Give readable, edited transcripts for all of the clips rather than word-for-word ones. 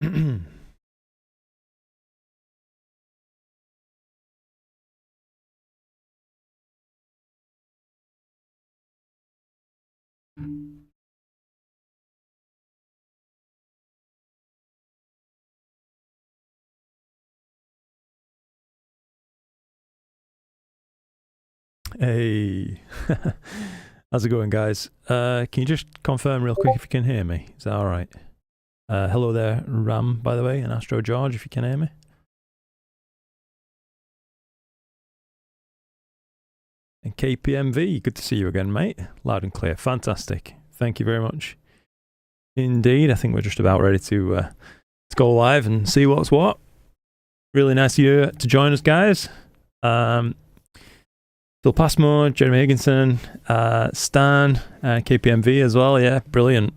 Hey, how's it going, guys? Can you just confirm real quick if you can hear me? Is that all right? Hello there, Ram, by the way, and Astro George, if you can hear me. And KPMV, good to see you again, mate. Loud and clear, fantastic. Thank you very much. Indeed, I think we're just about ready to go live and see what's what. Really nice of you to join us, guys. Phil Passmore, Jeremy Higginson, Stan, KPMV as well. Yeah, brilliant.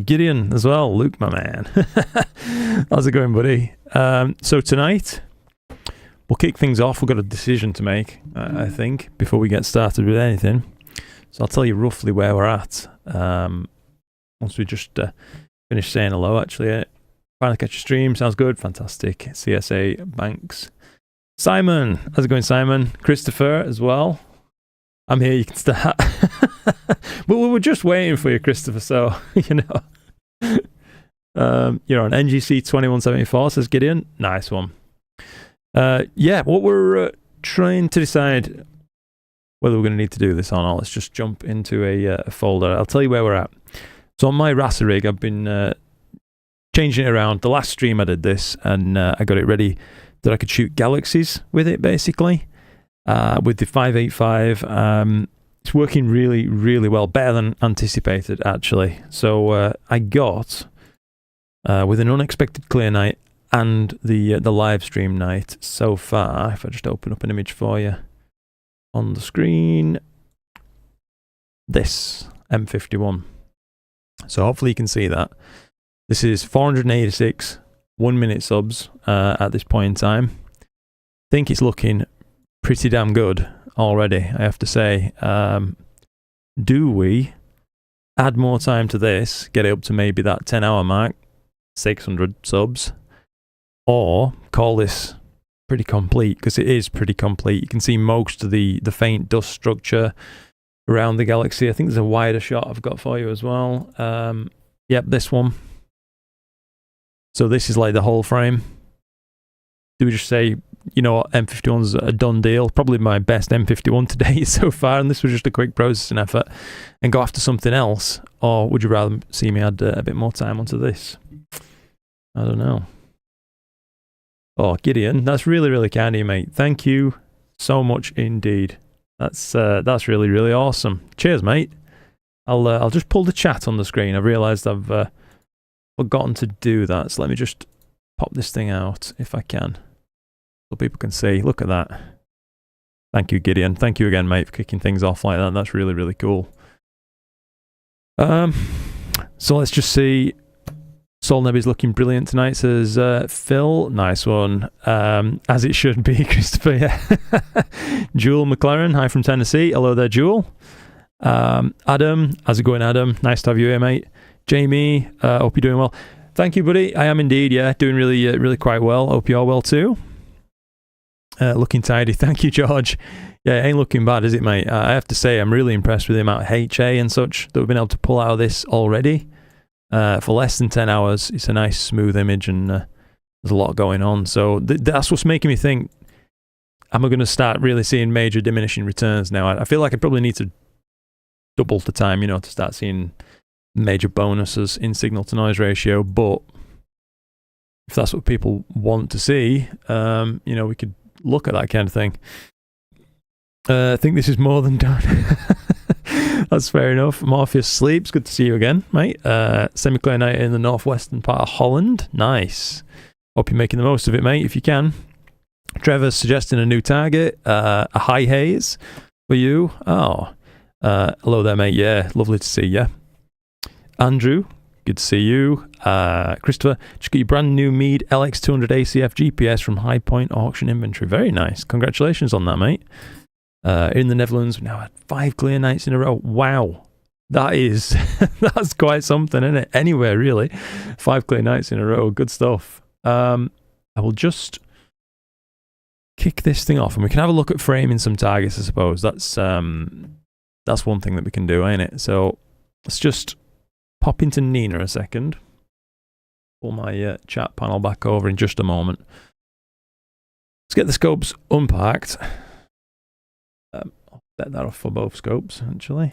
Gideon as well. Luke, my man. How's it going, buddy? So tonight, we'll kick things off. We've got a decision to make, I think, before we get started with anything. So I'll tell you roughly where we're at. Once we just finish saying hello, actually. Finally catch your stream. Sounds good. Fantastic. CSA Banks. Simon, how's it going, Simon? Christopher as well. I'm here, you can start. But we were just waiting for you, Christopher, so, you know. You're on NGC 2174, says Gideon. Nice one. Yeah, what we're trying to decide whether we're going to need to do this or not. Let's just jump into a folder. I'll tell you where we're at. So on my RASA rig, I've been changing it around. The last stream I did this, and I got it ready that I could shoot galaxies with it, basically, with the 585. It's working really, really well, better than anticipated, actually. So I got, with an unexpected clear night and the live stream night so far, if I just open up an image for you on the screen, this M51. So hopefully you can see that. This is 486 1-minute subs at this point in time. I think it's looking pretty damn good already, I have to say. Do we add more time to this, get it up to maybe that 10-hour mark, 600 subs, or call this pretty complete? Because it is pretty complete. You can see most of the faint dust structure around the galaxy. I think there's a wider shot I've got for you as well. Yep, this one. So this is like the whole frame. Do we just say, you know what, M51's a done deal? Probably my best M51 to date so far, and this was just a quick processing effort, and go after something else? Or would you rather see me add a bit more time onto this? I don't know. Oh, Gideon, that's really, really kind of you, mate. Thank you so much indeed. That's really, really awesome. Cheers, mate. I'll just pull the chat on the screen. I've realised I've forgotten to do that, so let me just pop this thing out if I can, so people can see. Look at that. Thank you, Gideon. Thank you again, mate, for kicking things off like that. That's really, really cool. So let's just see. Sol Nebby's looking brilliant tonight, says Phil. Nice one. As it should be, Christopher. Yeah. Jewel McLaren, hi from Tennessee. Hello there, Jewel. Adam, how's it going, Adam? Nice to have you here, mate. Jamie, hope you're doing well. Thank you, buddy. I am indeed, yeah, doing really, really quite well. Hope you're well too. Looking tidy. Thank you, George. Yeah, it ain't looking bad, is it, mate? I have to say, I'm really impressed with the amount of HA and such that we've been able to pull out of this already. For less than 10 hours, it's a nice, smooth image, and there's a lot going on. So that's what's making me think, am I going to start really seeing major diminishing returns now? I feel like I probably need to double the time, you know, to start seeing major bonuses in signal to noise ratio. But if that's what people want to see, you know, we could look at that kind of thing. I think this is more than done. That's fair enough. Morpheus sleeps. Good to see you again, mate. Semi-clear night in the northwestern part of Holland. Nice. Hope you're making the most of it, mate, if you can. Trevor's suggesting a new target, a high haze for you. Oh, hello there, mate. Yeah, lovely to see you. Andrew, good to see you. Christopher, just got your brand new Meade LX200 ACF GPS from High Point Auction Inventory. Very nice. Congratulations on that, mate. In the Netherlands, we now had 5 clear nights in a row. Wow. That is, that's quite something, isn't it? Anywhere, really. 5 clear nights in a row. Good stuff. I will just kick this thing off and we can have a look at framing some targets, I suppose. That's one thing that we can do, ain't it? So let's just pop into Nina a second. Pull my chat panel back over in just a moment. Let's get the scopes unpacked. I'll set that off for both scopes, actually.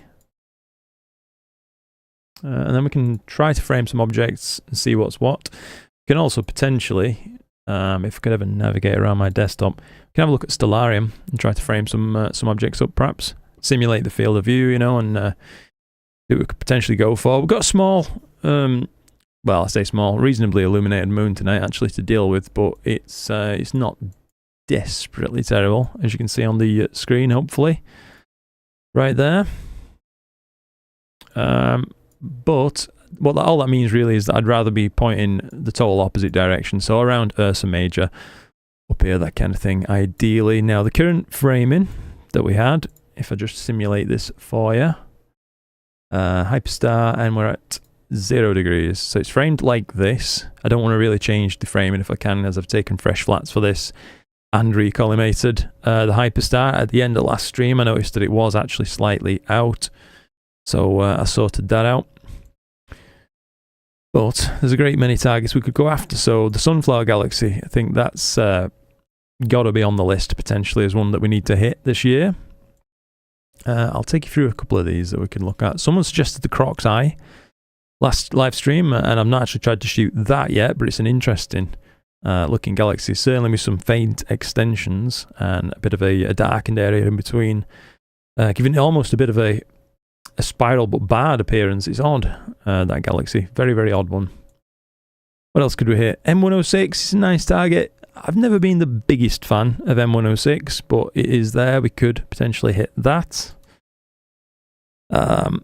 And then we can try to frame some objects and see what's what. We can also potentially, if I could ever navigate around my desktop, we can have a look at Stellarium and try to frame some objects up, perhaps. Simulate the field of view, you know, and see what we could potentially go for. We've got a small, well, I say small, reasonably illuminated moon tonight, actually, to deal with, but it's not desperately terrible, as you can see on the screen, hopefully. Right there. But all that means really is that I'd rather be pointing the total opposite direction. So around Ursa Major, up here, that kind of thing, ideally. Now, the current framing that we had, if I just simulate this for you, hyperstar, and we're at 0 degrees. So it's framed like this. I don't want to really change the framing if I can, as I've taken fresh flats for this and recollimated the hyperstar. At the end of last stream, I noticed that it was actually slightly out. So I sorted that out. But there's a great many targets we could go after. So the Sunflower Galaxy, I think that's got to be on the list potentially as one that we need to hit this year. I'll take you through a couple of these that we can look at. Someone suggested the Croc's Eye last live stream, and I've not actually tried to shoot that yet, but it's an interesting looking galaxy. Certainly with some faint extensions and a bit of a darkened area in between, giving it almost a bit of a spiral but barred appearance. It's odd, that galaxy. Very, very odd one. What else could we hit? M106 is a nice target. I've never been the biggest fan of M106, but it is there. We could potentially hit that. The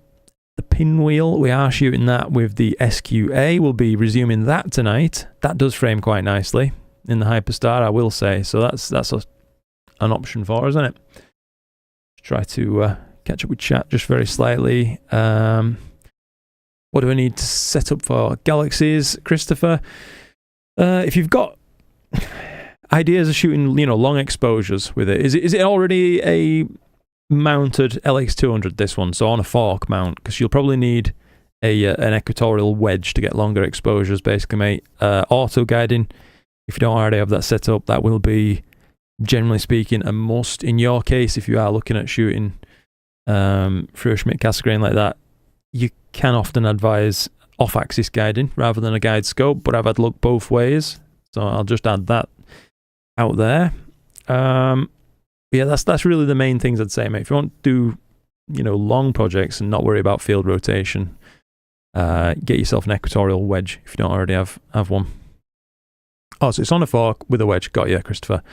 Pinwheel, we are shooting that with the SQA. We'll be resuming that tonight. That does frame quite nicely in the Hyperstar, I will say. So that's an option for us, isn't it? Try to catch up with chat just very slightly. What do I need to set up for galaxies, Christopher? If you've got ideas of shooting, you know, long exposures with it, is it already a mounted LX200, this one, so on a fork mount? Because you'll probably need an equatorial wedge to get longer exposures, basically, mate. Auto guiding, if you don't already have that set up, that will be, generally speaking, a must. In your case, if you are looking at shooting through a Schmidt Cassegrain like that, you can often advise off-axis guiding rather than a guide scope, but I've had look both ways, so I'll just add that out there. Yeah, that's really the main things I'd say, mate. If you want to do, you know, long projects and not worry about field rotation, get yourself an equatorial wedge if you don't already have one. Oh, so it's on a fork with a wedge. Got you, Christopher.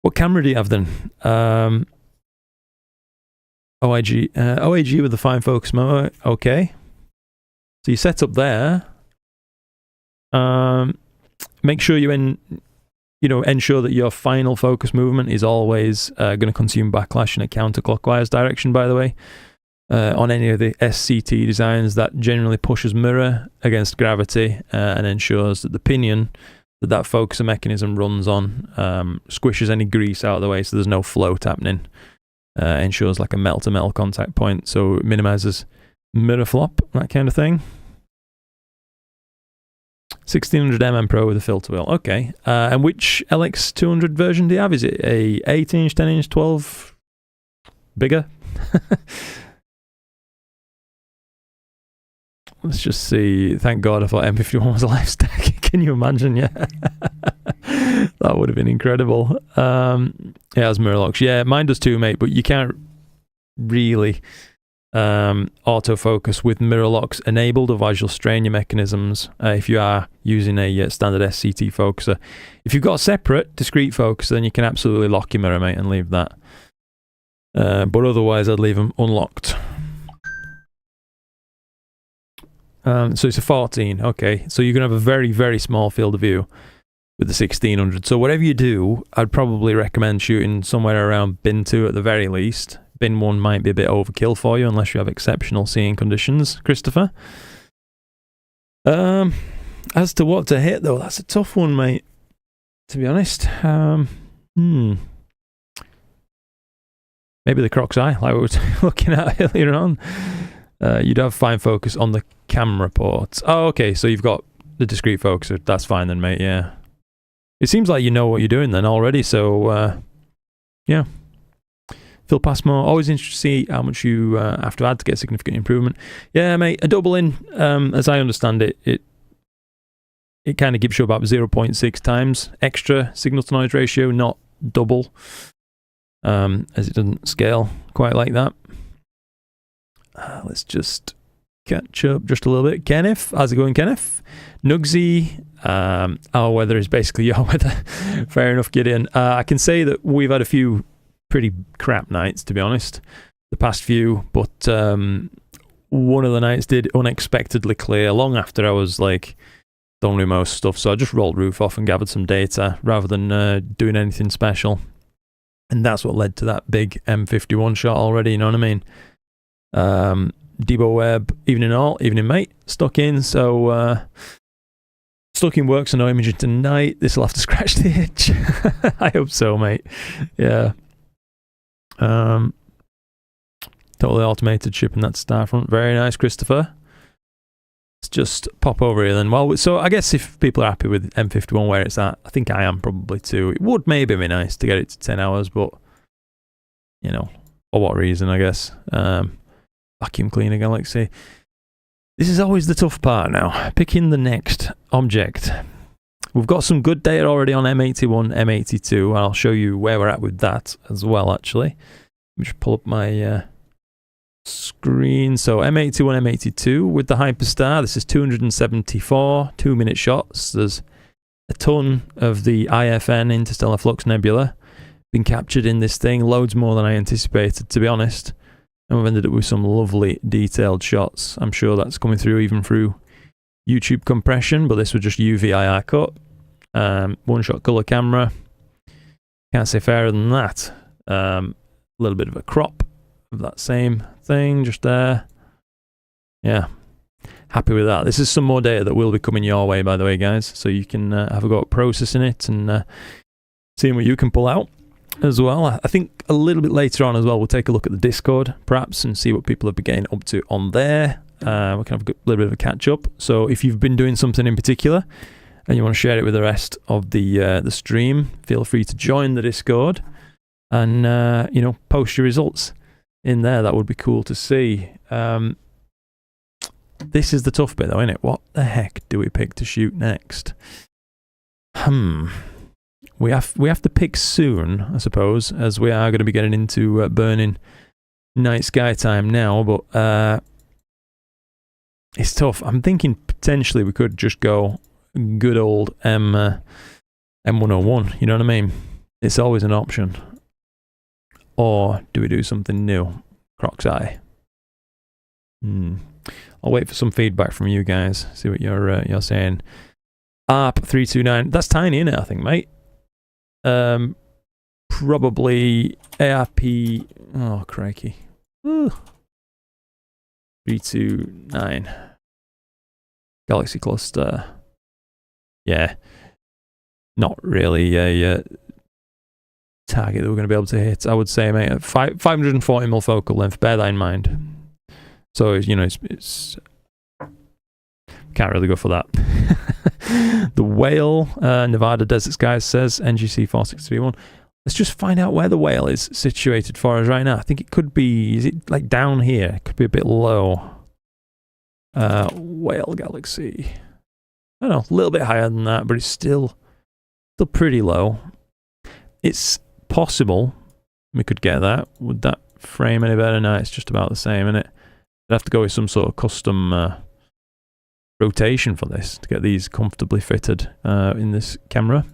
What camera do you have then? OAG with the fine focus motor. Okay. So you set up there. Make sure you ensure that your final focus movement is always going to consume backlash in a counterclockwise direction, by the way. On any of the SCT designs, that generally pushes mirror against gravity and ensures that the pinion that focuser mechanism runs on squishes any grease out of the way so there's no float happening. Ensures like a melt-to-melt contact point, so it minimizes mirror flop, that kind of thing. 1600mm Pro with a filter wheel. Okay. And which LX200 version do you have? Is it a 8-inch, 10-inch, 12? Bigger? Let's just see. Thank God I thought M51 was a live stack. Can you imagine? Yeah. That would have been incredible. Yeah, it's mirror locks. Yeah, mine does too, mate, but you can't really autofocus with mirror locks enabled, otherwise you'll strain your mechanisms if you are using a standard SCT focuser. If you've got a separate discrete focuser, then you can absolutely lock your mirror, mate, and leave that. But otherwise I'd leave them unlocked. So it's a 14. Okay, so you're going to have a very, very small field of view with the 1600. So whatever you do, I'd probably recommend shooting somewhere around bin 2 at the very least. bin one might be a bit overkill for you unless you have exceptional seeing conditions, Christopher. As to what to hit though, that's a tough one, mate, to be honest. Maybe the Croc's Eye, like we were looking at earlier on. You'd have fine focus on the camera ports. Oh, okay, so you've got the discrete focuser. That's fine then, mate, yeah. It seems like you know what you're doing then already, so yeah. Phil Passmore, always interested to see how much you have to add to get significant improvement. Yeah, mate, a double in, as I understand it, it kind of gives you about 0.6 times extra signal to noise ratio, not double, as it doesn't scale quite like that. Let's just catch up just a little bit. Kenneth, how's it going, Kenneth? Nugsy, our weather is basically your weather. Fair enough, Gideon. I can say that we've had a few pretty crap nights, to be honest, the past few, but one of the nights did unexpectedly clear long after I was like done with most stuff, so I just rolled roof off and gathered some data rather than doing anything special, and that's what led to that big M51 shot already, you know what I mean? Debo Webb, evening all, evening mate, stuck in, so stuck in work, so no imaging tonight. This will have to scratch the itch. I hope so, mate. Yeah. Totally automated shipping that Starfront. Very nice, Christopher. Let's just pop over here then. Well, so I guess if people are happy with M51 where it's at, I think I am probably too. It would maybe be nice to get it to 10 hours, but you know, for what reason, I guess. Vacuum cleaner galaxy. This is always the tough part now, picking the next object. We've got some good data already on M81, M82, and I'll show you where we're at with that as well, actually. Let me just pull up my screen. So M81, M82 with the Hyperstar. This is 274 2-minute shots. There's a ton of the IFN, Interstellar Flux Nebula, been captured in this thing. Loads more than I anticipated, to be honest. And we've ended up with some lovely detailed shots. I'm sure that's coming through even through YouTube compression, but this was just UV-IR cut. One-shot color camera. Can't say fairer than that. A little bit of a crop of that same thing just there. Yeah, happy with that. This is some more data that will be coming your way, by the way, guys, so you can have a go at processing it and seeing what you can pull out as well. I think a little bit later on as well, we'll take a look at the Discord perhaps and see what people have been getting up to on there. We can have a little bit of a catch up. So if you've been doing something in particular and you want to share it with the rest of the stream, feel free to join the Discord and you know, post your results in there. That would be cool to see. This is the tough bit though, isn't it? What the heck do we pick to shoot next? We have to pick soon, I suppose, as we are going to be getting into burning night sky time now, but it's tough. I'm thinking potentially we could just go good old M101, you know what I mean? It's always an option. Or do we do something new? Croc's Eye. I'll wait for some feedback from you guys, see what you're saying. ARP329, that's tiny, isn't it, I think, mate? Probably ARP, oh crikey, 329 Galaxy Cluster. Yeah, not really a target that we're going to be able to hit, I would say, mate. 540mm focal length, bear that in mind. So, you know, it's can't really go for that. The Whale, Nevada Desert Skies says, NGC 4631. Let's just find out where the Whale is situated for us right now. I think it could be, is it like down here? It could be a bit low. Whale Galaxy. I don't know, a little bit higher than that, but it's still pretty low. It's possible we could get that. Would that frame any better? No, it's just about the same, isn't it? I'd have to go with some sort of custom rotation for this to get these comfortably fitted in this camera.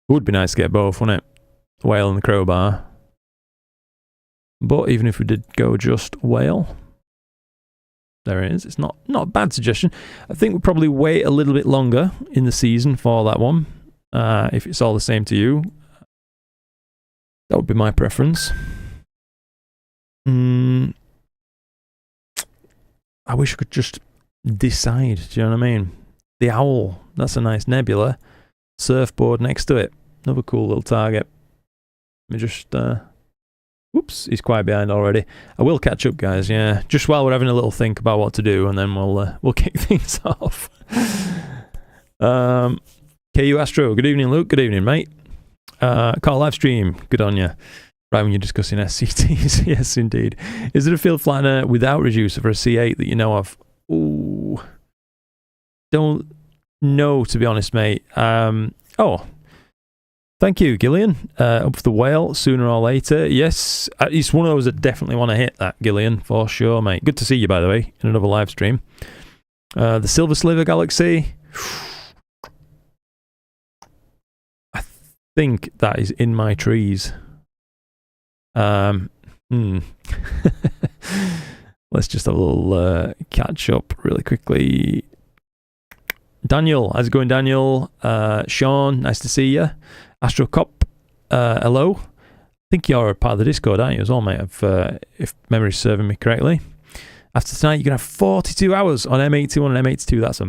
It would be nice to get both, wouldn't it? The Whale and the Crowbar. But even if we did go just Whale, there it is. It's not a bad suggestion. I think we'll probably wait a little bit longer in the season for that one. If it's all the same to you, that would be my preference. I wish I could just decide. Do you know what I mean? The owl. That's a nice nebula. Surfboard next to it. Another cool little target. Let me just... Whoops, he's quite behind already. I will catch up, guys, yeah. Just while we're having a little think about what to do, and then we'll kick things off. KU Astro, good evening, Luke. Good evening, mate. Call live stream, good on you. Right when you're discussing SCTs, yes, indeed. Is it a field flattener without reducer for a C8 that you know of? Ooh, don't know, to be honest, mate. Oh, thank you, Gillian. Up for the whale, sooner or later. Yes, it's one of those that definitely want to hit that, Gillian, for sure, mate. Good to see you, by the way, in another live stream. The Silver Sliver Galaxy. I think that is in my trees. Let's just have a little catch up really quickly. Daniel, how's it going, Daniel? Sean, nice to see you. Astro Cop, hello. I think you're a part of the Discord, aren't you, as well, mate? If memory's serving me correctly. After tonight, you're going to have 42 hours on M81 and M82. That's a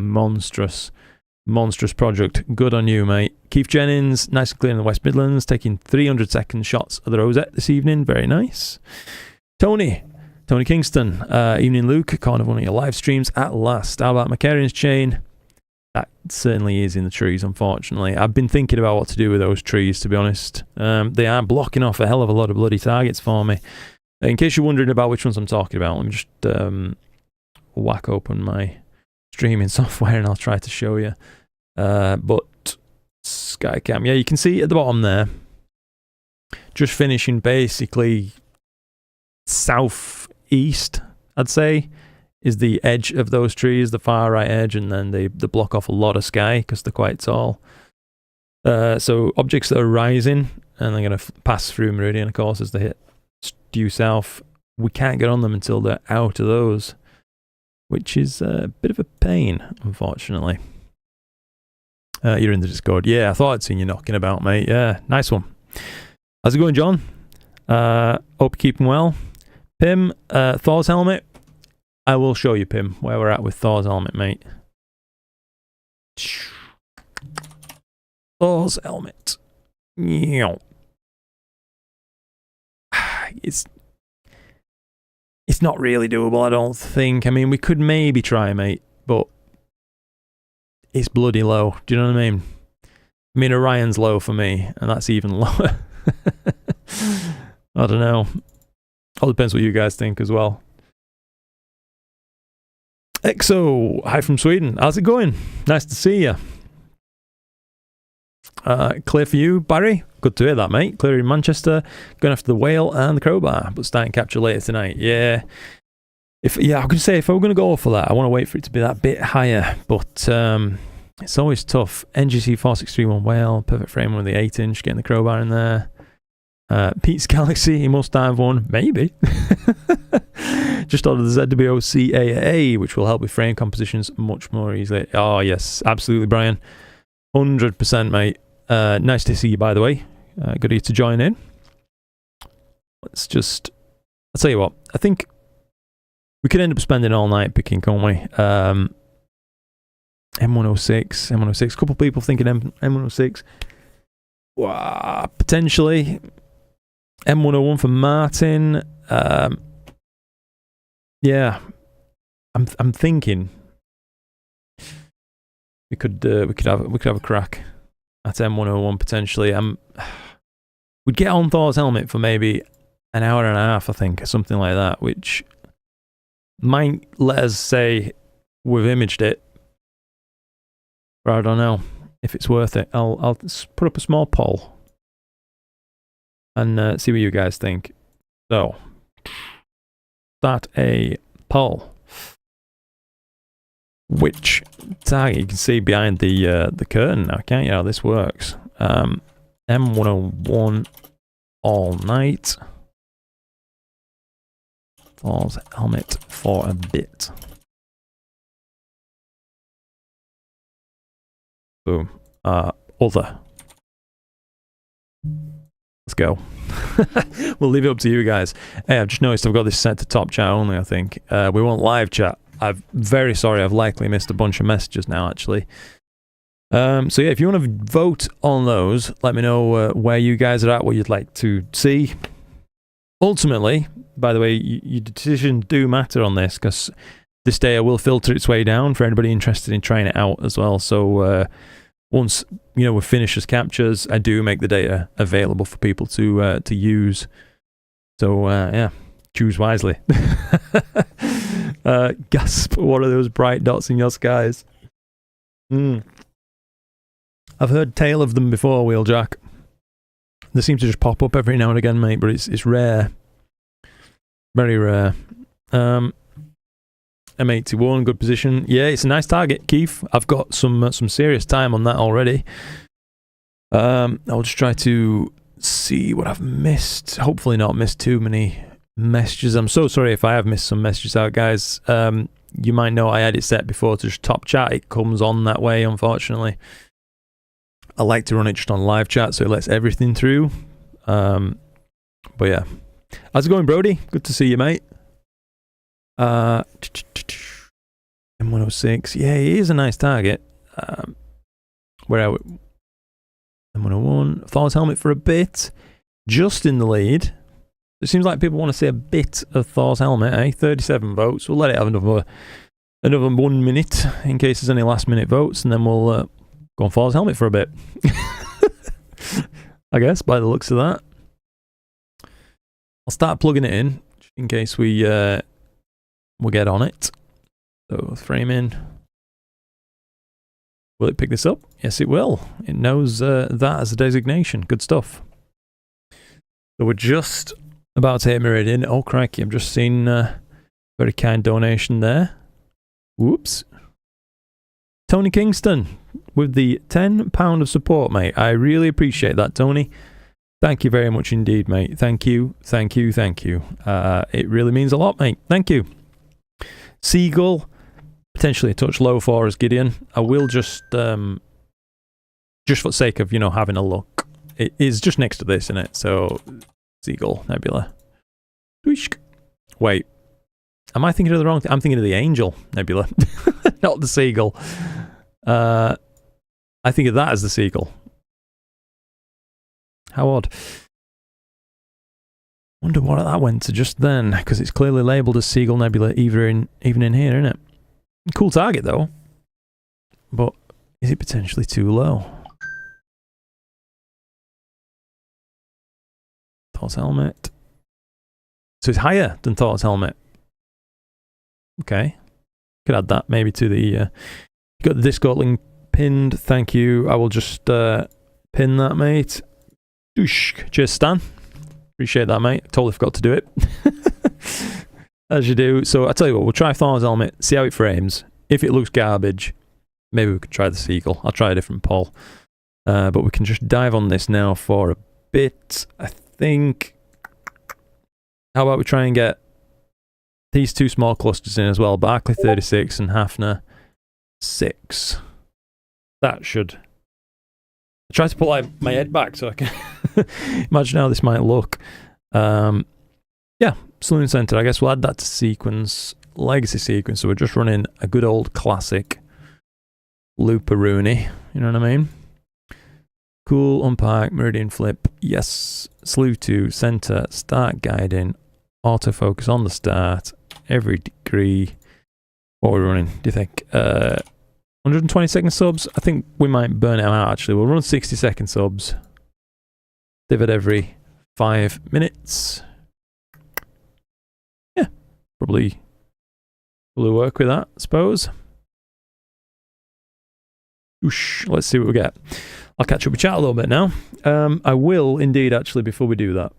monstrous project. Good on you, mate. Keith Jennings, nice and clear in the West Midlands, taking 300-second shots of the Rosette this evening. Very nice. Tony Kingston, evening, Luke. Caught one of your live streams at last. How about Macarian's chain? That certainly is in the trees, unfortunately. I've been thinking about what to do with those trees, to be honest. They are blocking off a hell of a lot of bloody targets for me. In case you're wondering about which ones I'm talking about, let me just whack open my streaming software and I'll try to show you. But Skycam, yeah, you can see at the bottom there, just finishing basically southeast, I'd say, is the edge of those trees, the far right edge, and then they block off a lot of sky because they're quite tall. So objects that are rising, and they're going to pass through meridian, of course, as they hit due south, we can't get on them until they're out of those, which is a bit of a pain, unfortunately. You're in the Discord. Yeah, I thought I'd seen you knocking about, mate. Yeah, nice one. How's it going, John? Hope you're keeping well. Pim, Thor's helmet. I will show you, Pim, where we're at with Thor's helmet, mate. Thor's helmet. It's not really doable, I don't think. I mean, we could maybe try, mate, but it's bloody low. Do you know what I mean? I mean, Orion's low for me, and that's even lower. I don't know. All depends what you guys think as well. Exo, hi from Sweden. How's it going? Nice to see you. Clear for you, Barry. Good to hear that, mate. Clear in Manchester. Going after the whale and the crowbar, but starting capture later tonight. Yeah. I was going to say, if I were going to go for that, I want to wait for it to be that bit higher, but it's always tough. NGC 4631 whale, perfect frame with the 8-inch, getting the crowbar in there. Pete's Galaxy, he must have one. Maybe. Just ordered the ZWO CAA, which will help with frame compositions much more easily. Oh, yes, absolutely, Brian. 100%, mate. Nice to see you, by the way. Good of you to join in. I'll tell you what, I think we could end up spending all night picking, can't we? M106, a couple of people thinking M106. Wow, potentially. M101 for Martin. Yeah, I'm thinking we could have a crack at M101 potentially. We'd get on Thor's helmet for maybe an hour and a half, I think, or something like that, which might let us say we've imaged it. But I don't know if it's worth it. I'll put up a small poll and see what you guys think. So, start a poll. Which target? You can see behind the curtain now, can't you? How this works. M101 all night. Thor's helmet for a bit. Boom. Other. Let's go. We'll leave it up to you guys. Hey, I've just noticed I've got this set to top chat only, I think. We want live chat. I'm very sorry, I've likely missed a bunch of messages now, actually. So yeah, if you want to vote on those, let me know where you guys are at, what you'd like to see. Ultimately, by the way, your decisions do matter on this, because this data will filter its way down for anybody interested in trying it out as well. So once we finish as captures, I do make the data available for people to use. So yeah, choose wisely. Gasp! What are those bright dots in your skies? I've heard tale of them before, Wheeljack. They seem to just pop up every now and again, mate, but it's rare. Very rare. M81, good position. Yeah, it's a nice target, Keith. I've got some serious time on that already. I'll just try to see what I've missed. Hopefully not missed too many messages. I'm so sorry if I have missed some messages out, guys. You might know I had it set before to just top chat. It comes on that way, unfortunately. I like to run it just on live chat, so it lets everything through. But yeah. How's it going, Brody? Good to see you, mate. M106. Yeah, he is a nice target. Where are we? M101. Thor's helmet for a bit. Just in the lead. It seems like people want to see a bit of Thor's helmet, eh? 37 votes. We'll let it have another 1 minute in case there's any last minute votes, and then we'll go on Thor's helmet for a bit. I guess, by the looks of that. I'll start plugging it in case we'll get on it. So, frame in. Will it pick this up? Yes, it will. It knows that as a designation. Good stuff. So, we're just about to hit Meridian. Oh, crikey, I've just seen a very kind donation there. Whoops. Tony Kingston with the £10 of support, mate. I really appreciate that, Tony. Thank you very much indeed, mate. Thank you, thank you, thank you. It really means a lot, mate. Thank you. Seagull, potentially a touch low for us, Gideon. I will just for the sake of, having a look. It is just next to this, isn't it? So, Seagull, Nebula. Wait. Am I thinking of the wrong thing? I'm thinking of the Angel Nebula, not the Seagull. I think of that as the Seagull. How odd. Wonder what that went to just then, because it's clearly labelled as Seagull Nebula even in here, isn't it? Cool target though. But is it potentially too low? Thor's helmet. So it's higher than Thor's helmet. Okay. Could add that maybe to the... you got the Discord link pinned. Thank you. I will just pin that, mate. Cheers, Stan. Appreciate that, mate. Totally forgot to do it. As you do. So I tell you what, we'll try Thor's helmet, see how it frames. If it looks garbage, maybe we could try the Seagull. I'll try a different poll. But we can just dive on this now for a bit. I think... How about we try and get these two small clusters in as well. Barclay 36 and Hafner 6. That should... I try to put my head back so I can imagine how this might look. Yeah, Saloon Center. I guess we'll add that to sequence, legacy sequence. So we're just running a good old classic Looper-Rooney. You know what I mean? Cool, unpack, meridian flip. Yes, slew to center, start guiding, autofocus on the start, every degree. What are we running, do you think? 120-second subs? I think we might burn it out, actually. We'll run 60-second subs. Divot every 5 minutes. Yeah, probably work with that, I suppose. Oosh, let's see what we get. I'll catch up with chat a little bit now. I will indeed, actually, before we do that,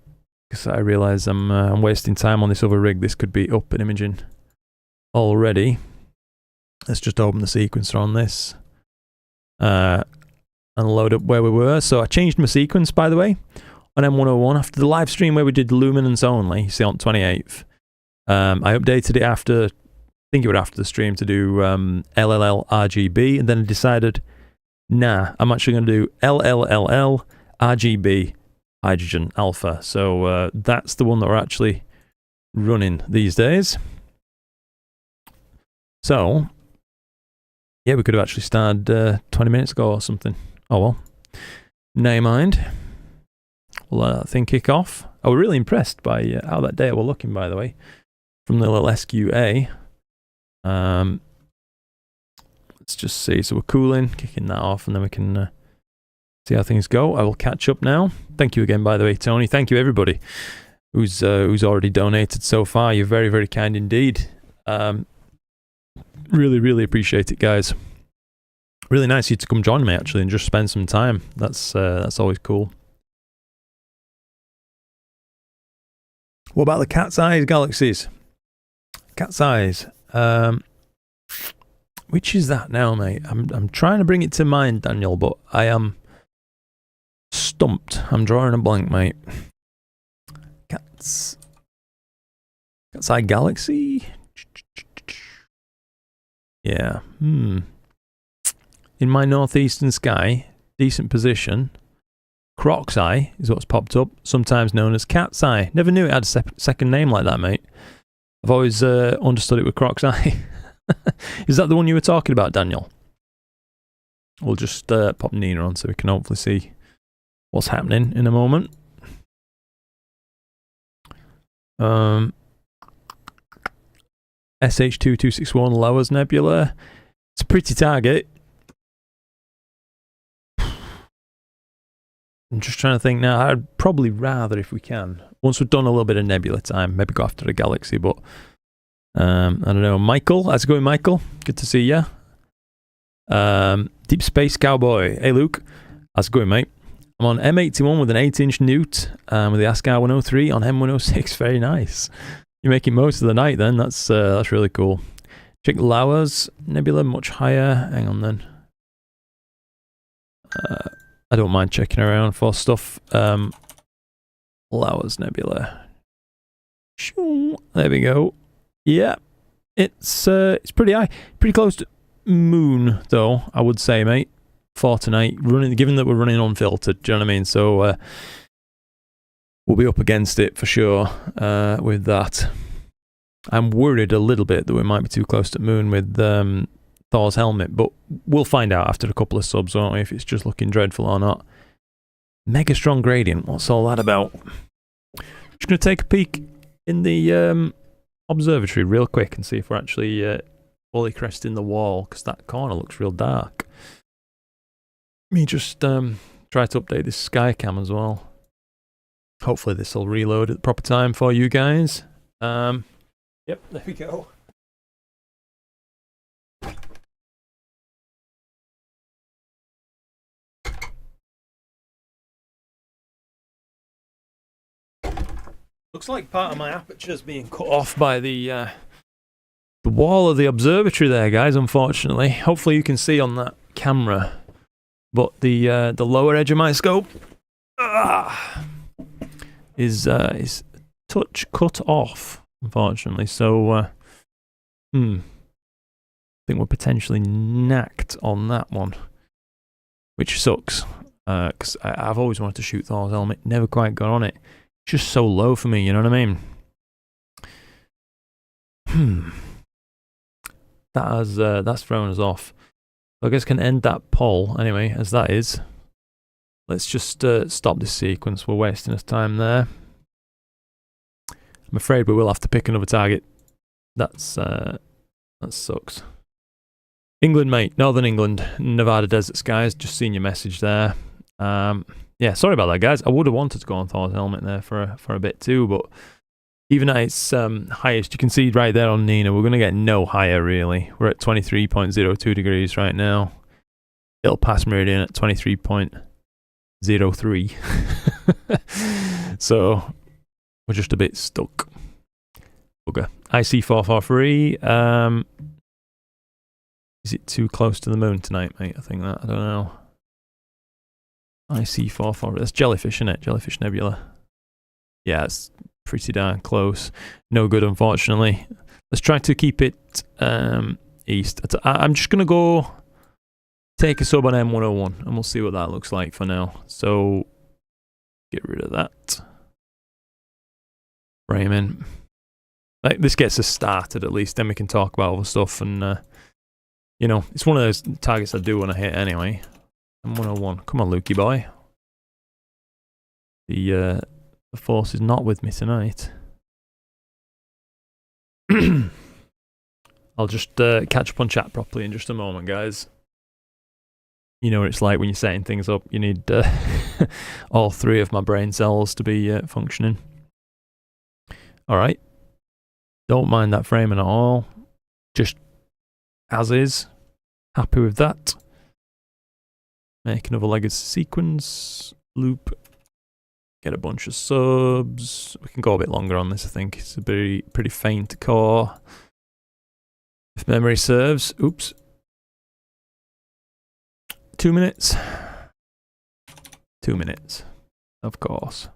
because I realise I'm wasting time on this other rig. This could be up and imaging already. Let's just open the sequencer on this and load up where we were. So I changed my sequence, by the way, on M101 after the live stream where we did luminance only. You see on 28th. I updated it after, I think it was after the stream, to do LLL RGB, and then I decided, nah, I'm actually going to do LLLL RGB hydrogen alpha. So that's the one that we're actually running these days. So yeah, we could have actually started 20 minutes ago or something. Oh well, never mind. We'll let that thing kick off. I was really impressed by how that data were looking, by the way, from the little SQA. Let's just see. So we're cooling, kicking that off, and then we can see how things go. I will catch up now. Thank you again, by the way, Tony. Thank you, everybody who's already donated so far. You're very, very kind indeed. Really, really appreciate it, guys. Really nice of you to come join me, actually, and just spend some time. That's always cool. What about the cat's eyes galaxies? Cat's eyes. Which is that now, mate? I'm trying to bring it to mind, Daniel, but I am stumped. I'm drawing a blank, mate. Cat's eye galaxy? Yeah. In my northeastern sky, decent position. Croc's eye is what's popped up, sometimes known as cat's eye. Never knew it had a second name like that, mate. I've always understood it with Croc's eye. Is that the one you were talking about, Daniel? We'll just pop Nina on so we can hopefully see what's happening in a moment. SH2261 Lowers Nebula. It's a pretty target. I'm just trying to think now. I'd probably rather, if we can, once we've done a little bit of nebula time, maybe go after a galaxy, but I don't know. Michael, how's it going, Michael? Good to see you. Deep Space Cowboy. Hey, Luke. How's it going, mate? I'm on M81 with an 8-inch newt, with the ASCAR 103 on M106. Very nice. You're making most of the night then. That's really cool. Check Lowers Nebula, much higher. Hang on then. I don't mind checking around for stuff. Lowers Nebula. There we go. Yeah, it's pretty high, pretty close to Moon, though, I would say, mate. For tonight, given that we're running unfiltered, do you know what I mean? So we'll be up against it for sure with that. I'm worried a little bit that we might be too close to Moon with Thor's helmet, but we'll find out after a couple of subs, won't we, if it's just looking dreadful or not. Mega strong gradient, what's all that about? Just going to take a peek in the Observatory real quick and see if we're actually fully cresting the wall, because that corner looks real dark. Let me just try to update this sky cam as well. Hopefully this will reload at the proper time for you guys. Yep, there we go. Looks like part of my aperture is being cut off by the wall of the observatory there, guys, unfortunately. Hopefully you can see on that camera. But the lower edge of my scope is touch cut off, unfortunately. So I think we're potentially knacked on that one, which sucks, because I've always wanted to shoot Thor's helmet, never quite got on it. Just so low for me, you know what I mean? That's thrown us off. I guess I can end that poll anyway, as that is. Let's just stop this sequence. We're wasting us time there. I'm afraid we will have to pick another target. That sucks. England, mate. Northern England. Nevada Desert Skies. Just seen your message there. Yeah, sorry about that, guys. I would have wanted to go on Thor's helmet there for a bit too, but even at its highest, you can see right there on Nina, we're going to get no higher, really. We're at 23.02 degrees right now. It'll pass Meridian at 23.03. So, we're just a bit stuck. Bugger. IC443. Is it too close to the moon tonight, mate? I think that. I don't know. IC44. That's jellyfish, isn't it? Jellyfish Nebula. Yeah, it's pretty darn close. No good, unfortunately. Let's try to keep it east. I'm just going to go take a sub on M101 and we'll see what that looks like for now. So, get rid of that. Framing. Like, this gets us started at least, then we can talk about other stuff. And, you know, it's one of those targets I do want to hit anyway. M101. Come on, Lukey boy. The force is not with me tonight. I'll just catch up on chat properly in just a moment, guys. You know what it's like when you're setting things up. You need all 3 of my brain cells to be functioning. Alright. Don't mind that framing at all. Just as is. Happy with that. Make another legacy sequence. Loop. Get a bunch of subs. We can go a bit longer on this, I think. It's a pretty faint core. If memory serves. Oops. 2 minutes. 2 minutes. Of course.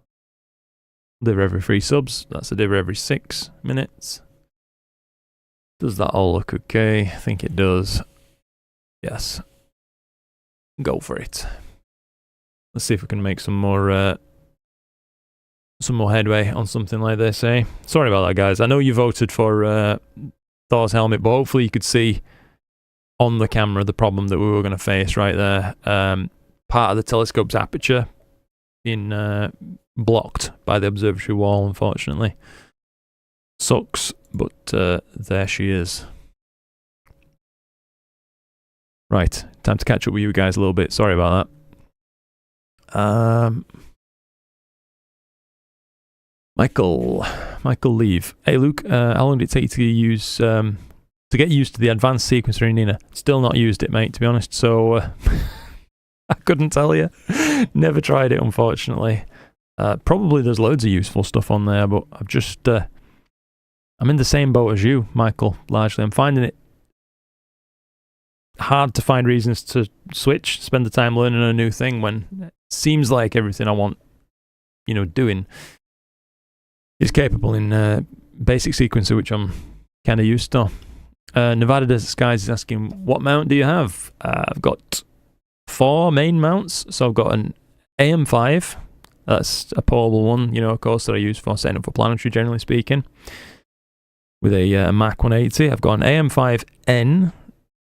Div every 3 subs. That's a div every 6 minutes. Does that all look okay? I think it does. Yes. Go for it. Let's see if we can make some more headway on something like this, eh? Sorry about that, guys. I know you voted for Thor's helmet, but hopefully you could see on the camera the problem that we were going to face right there. Part of the telescope's aperture being blocked by the observatory wall, unfortunately. Sucks, but there she is. Right, time to catch up with you guys a little bit. Sorry about that. Michael Leave. Hey Luke, how long did it take you to get used to the advanced sequencer in Nina? Still not used it, mate, to be honest, so I couldn't tell you. Never tried it, unfortunately. Probably there's loads of useful stuff on there, but I've just I'm in the same boat as you, Michael, largely. I'm finding it hard to find reasons to switch, spend the time learning a new thing when it seems like everything I want, you know, doing is capable in basic sequencer, which I'm kind of used to. Nevada Desert Skies is asking, what mount do you have? I've got 4 main mounts. So I've got an AM5. That's a portable one, you know, of course, that I use for setting up for planetary, generally speaking. With a Mac 180. I've got an AM5N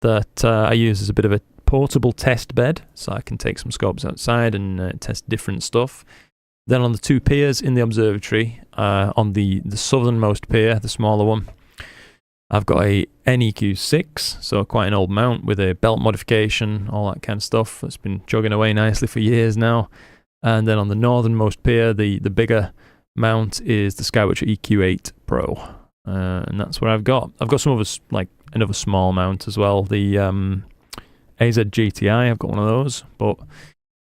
that I use as a bit of a portable test bed. So I can take some scopes outside and test different stuff. Then on the 2 piers in the observatory, on the southernmost pier, the smaller one, I've got a NEQ6, so quite an old mount with a belt modification, all that kind of stuff. That's been chugging away nicely for years now. And then on the northernmost pier, the bigger mount is the Skywatcher EQ8 Pro. And that's what I've got. I've got some other, like another small mount as well. The AZ GTI, I've got one of those, but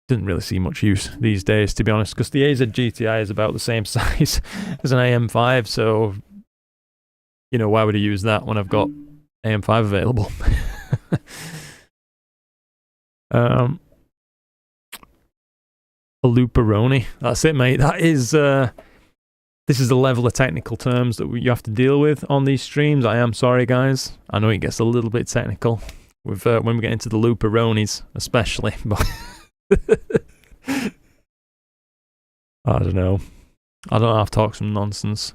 didn't really see much use these days, to be honest, because the AZ GTI is about the same size as an AM5, so, you know, why would I use that when I've got AM5 available? A looperoni. That's it, mate. That is, this is the level of technical terms that you have to deal with on these streams. I am sorry, guys. I know it gets a little bit technical with when we get into the looperonis, especially, but I don't know. I don't have to talk some nonsense.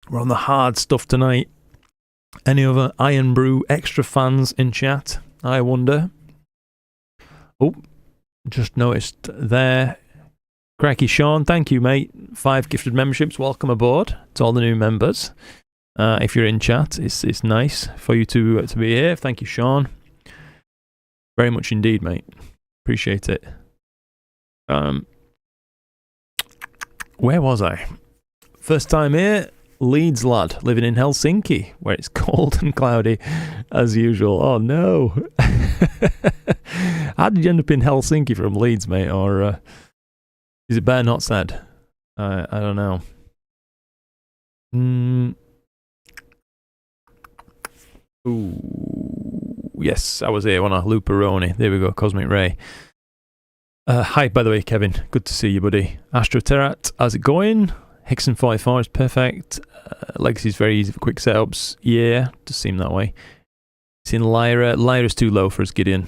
We're on the hard stuff tonight. Any other Iron Brew extra fans in chat? I wonder. Oh, just noticed there. Cracky Sean, thank you, mate. 5 gifted memberships. Welcome aboard to all the new members. If you're in chat, it's nice for you to be here. Thank you, Sean. Very much indeed, mate. Appreciate it. Where was I? First time here, Leeds lad, living in Helsinki, where it's cold and cloudy as usual. Oh no. How did you end up in Helsinki from Leeds, mate? Or is it better not said? I don't know. Ooh, yes, I was here on a Looperoni. There we go, Cosmic Ray. Hi, by the way, Kevin. Good to see you, buddy. AstroTerrat, how's it going? Hickson 44 is perfect. Legacy's very easy for quick setups. Yeah, does seem that way. It's in Lyra. Lyra's too low for us, Gideon.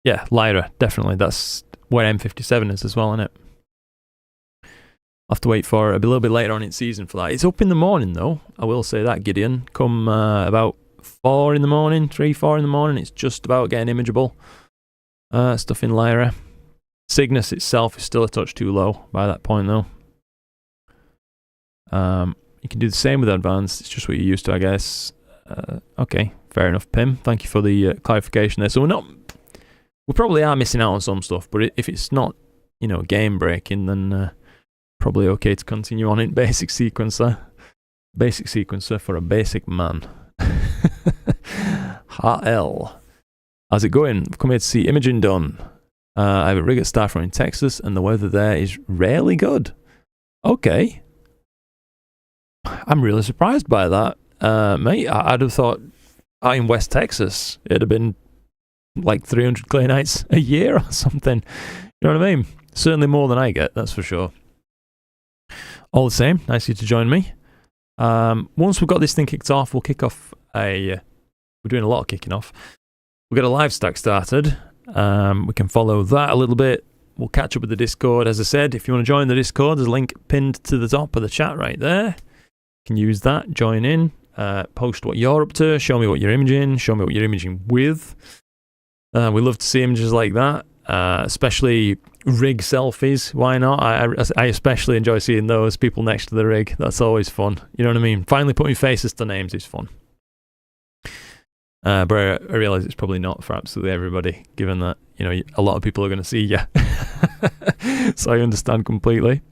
Yeah, Lyra, definitely. That's where M57 is as well, isn't it? I'll have to wait for a little bit later on in season for that. It's up in the morning, though. I will say that, Gideon. Come about 4 in the morning, 3, 4 in the morning. It's just about getting imageable. Stuff in Lyra. Cygnus itself is still a touch too low by that point, though. You can do the same with advanced. It's just what you're used to, I guess. Okay, fair enough, Pim. Thank you for the clarification there. So we probably are missing out on some stuff, but if it's not, you know, game breaking, then probably okay to continue on in basic sequencer. Basic sequencer for a basic man. HL. How's it going? I've come here to see imaging done. I have a rig at Starfront in Texas, and the weather there is rarely good. Okay. I'm really surprised by that. Mate, I'd have thought out in West Texas, it'd have been like 300 clear nights a year or something. You know what I mean? Certainly more than I get, that's for sure. All the same, nice of you to join me. Once we've got this thing kicked off, we'll kick off we're doing a lot of kicking off. We'll get a live stack started. We can follow that a little bit. We'll catch up with the Discord. As I said, if you want to join the Discord, there's a link pinned to the top of the chat right there. You can use that, join in, post what you're up to, show me what you're imaging, show me what you're imaging with. We love to see images like that, especially rig selfies. Why not? I especially enjoy seeing those people next to the rig. That's always fun. You know what I mean? Finally putting faces to names is fun. But I realise it's probably not for absolutely everybody, given that, you know, a lot of people are going to see you. So I understand completely.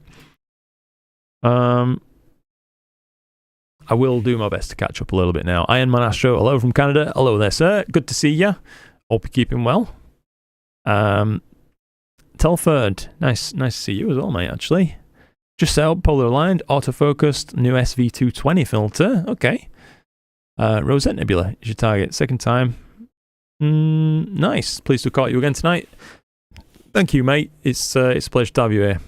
I will do my best to catch up a little bit now. Ironman Astro, hello from Canada. Hello there, sir. Good to see you. Hope you're keeping well. Telford, nice to see you as well, mate, actually. Just set up, polar aligned, autofocused, new SV220 filter. Okay. Rosette Nebula is your target. Second time. Nice. Pleased to have caught you again tonight. Thank you, mate. It's a pleasure to have you here.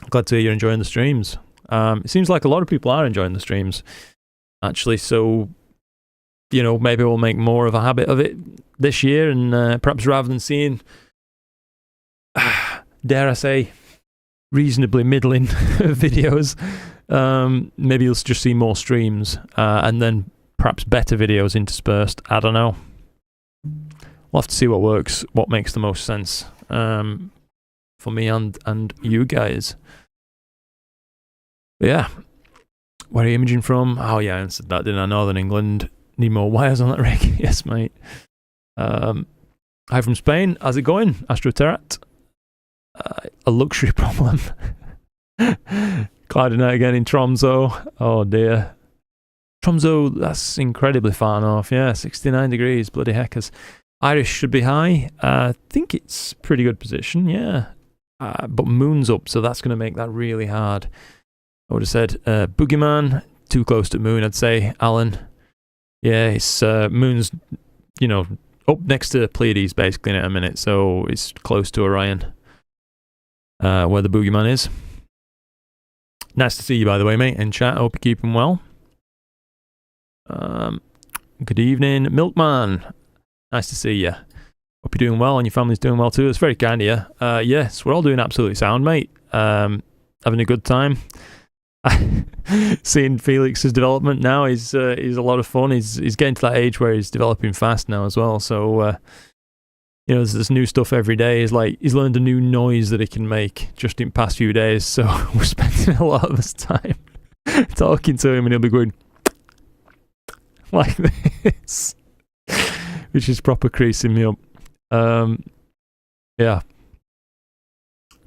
Glad to hear you're enjoying the streams. It seems like a lot of people are enjoying the streams, actually. So, you know, maybe we'll make more of a habit of it this year, and perhaps rather than seeing, dare I say, reasonably middling videos, maybe you'll just see more streams, and then perhaps better videos interspersed. I don't know. We'll have to see what works, what makes the most sense for me and you guys. But yeah, where are you imaging from? Oh yeah, I answered that, didn't I? Northern England. Need more wires on that rig. Yes, mate. Hi from Spain. How's it going? AstroTerrat. A luxury problem. Clouding out again in Tromso. Oh dear. Tromso, that's incredibly far north. Yeah, 69 degrees. Bloody heckers. Irish should be high. I think it's pretty good position. Yeah. But moon's up, so that's going to make that really hard. I would have said Boogeyman. Too close to moon, I'd say. Alan. Yeah, it's moon's, you know, up next to Pleiades basically in a minute, so it's close to Orion, where the Boogeyman is. Nice to see you, by the way, mate, in chat. Hope you're keeping well. Good evening, Milkman. Nice to see you. Hope you're doing well and your family's doing well too. It's very kind of you. Yes, we're all doing absolutely sound, mate. Having a good time. Seeing Felix's development now is a lot of fun. He's getting to that age where he's developing fast now as well. So you know, there's new stuff every day. He's learned a new noise that he can make just in the past few days. So we're spending a lot of his time talking to him, and he'll be going like this, which is proper creasing me up. Yeah,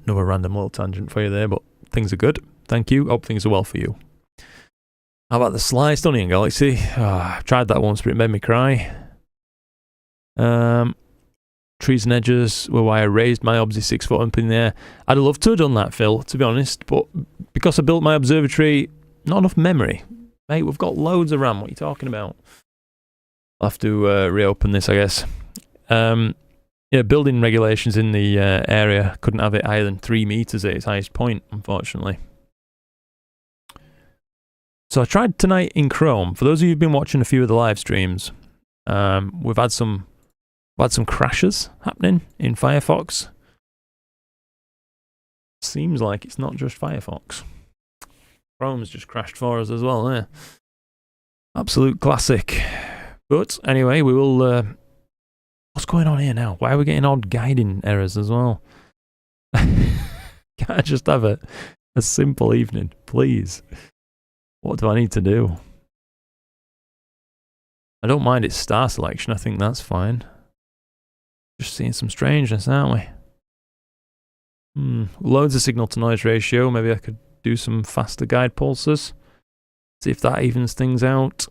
another random little tangent for you there, but things are good. Thank you. Hope things are well for you. How about the sliced onion galaxy? I've tried that once, but it made me cry. Trees and edges were why I raised my obsi 6 foot up in the air. I'd have loved to have done that, Phil, to be honest, but because I built my observatory, not enough memory. Mate, we've got loads of RAM. What are you talking about? I'll have to reopen this, I guess. Yeah, building regulations in the area couldn't have it higher than 3 meters at its highest point, unfortunately. So I tried tonight in Chrome. For those of you who've been watching a few of the live streams, we've had some I've had some crashes happening in Firefox. Seems like it's not just Firefox. Chrome's just crashed for us as well there. Absolute classic. But anyway, we will... what's going on here now? Why are we getting odd guiding errors as well? Can't I just have a simple evening, please? What do I need to do? I don't mind its star selection. I think that's fine. Just seeing some strangeness, aren't we? Loads of signal to noise ratio. Maybe I could do some faster guide pulses. See if that evens things out.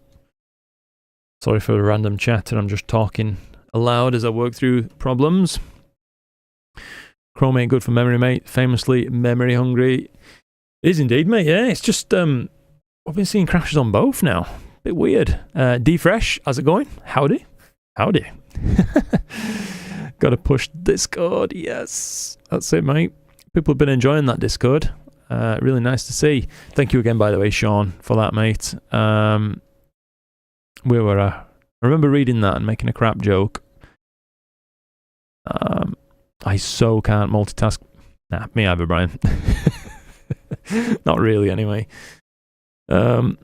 Sorry for the random chatter. I'm just talking aloud as I work through problems. Chrome ain't good for memory, mate. Famously memory hungry. It is indeed, mate. Yeah, it's just I've been seeing crashes on both now. Bit weird. Defresh, how's it going? Howdy. Gotta push Discord. Yes, that's it, mate. People have been enjoying that Discord. Really nice to see. Thank you again, by the way, Sean, for that, mate. Where were I? I remember reading that and making a crap joke. I so can't multitask. Nah, me either, Brian. Not really, anyway. Have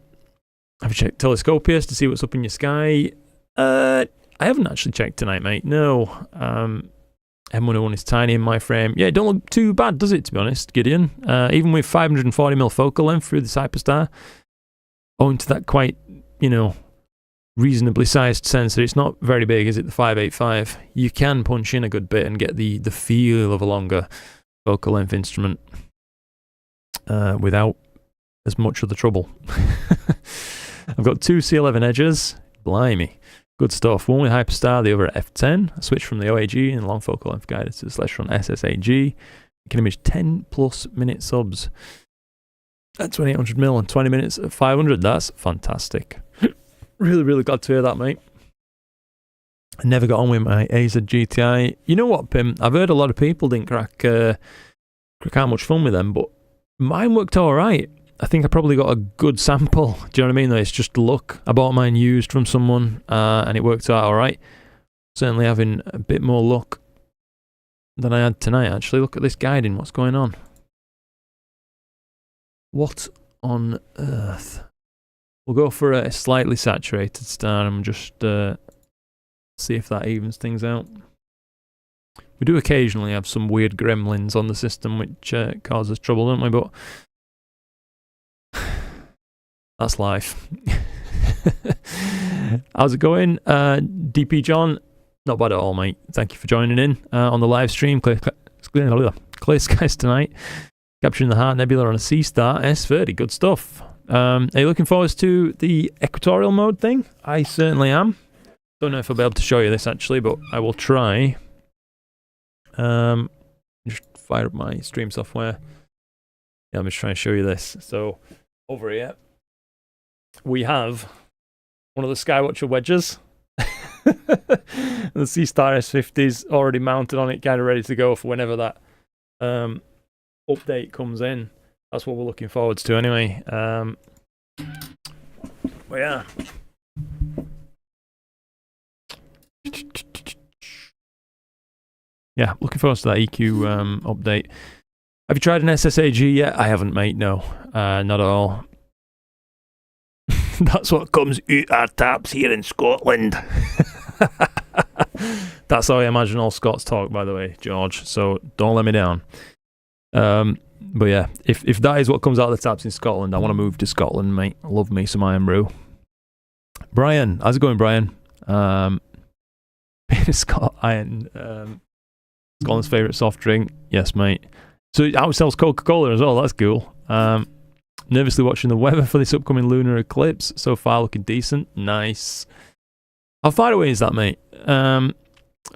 you checked Telescopius to see what's up in your sky? I haven't actually checked tonight, mate. No. M101 is tiny in my frame. Yeah, it don't look too bad, does it, to be honest, Gideon? Even with 540mm focal length through this hyperstar, owing to that quite, reasonably sized sensor, it's not very big, is it, the 585? You can punch in a good bit and get the feel of a longer focal length instrument without as much of the trouble. I've got two C11 edges. Blimey. Good stuff. One with hyperstar, the other at f10. I switched from the OAG and long focal length guided to the Celestron SSAG. I can image 10 plus minute subs at 2800mm and 20 minutes at 500. That's fantastic. Really, really glad to hear that, mate. I never got on with my AZ GTI. You know what, Pim? I've heard a lot of people didn't crack how much fun with them, but mine worked alright. I think I probably got a good sample. Do you know what I mean? It's just luck. I bought mine used from someone and it worked out alright. Certainly having a bit more luck than I had tonight, actually. Look at this guiding. What's going on? What on earth? We'll go for a slightly saturated star and just see if that evens things out. We do occasionally have some weird gremlins on the system which causes trouble, don't we? But that's life. How's it going? DP John, not bad at all, mate. Thank you for joining in on the live stream. Clear skies tonight. Capturing the Heart Nebula on a C-Star S30. Good stuff. Are you looking forward to the equatorial mode thing? I certainly am. Don't know if I'll be able to show you this actually, but I will try. Just fire up my stream software. Yeah, I'm just trying to show you this. So, over here, we have one of the Skywatcher wedges. The C-Star S50's already mounted on it, kind of ready to go for whenever that update comes in. That's what we're looking forward to anyway. But yeah. Yeah, looking forward to that EQ update. Have you tried an SSAG yet? I haven't, mate, no. Not at all. That's what comes out our taps here in Scotland. That's how I imagine all Scots talk, by the way, George. So don't let me down. But yeah, if that is what comes out of the taps in Scotland, I want to move to Scotland, mate. I love me some Iron Brew. Brian, how's it going, Brian? Scotland's favourite soft drink. Yes, mate. So it outsells Coca-Cola as well. That's cool. Nervously watching the weather for this upcoming lunar eclipse. So far looking decent. Nice. How far away is that, mate?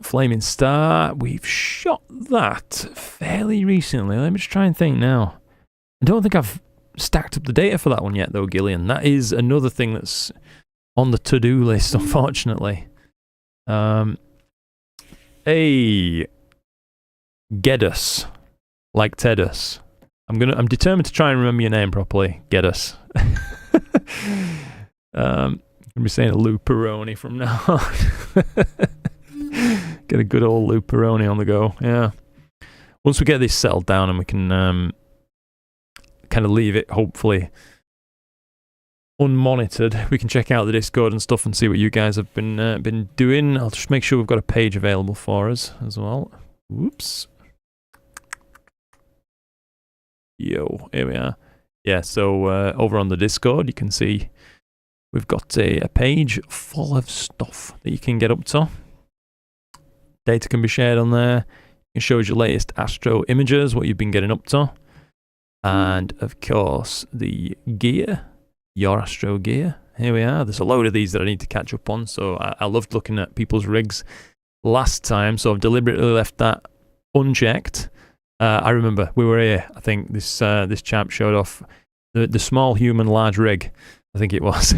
Flaming Star. We've shot that fairly recently. Let me just try and think now. I don't think I've stacked up the data for that one yet, though, Gillian. That is another thing that's on the to-do list, unfortunately. Hey, Gedus, like Tedus. I'm determined to try and remember your name properly. Gedus. I'm gonna be saying a Lou Peroni from now on. Get a good old looperoni on the go. Yeah. Once we get this settled down and we can kind of leave it, hopefully, unmonitored, we can check out the Discord and stuff and see what you guys have been doing. I'll just make sure we've got a page available for us as well. Whoops. Yo, here we are. Yeah, so over on the Discord, you can see we've got a page full of stuff that you can get up to. Data can be shared on there. It shows your latest astro images, what you've been getting up to. And, of course, the gear, your astro gear. Here we are. There's a load of these that I need to catch up on. So I loved looking at people's rigs last time, so I've deliberately left that unchecked. I remember we were here. I think this chap showed off the small human large rig. I think it was.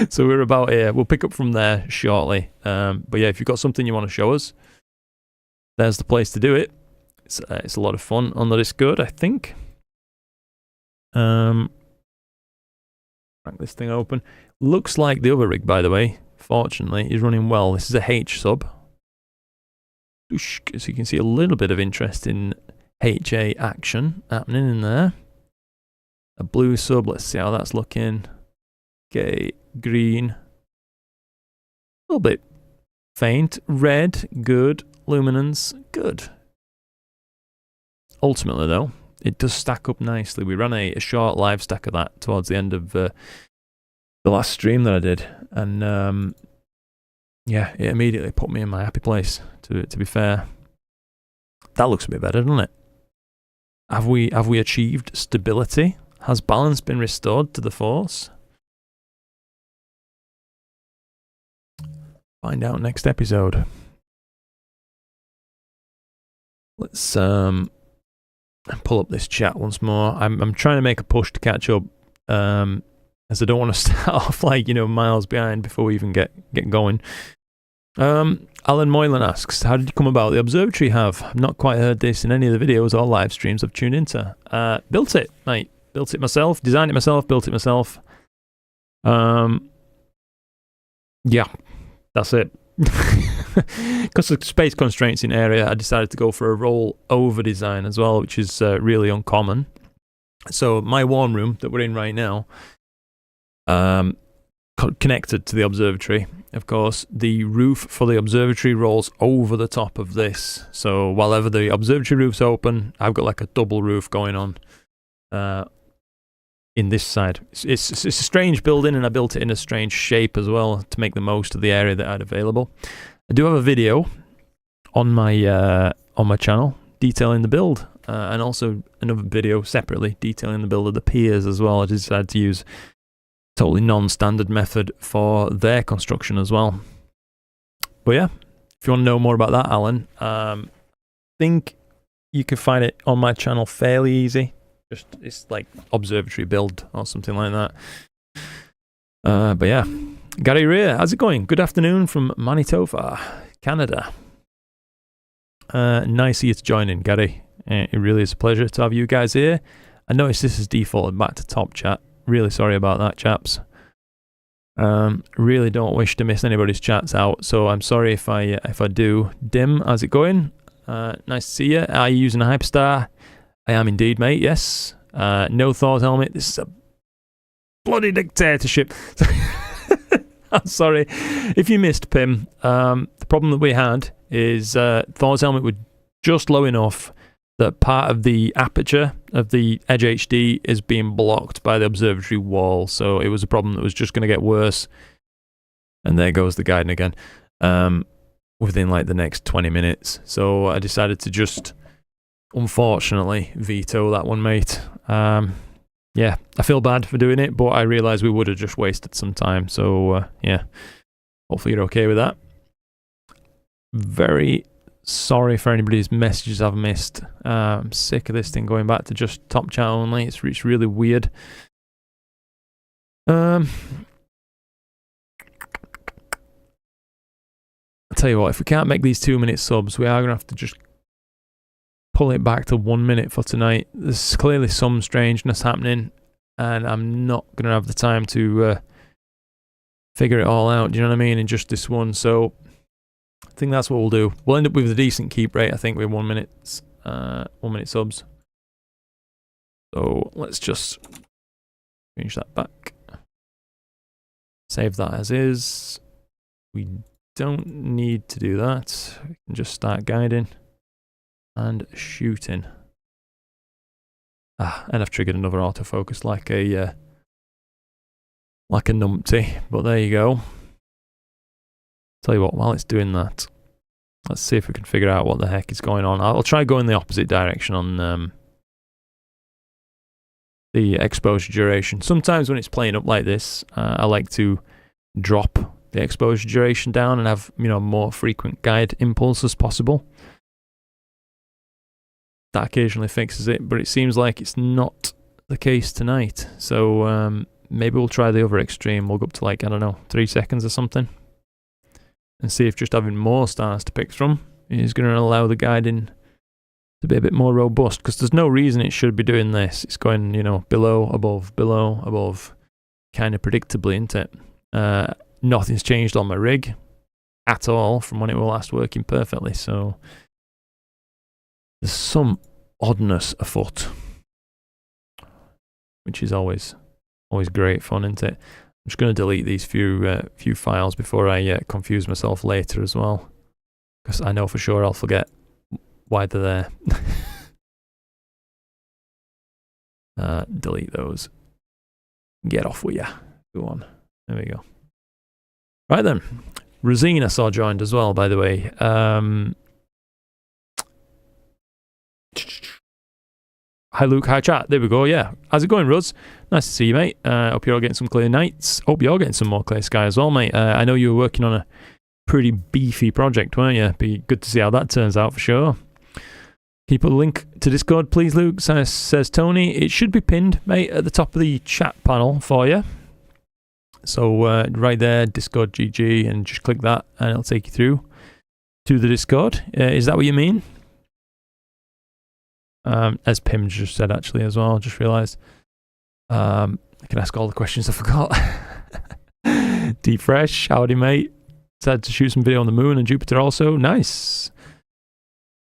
So we're about here. We'll pick up from there shortly. But yeah, if you've got something you want to show us, there's the place to do it. It's a lot of fun on the Discord, I think. Crack this thing open. Looks like the other rig, by the way, fortunately, is running well. This is a H sub. So you can see a little bit of interest in HA action happening in there. A blue sub, let's see how that's looking. Okay, green. A little bit faint. Red, good. Luminance, good. Ultimately, though, it does stack up nicely. We ran a short live stack of that towards the end of the last stream that I did. And yeah, it immediately put me in my happy place, to be fair. That looks a bit better, doesn't it? Have we achieved stability? Has balance been restored to the force? Find out next episode. Let's pull up this chat once more. I'm trying to make a push to catch up, as I don't want to start off like, miles behind before we even get going. Alan Moylan asks, how did you come about the observatory have? I've not quite heard this in any of the videos or live streams I've tuned into. Built it, mate. Built it myself, designed it myself, built it myself. Yeah, that's it. Because of space constraints in area, I decided to go for a roll over design as well, which is really uncommon. So my warm room that we're in right now, connected to the observatory, of course, the roof for the observatory rolls over the top of this. So while the observatory roof's open, I've got like a double roof going on in this side. It's a strange building, and I built it in a strange shape as well to make the most of the area that I had available. I do have a video on my channel detailing the build, and also another video separately detailing the build of the piers as well. I decided to use a totally non-standard method for their construction as well. But yeah, if you want to know more about that, Alan, I think you can find it on my channel fairly easy. It's like observatory build or something like that. But yeah, Gary Rear, how's it going? Good afternoon from Manitoba, Canada. Nice of you to join in, Gary. It really is a pleasure to have you guys here. I noticed this is defaulted back to top chat. Really sorry about that, chaps. Really don't wish to miss anybody's chats out, so I'm sorry if I do. Dim, how's it going? Nice to see you. Are you using a Hyperstar? I am indeed, mate, yes. No Thor's helmet. This is a bloody dictatorship. I'm sorry. If you missed, Pim, the problem that we had is Thor's helmet was just low enough that part of the aperture of the Edge HD is being blocked by the observatory wall. So it was a problem that was just going to get worse. And there goes the guiding again. Within like the next 20 minutes. So I decided to just, unfortunately, veto that one, mate. Yeah, I feel bad for doing it, but I realised we would have just wasted some time. So yeah, hopefully you're okay with that. Very sorry for anybody's messages I've missed. I'm sick of this thing going back to just top chat only. It's really weird. I'll tell you what, if we can't make these 2-minute subs, we are going to have to just pull it back to 1 minute for tonight. There's clearly some strangeness happening, and I'm not going to have the time to figure it all out, do you know what I mean, in just this one. So think that's what we'll do. We'll end up with a decent keep rate, I think, with 1 minute subs. So let's just change that back. Save that as is. We don't need to do that. We can just start guiding and shooting. And I've triggered another autofocus like a numpty, but there you go. Tell you what, while it's doing that, let's see if we can figure out what the heck is going on. I'll try going the opposite direction on the exposure duration. Sometimes when it's playing up like this, I like to drop the exposure duration down and have, you know, more frequent guide impulse as possible. That occasionally fixes it, but it seems like it's not the case tonight. So maybe we'll try the other extreme. We'll go up to, like, I don't know, 3 seconds or something, and see if just having more stars to pick from is going to allow the guiding to be a bit more robust, because there's no reason it should be doing this. It's going, you know, below, above, kind of predictably, isn't it? Nothing's changed on my rig at all from when it was last working perfectly, so there's some oddness afoot, which is always great fun, isn't it? I'm just going to delete these few files before I confuse myself later as well, because I know for sure I'll forget why they're there. Delete those. Get off with ya. Go on. There we go. Right then. Rosina saw joined as well, by the way. Hi Luke, hi chat. There we go, yeah. How's it going, Ruz? Nice to see you, mate. Hope you're all getting some clear nights. Hope you're getting some more clear sky as well, mate. I know you were working on a pretty beefy project, weren't you? Be good to see how that turns out for sure. Can you put a link to Discord, please, Luke? Says Tony. It should be pinned, mate, at the top of the chat panel for you. So right there, Discord GG, and just click that, and it'll take you through to the Discord. Is that what you mean? As Pim just said, actually, as well. Just realised. I can ask all the questions I forgot. Deep Fresh, howdy, mate. Said to shoot some video on the moon and Jupiter also. Nice.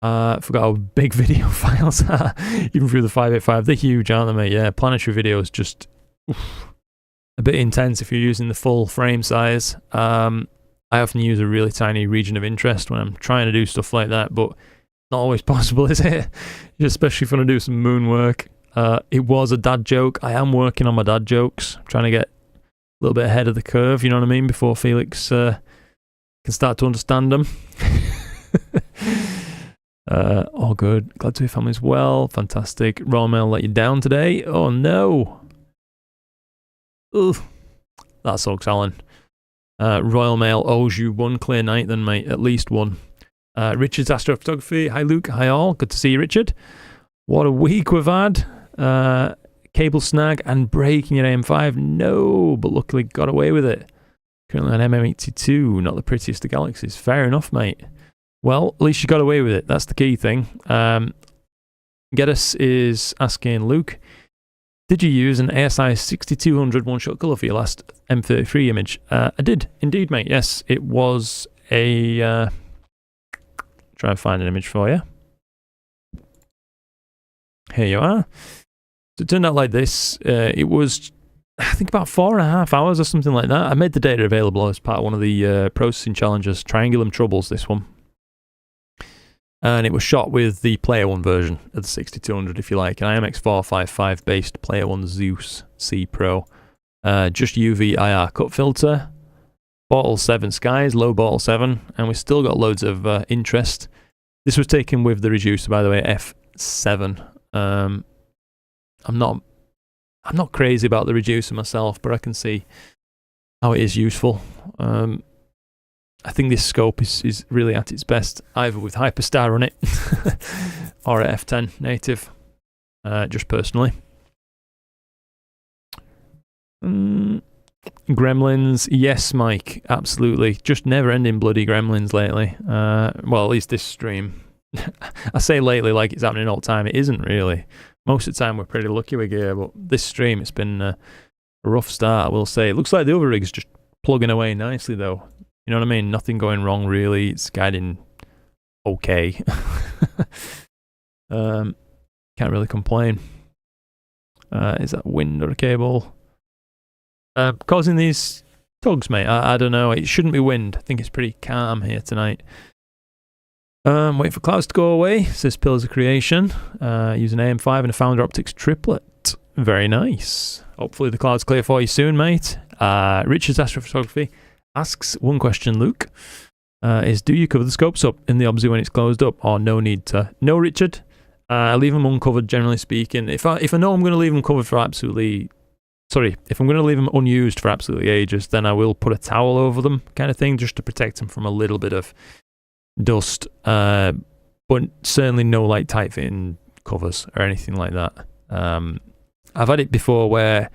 Forgot how big video files are. Even through the 585. They're huge, aren't they, mate? Yeah, planetary videos just a bit intense if you're using the full frame size. I often use a really tiny region of interest when I'm trying to do stuff like that, but not always possible, is it? Especially if you want to do some moon work. It was a dad joke. I am working on my dad jokes. I'm trying to get a little bit ahead of the curve, you know what I mean, before Felix can start to understand them. All good. Glad to hear family's well. Fantastic. Royal Mail let you down today. Oh no. Ugh. That sucks, Alan. Royal Mail owes you one clear night then, mate. At least one. Richard's Astrophotography. Hi Luke. Hi all. Good to see you, Richard. What a week we've had. Cable snag and breaking your AM5. No, but luckily got away with it. Currently on MM82. Not the prettiest of galaxies. Fair enough, mate. Well, at least you got away with it. That's the key thing. Geddes is asking, Luke, did you use an ASI 6200 one-shot colour for your last M33 image? I did, indeed, mate. Yes, it was a... try and find an image for you. Here you are. So it turned out like this. It was, I think, about 4.5 hours or something like that. I made the data available as part of one of the processing challenges. Triangulum Troubles, this one. And it was shot with the Player One version of the 6200, if you like, an IMX455 based Player One Zeus C Pro. Just UV IR cut filter, bottle 7 skies, low bottle 7, and we still got loads of interest. This was taken with the reducer, by the way, F7. I'm not crazy about the reducer myself, but I can see how it is useful. I think this scope is really at its best either with Hyperstar on it or at F10 native, just personally. Gremlins, yes, Mike, absolutely. Just never-ending bloody Gremlins lately. Well, at least this stream. I say lately like it's happening all the time. It isn't really. Most of the time we're pretty lucky with gear, but this stream, it's been a rough start, I will say. It looks like the other rig's just plugging away nicely, though. You know what I mean? Nothing going wrong really. It's guiding okay. Can't really complain. Is that wind or a cable? Causing these tugs, mate. I don't know. It shouldn't be wind. I think it's pretty calm here tonight. Wait for clouds to go away. Says Pillars of Creation. Use an AM5 and a Founder Optics triplet. Very nice. Hopefully the clouds clear for you soon, mate. Richard's Astrophotography asks one question, Luke. Is do you cover the scopes up in the obsi when it's closed up, or no need to? No, Richard. I leave them uncovered, generally speaking. If I know I'm going to leave them covered for absolutely... Sorry, if I'm going to leave them unused for absolutely ages, then I will put a towel over them, kind of thing, just to protect them from a little bit of dust. But certainly no like tight-fitting covers or anything like that. I've had it before where,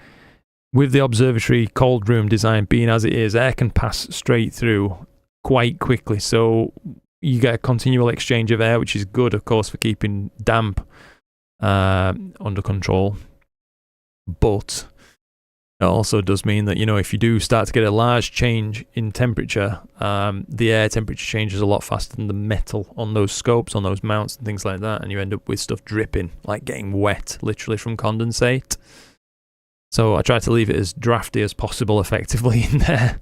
with the observatory cold room design being as it is, air can pass straight through quite quickly. So you get a continual exchange of air, which is good, of course, for keeping damp under control. But it also does mean that, you know, if you do start to get a large change in temperature, the air temperature changes a lot faster than the metal on those scopes, on those mounts and things like that, and you end up with stuff dripping, like getting wet, literally from condensate. So I try to leave it as drafty as possible, effectively, in there.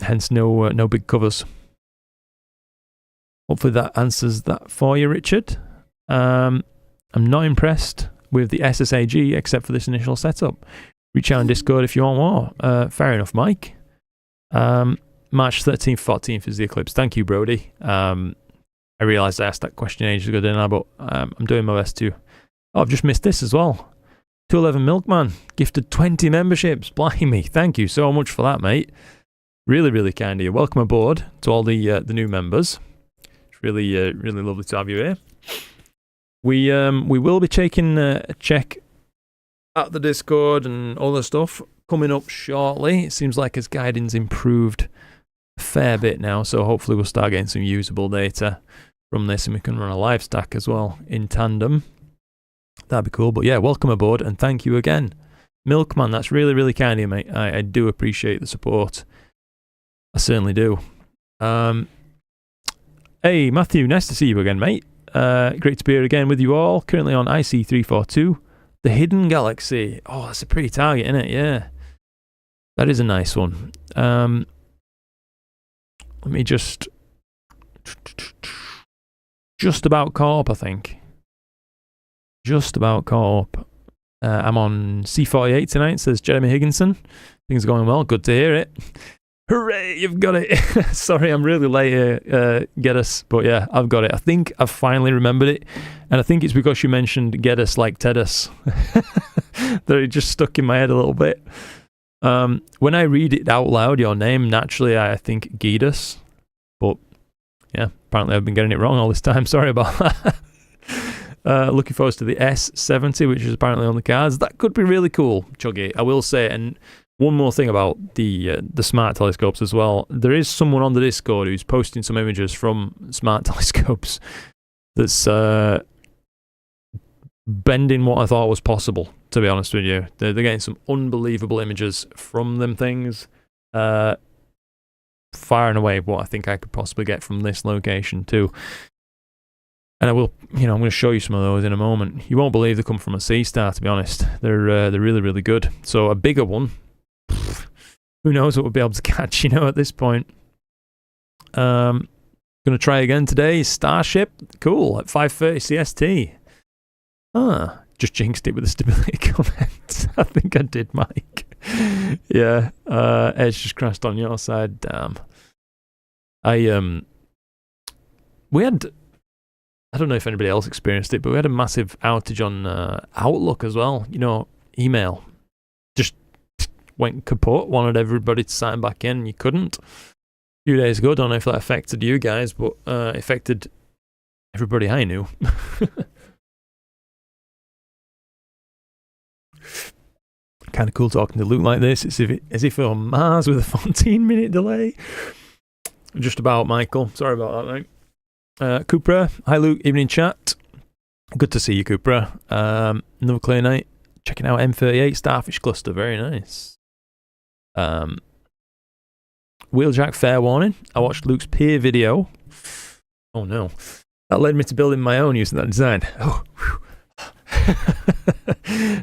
Hence, no big covers. Hopefully that answers that for you, Richard. I'm not impressed with the SSAG except for this initial setup. Reach out on Discord if you want more. Fair enough, Mike. March 13th, 14th is the eclipse. Thank you, Brody. I realised I asked that question ages ago, didn't I? But I'm doing my best to... Oh, I've just missed this as well. 211 Milkman gifted 20 memberships. Blimey, thank you so much for that, mate. Really, really kind of you. Welcome aboard to all the new members. It's really, really lovely to have you here. We will be taking a check at the Discord and all the stuff coming up shortly. It seems like as guiding's improved a fair bit now, so hopefully we'll start getting some usable data from this and we can run a live stack as well in tandem. That'd be cool. But yeah, welcome aboard and thank you again. Milkman, that's really, really kind of you, mate. I do appreciate the support. I certainly do. Hey, Matthew, nice to see you again, mate. Great to be here again with you all. Currently on IC342, the Hidden Galaxy. Oh, that's a pretty target, isn't it? Yeah, that is a nice one. Let me just about caught up, I think. Just about caught up. I'm on C48 tonight, says Jeremy Higginson. Things are going well. Good to hear it. Hooray, you've got it. Sorry, I'm really late here, Get Us. But yeah, I've got it. I think I've finally remembered it. And I think it's because you mentioned Get Us like Ted Us. That it just stuck in my head a little bit. When I read it out loud, your name, naturally I think Gedus. But yeah, apparently I've been getting it wrong all this time. Sorry about that. Looking forward to the S70, which is apparently on the cards. That could be really cool, Chuggy. I will say, and one more thing about the smart telescopes as well. There is someone on the Discord who's posting some images from smart telescopes that's bending what I thought was possible, to be honest with you. They're getting some unbelievable images from them things. Far and away what I think I could possibly get from this location too. And I will, I'm going to show you some of those in a moment. You won't believe they come from a sea star, to be honest. They're really, really good. So a bigger one, who knows what we'll be able to catch, at this point. Going to try again today. Starship, cool, at 5:30 CST. Just jinxed it with a stability comment. I think I did, Mike. Yeah, Edge just crashed on your side. Damn. We had, I don't know if anybody else experienced it, but we had a massive outage on Outlook as well. Email just went kaput, wanted everybody to sign back in, you couldn't. A few days ago, don't know if that affected you guys, but affected everybody I knew. Kind of cool talking to Luke like this. It's as if we're on Mars with a 14-minute delay. Just about, Michael. Sorry about that, mate. Cupra, hi Luke, evening chat. Good to see you, Cupra. Another clear night. Checking out M38 Starfish Cluster, very nice. Wheeljack, fair warning. I watched Luke's peer video. Oh no. That led me to building my own using that design. Oh,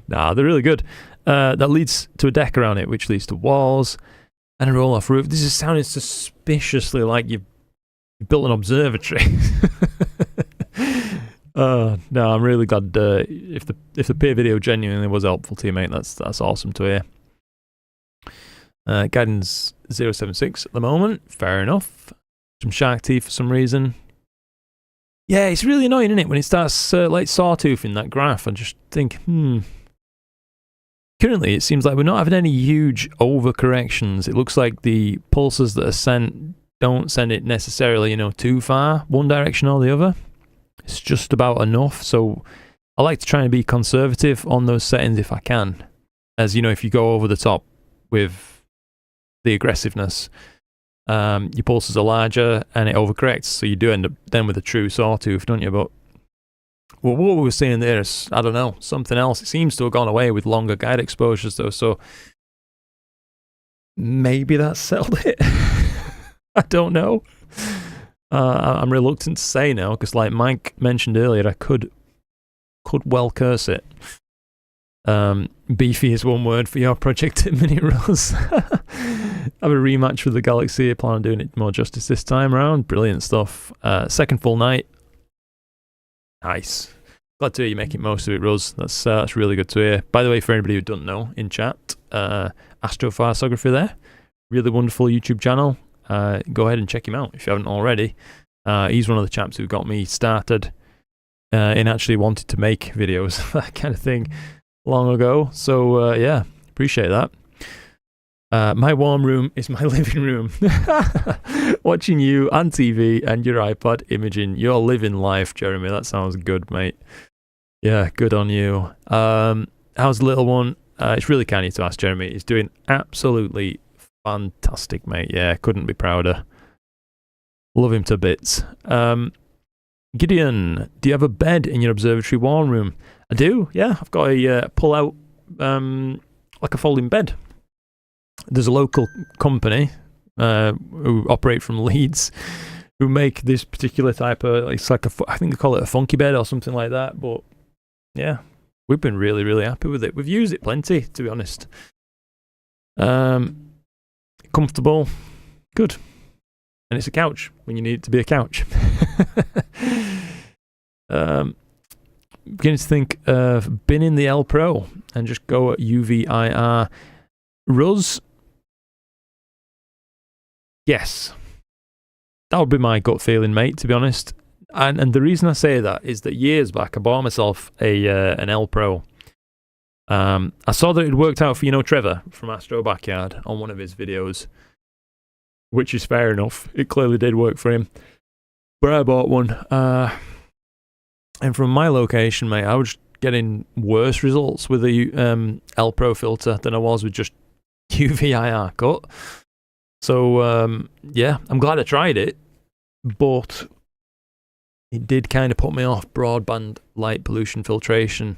nah, they're really good. That leads to a deck around it, which leads to walls and a roll-off roof. This is sounding suspiciously like you built an observatory. No, I'm really glad if the peer video genuinely was helpful to you, mate. That's awesome to hear. Guidance 076 at the moment. Fair enough. Some shark teeth for some reason. Yeah, it's really annoying, isn't it, when it starts like sawtoothing that graph. I just think, Currently, it seems like we're not having any huge overcorrections. It looks like the pulses that are sent don't send it necessarily, too far, one direction or the other. It's just about enough. So I like to try and be conservative on those settings if I can. As if you go over the top with the aggressiveness, your pulses are larger and it overcorrects, so you do end up then with a true sawtooth, don't you? But what we were seeing there is, I don't know, something else. It seems to have gone away with longer guide exposures though, so maybe that settled it. I don't know. I'm reluctant to say now, because like Mike mentioned earlier, I could well curse it. Beefy is one word for your project at Mini Rose. Have a rematch with the Galaxy. I plan on doing it more justice this time around. Brilliant stuff. Second full night. Nice. Glad to hear you making most of it, Rose. That's really good to hear. By the way, for anybody who doesn't know, in chat, Astrophotography there. Really wonderful YouTube channel. Go ahead and check him out if you haven't already. He's one of the chaps who got me started in actually wanted to make videos, that kind of thing, long ago. So yeah, appreciate that. My warm room is my living room. Watching you on TV and your iPod imaging. You're living life, Jeremy. That sounds good, mate. Yeah, good on you. How's the little one? It's really kind of you to ask, Jeremy. He's doing absolutely fantastic, mate. Yeah, couldn't be prouder. Love him to bits. Gideon, do you have a bed in your observatory warm room? I do, yeah. I've got a pull-out, like a folding bed. There's a local company who operate from Leeds who make this particular type of, it's like I think they call it a funky bed or something like that. But yeah, we've been really, really happy with it. We've used it plenty, to be honest. Comfortable, good. And it's a couch when you need it to be a couch. Beginning to think of binning the L Pro and just go at UVIR. Ruz, yes. That would be my gut feeling, mate, to be honest. And the reason I say that is that years back I bought myself an L Pro. I saw that it worked out for, Trevor from Astro Backyard on one of his videos, which is fair enough. It clearly did work for him. But I bought one. And from my location, mate, I was getting worse results with the L Pro filter than I was with just UVIR cut. So, yeah, I'm glad I tried it. But it did kind of put me off broadband light pollution filtration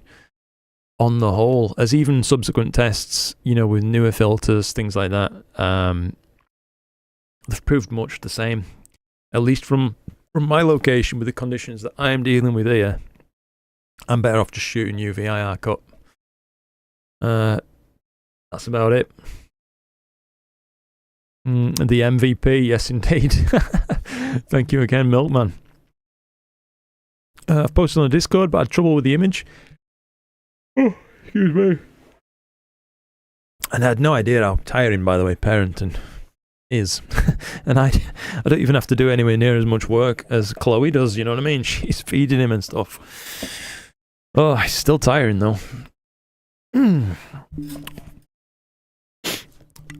on the whole, as even subsequent tests, with newer filters, things like that, they've proved much the same. At least from my location, with the conditions that I am dealing with here, I'm better off just shooting UVIR cut. That's about it. The MVP, yes indeed. Thank you again, Milkman. I've posted on the Discord, but I had trouble with the image. Oh, excuse me. And I had no idea how tiring, by the way, parenting is. And I don't even have to do anywhere near as much work as Chloe does, you know what I mean? She's feeding him and stuff. Oh, it's still tiring though.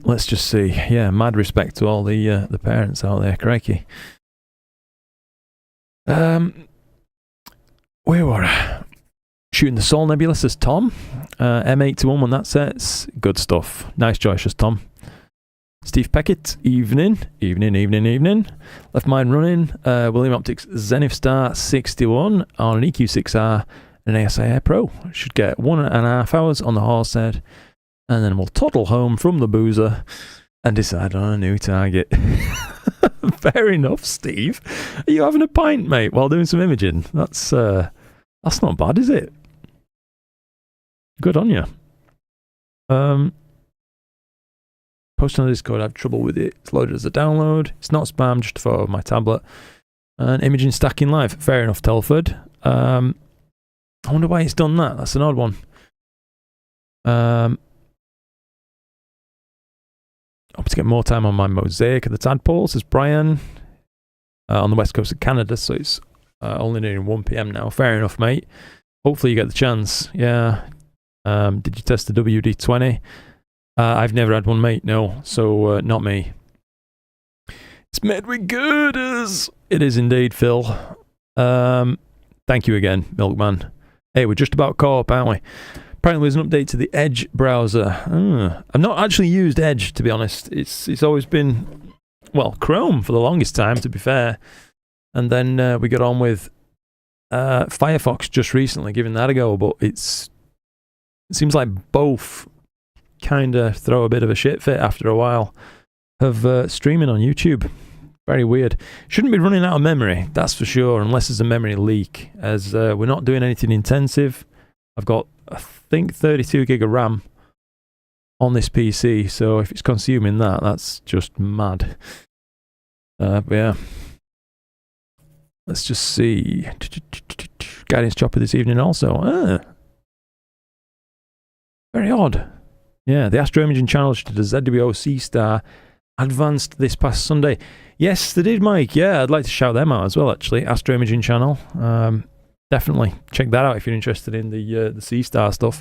Let's just see. Yeah, mad respect to all the parents out there, crikey. Where were I? Shooting the Sol Nebula, says Tom. M8 to 1 when that sets. Good stuff. Nice choices, Tom. Steve Peckett, evening. Left mine running. William Optics Zenith Star 61 on an EQ6R and an ASI Air Pro. Should get 1.5 hours on the horse head. And then we'll toddle home from the boozer and decide on a new target. Fair enough, Steve. Are you having a pint, mate, while doing some imaging? That's not bad, is it? Good on you. Posting on Discord, I have trouble with it. It's loaded as a download. It's not spam, just a photo of my tablet. And imaging stacking live. Fair enough, Telford. I wonder why it's done that. That's an odd one. Hope to get more time on my mosaic of the tadpole, says Brian. On the west coast of Canada, so it's only nearing 1 PM now. Fair enough, mate. Hopefully you get the chance. Yeah. Did you test the WD-20? I've never had one, mate. No, so not me. It's made with girders. It is indeed, Phil. Thank you again, Milkman. Hey, we're just about caught up, aren't we? Apparently there's an update to the Edge browser. I've not actually used Edge, to be honest. It's always been, well, Chrome for the longest time, to be fair. And then we got on with Firefox just recently, giving that a go. But it seems like both kind of throw a bit of a shit fit after a while of streaming on YouTube. Very weird. Shouldn't be running out of memory, that's for sure, unless there's a memory leak, as we're not doing anything intensive. I've got, I think, 32 gig of RAM on this PC, so if it's consuming that, that's just mad. But yeah. Let's just see. Guidance chopper this evening also. Very odd. Yeah, the Astro Imaging channel did a ZWO C-Star advanced this past Sunday. Yes, they did, Mike. Yeah, I'd like to shout them out as well, actually. Astro Imaging channel. Definitely check that out if you're interested in the C-Star stuff.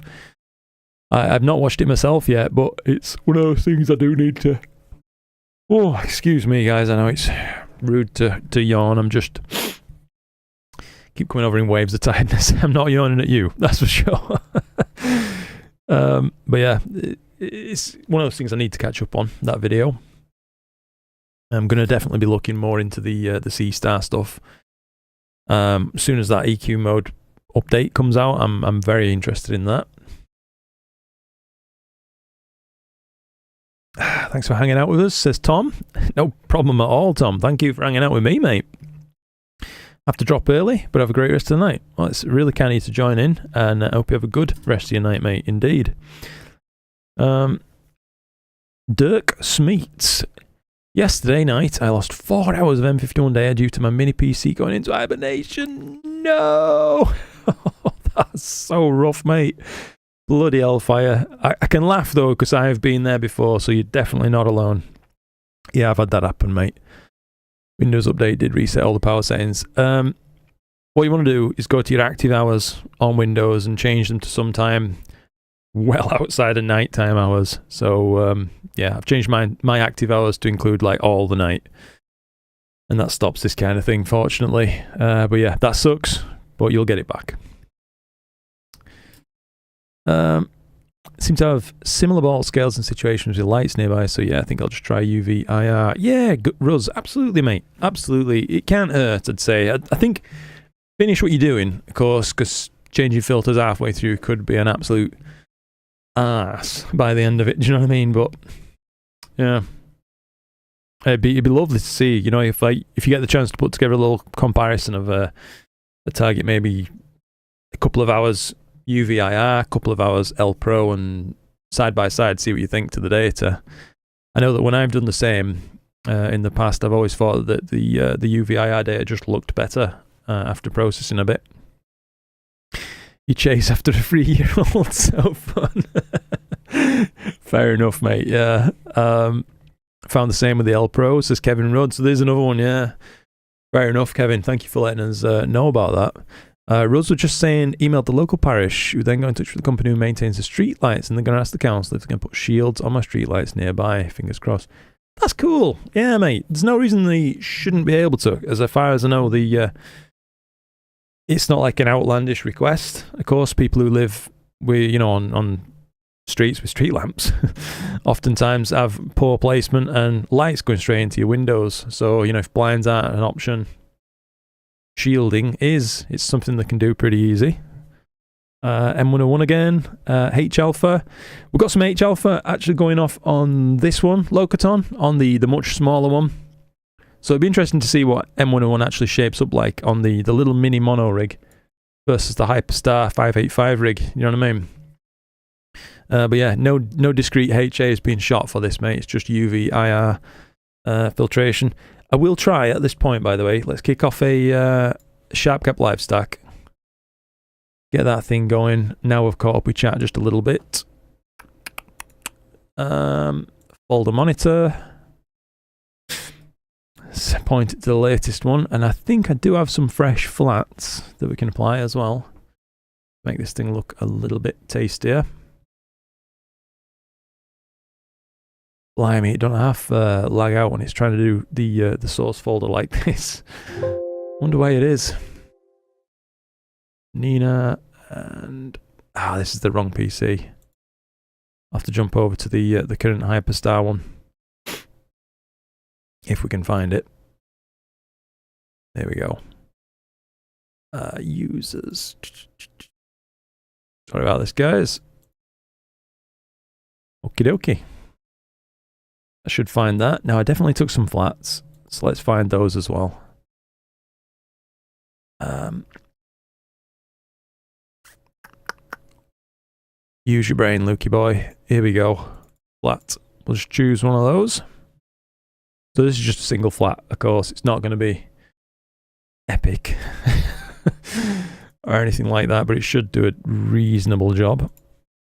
I've not watched it myself yet, but it's one of those things I do need to... Oh, excuse me, guys. I know it's rude to yawn. I'm just... keep coming over in waves of tiredness. I'm not yawning at you, that's for sure. But yeah, it's one of those things I need to catch up on, that video. I'm going to definitely be looking more into the C-Star stuff. As soon as that EQ mode update comes out, I'm very interested in that. Thanks for hanging out with us, says Tom. No problem at all, Tom. Thank you for hanging out with me, mate. Have to drop early, but have a great rest of the night. Well, it's really kind of you to join in, and I hope you have a good rest of your night, mate. Indeed. Dirk Smeets. Yesterday night, I lost 4 hours of M51 data due to my mini PC going into hibernation. No! That's so rough, mate. Bloody hellfire. I can laugh, though, because I have been there before, so you're definitely not alone. Yeah, I've had that happen, mate. Windows Update did reset all the power settings. What you want to do is go to your active hours on Windows and change them to some time well outside of nighttime hours. So, yeah, I've changed my active hours to include, like, all the night. And that stops this kind of thing, fortunately. But yeah, that sucks, but you'll get it back. Seem to have similar ball scales and situations with lights nearby, so yeah, I think I'll just try UV IR. Yeah, Ruz, absolutely, mate. Absolutely. It can't hurt, I'd say. I think finish what you're doing, of course, because changing filters halfway through could be an absolute arse by the end of it. Do you know what I mean? But yeah, it'd be lovely to see. You know, if you get the chance to put together a little comparison of a target, maybe a couple of hours UVIR, a couple of hours L Pro, and side by side, see what you think to the data. I know that when I've done the same in the past, I've always thought that the UVIR data just looked better after processing a bit. You chase after a 3-year-old, so fun. Fair enough, mate. Yeah. Found the same with the L Pro, says Kevin Rudd. So there's another one, yeah. Fair enough, Kevin. Thank you for letting us know about that. Rose was just saying, emailed the local parish, who then got in touch with the company who maintains the street lights, and they're going to ask the council if they can put shields on my street lights nearby. Fingers crossed. That's cool. Yeah, mate. There's no reason they shouldn't be able to. As far as I know, it's not like an outlandish request. Of course, people who live on streets with street lamps oftentimes have poor placement and lights going straight into your windows. So, if blinds aren't an option, shielding is. It's something they can do pretty easy. M101 again, H alpha. We've got some H alpha actually going off on this one, Locaton, on the much smaller one. So it'd be interesting to see what M101 actually shapes up like on the little mini mono rig versus the Hyperstar 585 rig, you know what I mean? But yeah, no discrete HA is being shot for this, mate. It's just UV, IR filtration. I will try at this point, by the way. Let's kick off a Sharp Cap Live stack. Get that thing going. Now we've caught up with chat just a little bit. Folder monitor. Let's point it to the latest one. And I think I do have some fresh flats that we can apply as well. Make this thing look a little bit tastier. Blimey, it don't have lag out when it's trying to do the source folder like this. Wonder why it is. Nina and this is the wrong PC. I'll have to jump over to the current Hyperstar one if we can find it. There we go. Users. Sorry about this, guys. Okie dokie. I should find that. Now I definitely took some flats, so let's find those as well. Use your brain, Lukey boy. Here we go. Flat. We'll just choose one of those. So this is just a single flat, of course. It's not going to be epic or anything like that, but it should do a reasonable job.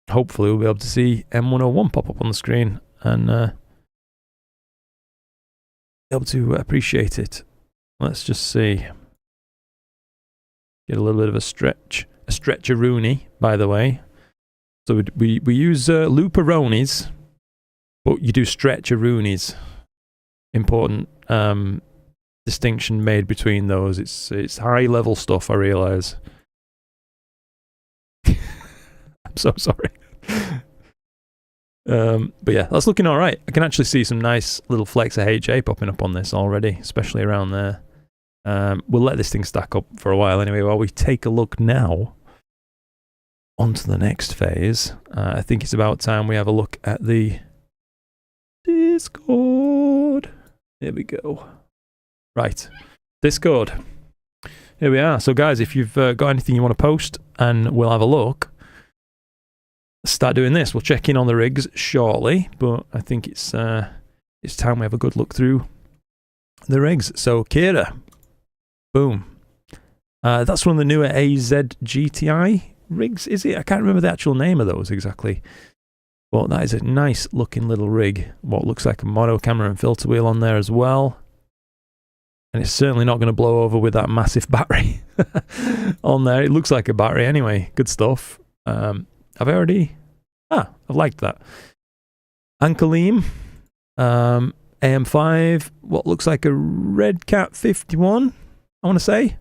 Hopefully we'll be able to see M101 pop up on the screen and be able to appreciate it. Let's just see. Get a little bit of a stretch. A stretcher-rooney, by the way. So we use looperonis, but you do stretcher-roonies. Important distinction made between those. It's high-level stuff, I realise. I'm so sorry. But yeah, that's looking all right. I can actually see some nice little flecks of HA popping up on this already, especially around there. We'll let this thing stack up for a while anyway, while we take a look now onto the next phase. I think it's about time we have a look at the Discord. There we go. Right, Discord. Here we are. So guys, if you've got anything you want to post and we'll have a look, start doing this. We'll check in on the rigs shortly, but I think it's time we have a good look through the rigs. So Kira, boom. That's one of the newer AZ GTI rigs, is it? I can't remember the actual name of those exactly. But that is a nice looking little rig. What looks like a mono camera and filter wheel on there as well. And it's certainly not going to blow over with that massive battery on there. It looks like a battery anyway. Good stuff. I've liked that. Ankalim, AM5, what looks like a Red Cat 51, I want to say.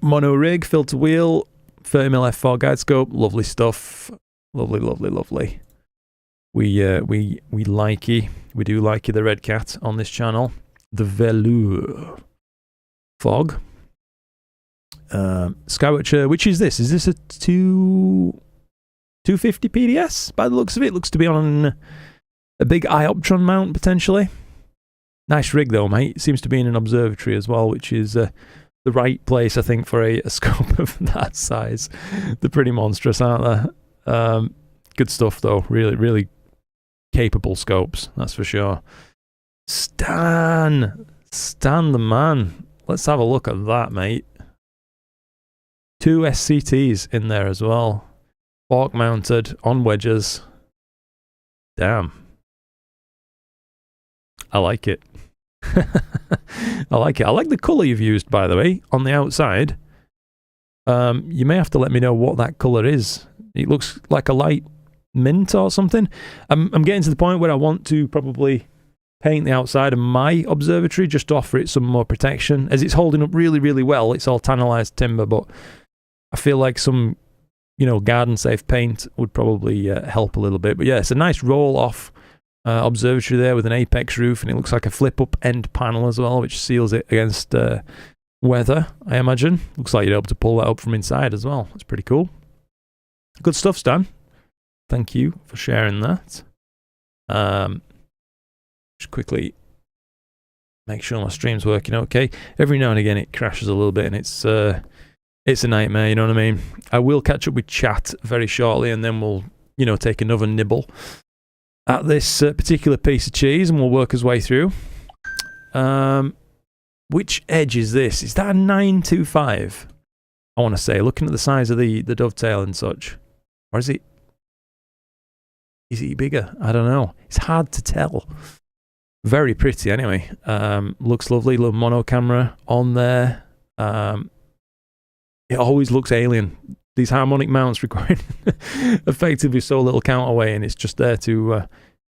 Mono rig, filter wheel, 30mm f4 guide scope, lovely stuff. Lovely, lovely, lovely. We likey. We do likey the Red Cat on this channel. The Velour fog. Skywatcher, which is this? Is this a 250 PDS? By the looks of it, looks to be on a big Ioptron mount potentially. Nice rig though, mate. It seems to be in an observatory as well, which is the right place, I think, for a scope of that size. They're pretty monstrous, aren't they? Good stuff though. Really, really capable scopes, that's for sure. Stan the man. Let's have a look at that, mate. 2 SCTs in there as well. Fork mounted on wedges. Damn. I like it. I like it. I like the colour you've used, by the way, on the outside. You may have to let me know what that colour is. It looks like a light mint or something. I'm getting to the point where I want to probably paint the outside of my observatory just to offer it some more protection, as it's holding up really, really well. It's all tannalized timber, but I feel like some, garden safe paint would probably help a little bit. But yeah, it's a nice roll off observatory there with an apex roof, and it looks like a flip up end panel as well, which seals it against weather, I imagine. Looks like you're able to pull that up from inside as well. That's pretty cool. Good stuff, Stan. Thank you for sharing that. Just quickly make sure my stream's working okay. Every now and again it crashes a little bit, and it's a nightmare, you know what I mean? I will catch up with chat very shortly, and then we'll, you know, take another nibble at this particular piece of cheese, and we'll work his way through. Which edge is this? Is that a 925? I want to say, looking at the size of the dovetail and such. Or is it bigger? I don't know. It's hard to tell. Very pretty anyway. Looks lovely. Little mono camera on there. It always looks alien. These harmonic mounts requiring effectively so little counterweight, and it's just there to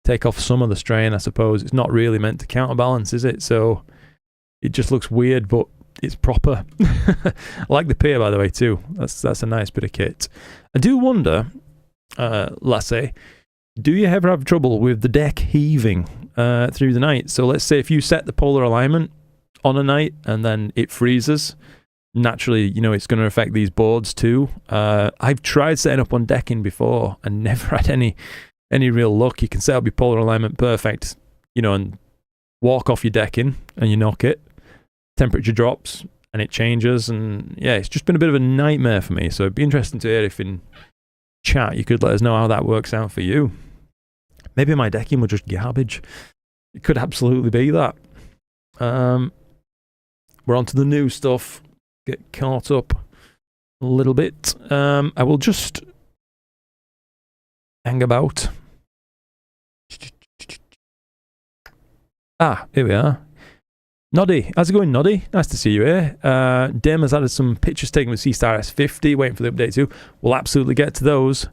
take off some of the strain, I suppose. It's not really meant to counterbalance, is it? So it just looks weird, but it's proper. I like the pier, by the way, too. That's a nice bit of kit. I do wonder, Lasse, do you ever have trouble with the deck heaving through the night? So let's say if you set the polar alignment on a night and then it freezes, naturally, you know, it's going to affect these boards too. I've tried setting up on decking before and never had any real luck. You can set up your polar alignment perfect, you know, and walk off your decking and you knock it. Temperature drops and it changes, and yeah, it's just been a bit of a nightmare for me. So it'd be interesting to hear if in chat you could let us know how that works out for you. Maybe my decking was just garbage. It could absolutely be that. We're on to the new stuff. Get caught up a little bit. I will just hang about. Here we are. Noddy, how's it going, Noddy? Nice to see you here. Dim has added some pictures taken with C-Star S50, waiting for the update too. We'll absolutely get to those.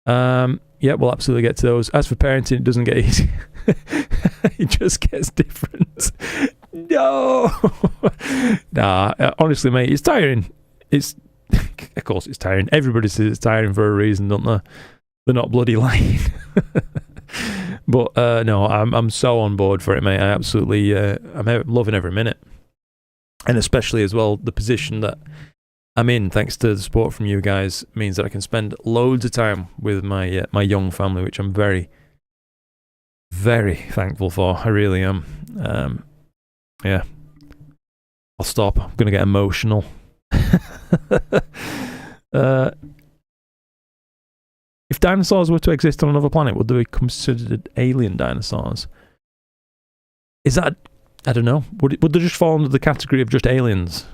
Yeah, we'll absolutely get to those. As for parenting, it doesn't get easy. It just gets different. No! Nah, honestly, mate, it's tiring. Of course it's tiring. Everybody says it's tiring for a reason, don't they? They're not bloody lying. But no, I'm so on board for it, mate. I absolutely, I'm loving every minute. And especially as well, the position that I'm in, thanks to the support from you guys, means that I can spend loads of time with my young family, which I'm very, very thankful for. I really am. Yeah. I'll stop. I'm going to get emotional. If dinosaurs were to exist on another planet, would they be considered alien dinosaurs? Is that... I don't know. Would they just fall under the category of just aliens?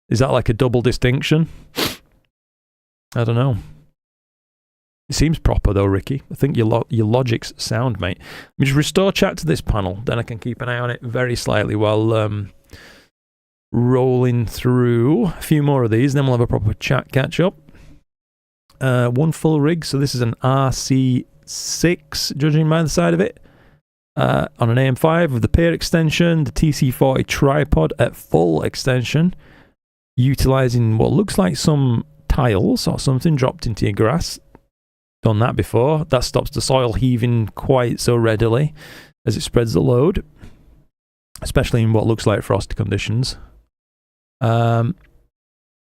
Is that like a double distinction? I don't know. It seems proper though, Ricky. I think your logic's sound, mate. Let me just restore chat to this panel, then I can keep an eye on it very slightly while rolling through a few more of these, then we'll have a proper chat catch up. One full rig, so this is an RC6, judging by the side of it. On an AM5 with the pair extension, the TC40 tripod at full extension, utilizing what looks like some tiles or something dropped into your grass. Done that before. That stops the soil heaving quite so readily as it spreads the load, especially in what looks like frosty conditions. Yeah,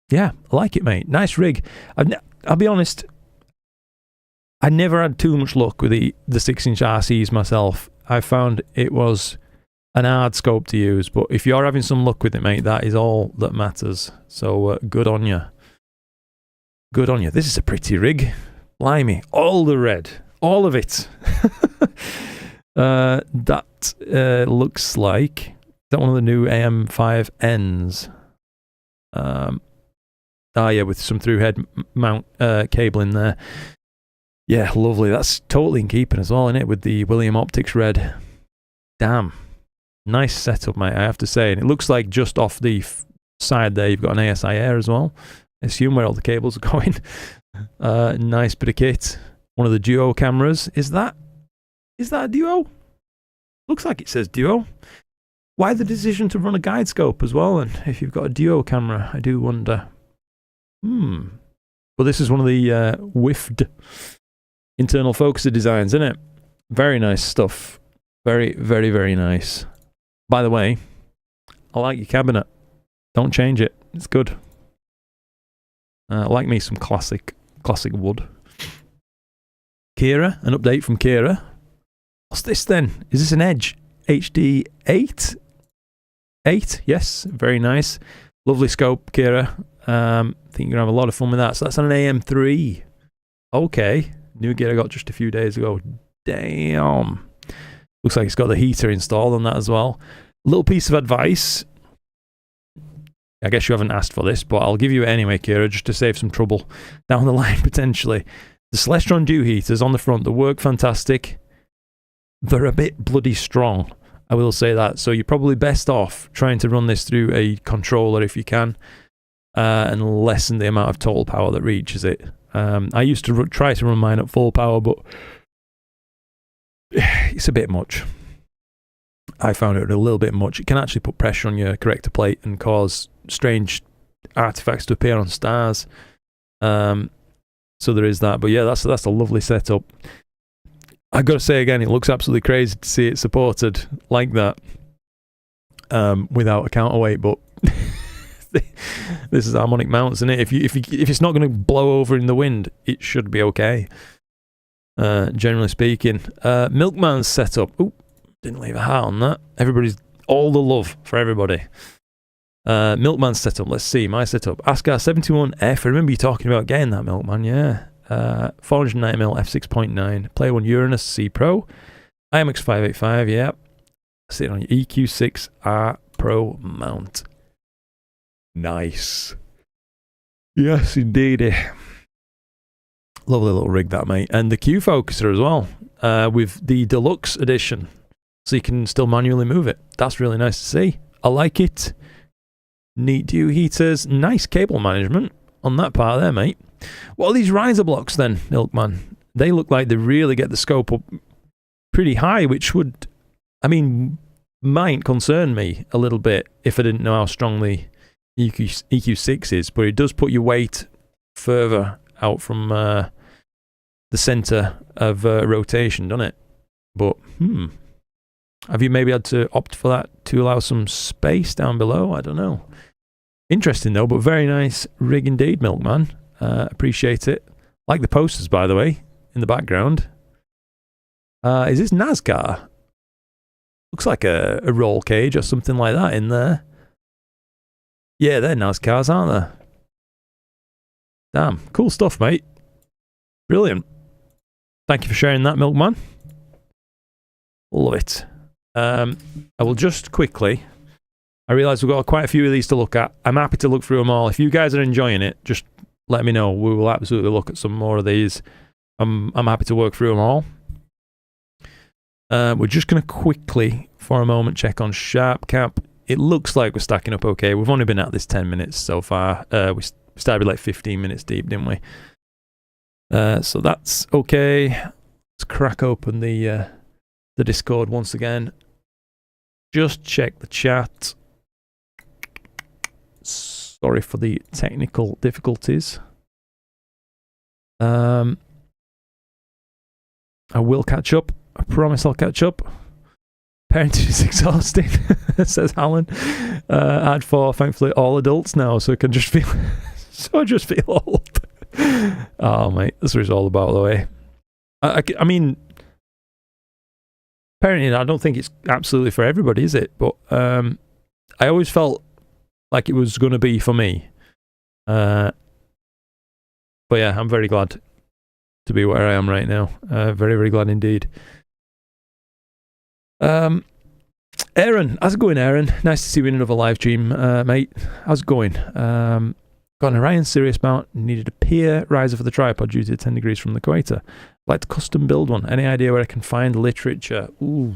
I like it, mate. Nice rig. I'll be honest, I never had too much luck with the 6-inch RCs myself. I found it was an hard scope to use, but if you're having some luck with it, mate, that is all that matters. So good on you. Good on you. This is a pretty rig. Blimey. All the red. All of it. That looks like... Is that one of the new AM5Ns? Yeah, with some through-head mount cable in there. Yeah, lovely. That's totally in keeping as well, isn't it? With the William Optics red. Damn. Nice setup, mate, I have to say. And it looks like just off the side there, you've got an ASI Air as well. I assume where all the cables are going. Nice bit of kit. One of the duo cameras. Is that a duo? Looks like it says duo. Why the decision to run a guide scope as well? And if you've got a duo camera, I do wonder. Well, this is one of the WIFD internal focuser designs, isn't it? Very nice stuff. Very, very, very nice. By the way, I like your cabinet. Don't change it. It's good. I like me some classic classic wood. Kira, an update from Kira. What's this then? Is this an Edge HD 8? 8, yes, very nice. Lovely scope, Kira. I think you're going to have a lot of fun with that. So that's on an AM3. Okay. New gear I got just a few days ago. Damn. Looks like it's got the heater installed on that as well. Little piece of advice. I guess you haven't asked for this, but I'll give you it anyway, Kira, just to save some trouble down the line, potentially. The Celestron dew heaters on the front, they work fantastic. They're a bit bloody strong, I will say that. So you're probably best off trying to run this through a controller if you can, and lessen the amount of total power that reaches it. I used to try to run mine at full power, but it's a bit much. I found it a little bit much. It can actually put pressure on your corrector plate and cause strange artifacts to appear on stars. So there is that. But yeah, that's a lovely setup. I've got to say again, it looks absolutely crazy to see it supported like that without a counterweight. But this is harmonic mounts, isn't it? If it's not going to blow over in the wind, it should be okay. Generally speaking, Milkman's setup. Ooh, didn't leave a hat on that. Everybody's all the love for everybody. Milkman's setup. Let's see my setup. Ascar 71F. I remember you talking about getting that, Milkman. Yeah. 490mm f6.9. Player 1 Uranus C Pro. IMX 585. Yeah. Sitting on your EQ6R Pro mount. Nice. Yes, indeed. Lovely little rig that, mate. And the Q focuser as well, with the deluxe edition, so you can still manually move it. That's really nice to see. I like it. Neat dew heaters. Nice cable management on that part there, mate. What are these riser blocks then, Milkman? They look like they really get the scope up pretty high, which would, I mean, might concern me a little bit if I didn't know how strong the EQ6 is, but it does put your weight further out from the center of rotation, doesn't it? But have you maybe had to opt for that to allow some space down below? I don't know. Interesting though, but very nice rig indeed, Milkman. Appreciate it. Like the posters, by the way, in the background. Is this NASCAR? Looks like a roll cage or something like that in there. Yeah, they're NASCARs, aren't they? Damn, cool stuff, mate. Brilliant. Thank you for sharing that, Milkman. Love it. I will just quickly, I realise we've got quite a few of these to look at. I'm happy to look through them all. If you guys are enjoying it, just let me know. We will absolutely look at some more of these. I'm happy to work through them all. We're just going to quickly, for a moment, check on Sharp Cap. It looks like we're stacking up okay. We've only been at this 10 minutes so far. We started like 15 minutes deep, didn't we? So that's okay. Let's crack open the Discord once again. Just check the chat. Sorry for the technical difficulties. I will catch up. I promise I'll catch up. Parenting is exhausting, says Alan. I had 4, thankfully, all adults now, so I can just feel, old. Oh, mate, that's what it's all about, the way. I mean, parenting, I don't think it's absolutely for everybody, is it? But I always felt like it was going to be for me. But yeah, I'm very glad to be where I am right now. Very, very glad indeed. Aaron, how's it going, Aaron? Nice to see you in another live stream, mate. How's it going? Got an Orion Sirius mount, needed a pier riser for the tripod due to 10 degrees from the equator. I'd like to custom build one. Any idea where I can find literature? Ooh,